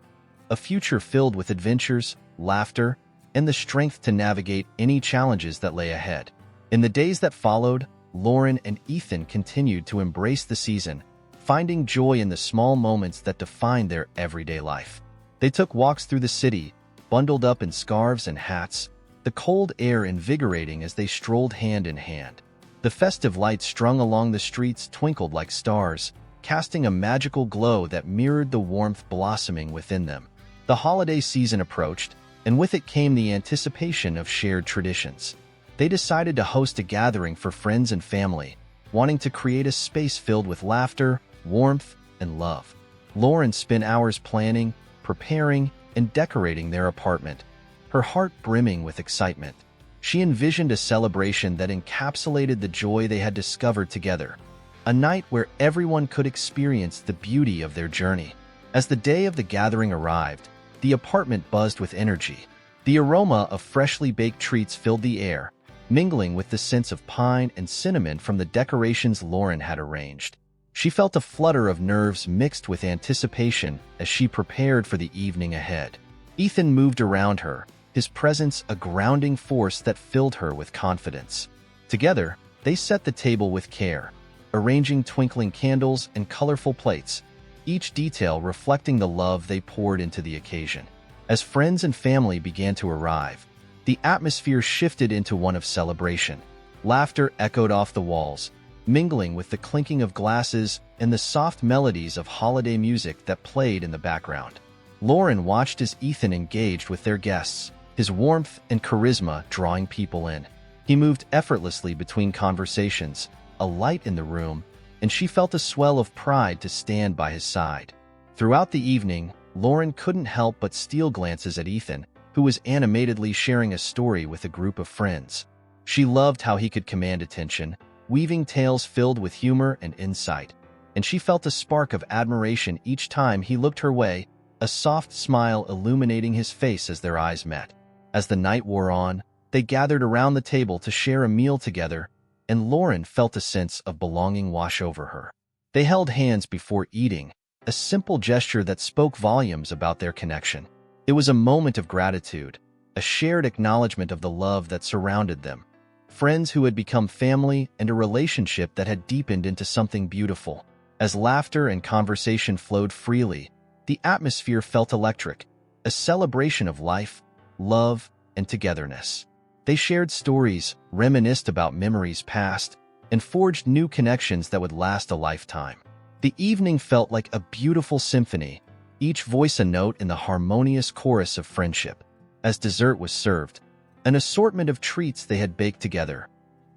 Speaker 1: a future filled with adventures, laughter, and the strength to navigate any challenges that lay ahead. In the days that followed, Lauren and Ethan continued to embrace the season, finding joy in the small moments that defined their everyday life. They took walks through the city, bundled up in scarves and hats, the cold air invigorating as they strolled hand in hand. The festive lights strung along the streets twinkled like stars, casting a magical glow that mirrored the warmth blossoming within them. The holiday season approached, and with it came the anticipation of shared traditions. They decided to host a gathering for friends and family, wanting to create a space filled with laughter, warmth, and love. Lauren spent hours planning, preparing, and decorating their apartment, her heart brimming with excitement. She envisioned a celebration that encapsulated the joy they had discovered together, a night where everyone could experience the beauty of their journey. As the day of the gathering arrived, the apartment buzzed with energy. The aroma of freshly baked treats filled the air, mingling with the scents of pine and cinnamon from the decorations Lauren had arranged. She felt a flutter of nerves mixed with anticipation as she prepared for the evening ahead. Ethan moved around her, his presence a grounding force that filled her with confidence. Together, they set the table with care, arranging twinkling candles and colorful plates, each detail reflecting the love they poured into the occasion. As friends and family began to arrive, the atmosphere shifted into one of celebration. Laughter echoed off the walls, mingling with the clinking of glasses and the soft melodies of holiday music that played in the background. Lauren watched as Ethan engaged with their guests, his warmth and charisma drawing people in. He moved effortlessly between conversations, a light in the room, and she felt a swell of pride to stand by his side. Throughout the evening, Lauren couldn't help but steal glances at Ethan, who was animatedly sharing a story with a group of friends. She loved how he could command attention, weaving tales filled with humor and insight, and she felt a spark of admiration each time he looked her way, a soft smile illuminating his face as their eyes met. As the night wore on, they gathered around the table to share a meal together, and Lauren felt a sense of belonging wash over her. They held hands before eating, a simple gesture that spoke volumes about their connection. It was a moment of gratitude, a shared acknowledgement of the love that surrounded them. Friends who had become family and a relationship that had deepened into something beautiful. As laughter and conversation flowed freely, the atmosphere felt electric, a celebration of life, love, and togetherness. They shared stories, reminisced about memories past, and forged new connections that would last a lifetime. The evening felt like a beautiful symphony, each voice a note in the harmonious chorus of friendship. As dessert was served, an assortment of treats they had baked together,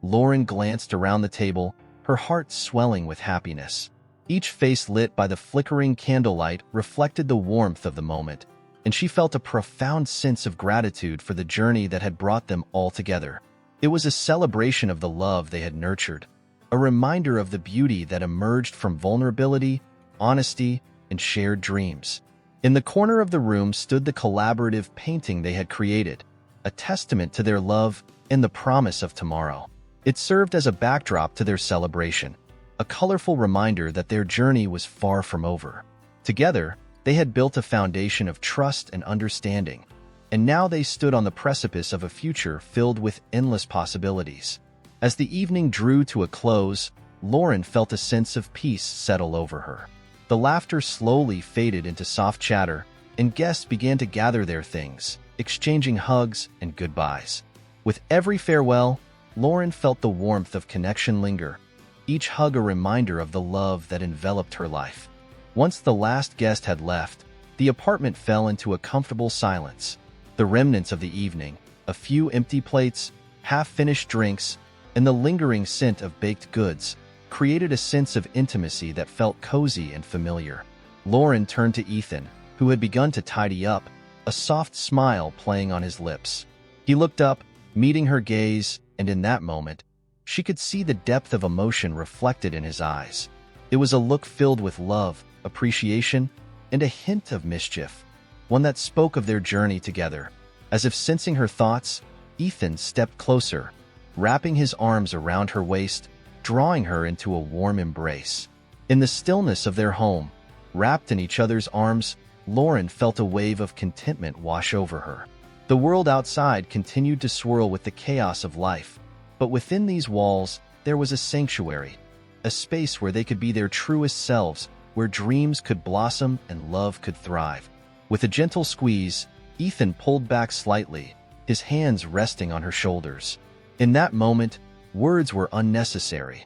Speaker 1: Lauren glanced around the table, her heart swelling with happiness. Each face lit by the flickering candlelight reflected the warmth of the moment, and she felt a profound sense of gratitude for the journey that had brought them all together. It was a celebration of the love they had nurtured, a reminder of the beauty that emerged from vulnerability, honesty, and shared dreams. In the corner of the room stood the collaborative painting they had created, a testament to their love and the promise of tomorrow. It served as a backdrop to their celebration, a colorful reminder that their journey was far from over. Together, they had built a foundation of trust and understanding, and now they stood on the precipice of a future filled with endless possibilities. As the evening drew to a close, Lauren felt a sense of peace settle over her. The laughter slowly faded into soft chatter, and guests began to gather their things, exchanging hugs and goodbyes. With every farewell, Lauren felt the warmth of connection linger, each hug a reminder of the love that enveloped her life. Once the last guest had left, the apartment fell into a comfortable silence. The remnants of the evening, a few empty plates, half-finished drinks, and the lingering scent of baked goods, created a sense of intimacy that felt cozy and familiar. Lauren turned to Ethan, who had begun to tidy up, a soft smile playing on his lips. He looked up, meeting her gaze, and in that moment, she could see the depth of emotion reflected in his eyes. It was a look filled with love, appreciation, and a hint of mischief, one that spoke of their journey together. As if sensing her thoughts, Ethan stepped closer, wrapping his arms around her waist, drawing her into a warm embrace. In the stillness of their home, wrapped in each other's arms, Lauren felt a wave of contentment wash over her. The world outside continued to swirl with the chaos of life, but within these walls, there was a sanctuary, a space where they could be their truest selves, where dreams could blossom and love could thrive. With a gentle squeeze, Ethan pulled back slightly, his hands resting on her shoulders. In that moment, words were unnecessary.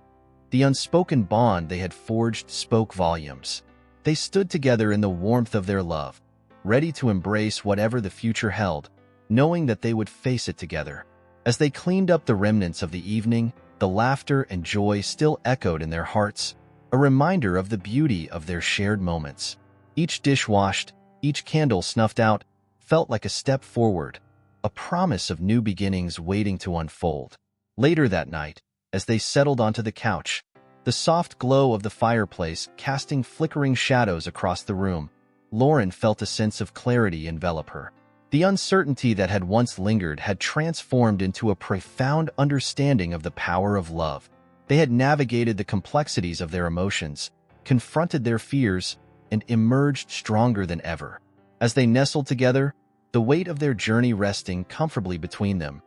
Speaker 1: The unspoken bond they had forged spoke volumes. They stood together in the warmth of their love, ready to embrace whatever the future held, knowing that they would face it together. As they cleaned up the remnants of the evening, the laughter and joy still echoed in their hearts, a reminder of the beauty of their shared moments. Each dish washed, each candle snuffed out, felt like a step forward, a promise of new beginnings waiting to unfold. Later that night, as they settled onto the couch, the soft glow of the fireplace casting flickering shadows across the room, Lauren felt a sense of clarity envelop her. The uncertainty that had once lingered had transformed into a profound understanding of the power of love. They had navigated the complexities of their emotions, confronted their fears, and emerged stronger than ever. As they nestled together, the weight of their journey resting comfortably between them,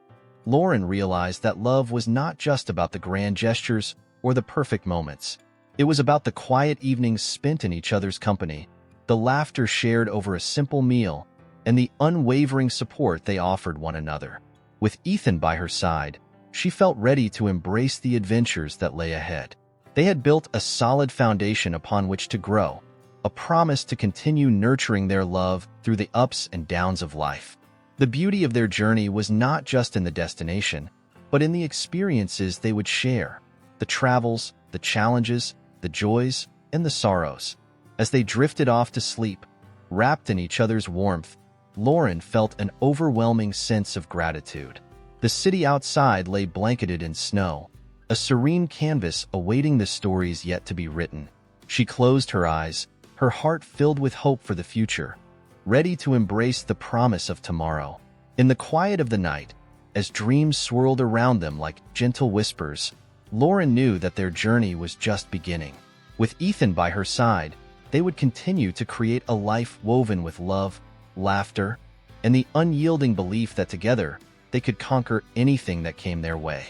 Speaker 1: Lauren realized that love was not just about the grand gestures or the perfect moments. It was about the quiet evenings spent in each other's company, the laughter shared over a simple meal, and the unwavering support they offered one another. With Ethan by her side, she felt ready to embrace the adventures that lay ahead. They had built a solid foundation upon which to grow, a promise to continue nurturing their love through the ups and downs of life. The beauty of their journey was not just in the destination, but in the experiences they would share, the travels, the challenges, the joys, and the sorrows. As they drifted off to sleep, wrapped in each other's warmth, Lauren felt an overwhelming sense of gratitude. The city outside lay blanketed in snow, a serene canvas awaiting the stories yet to be written. She closed her eyes, her heart filled with hope for the future, ready to embrace the promise of tomorrow. In the quiet of the night, as dreams swirled around them like gentle whispers, Lauren knew that their journey was just beginning. With Ethan by her side, they would continue to create a life woven with love, laughter, and the unyielding belief that together they could conquer anything that came their way.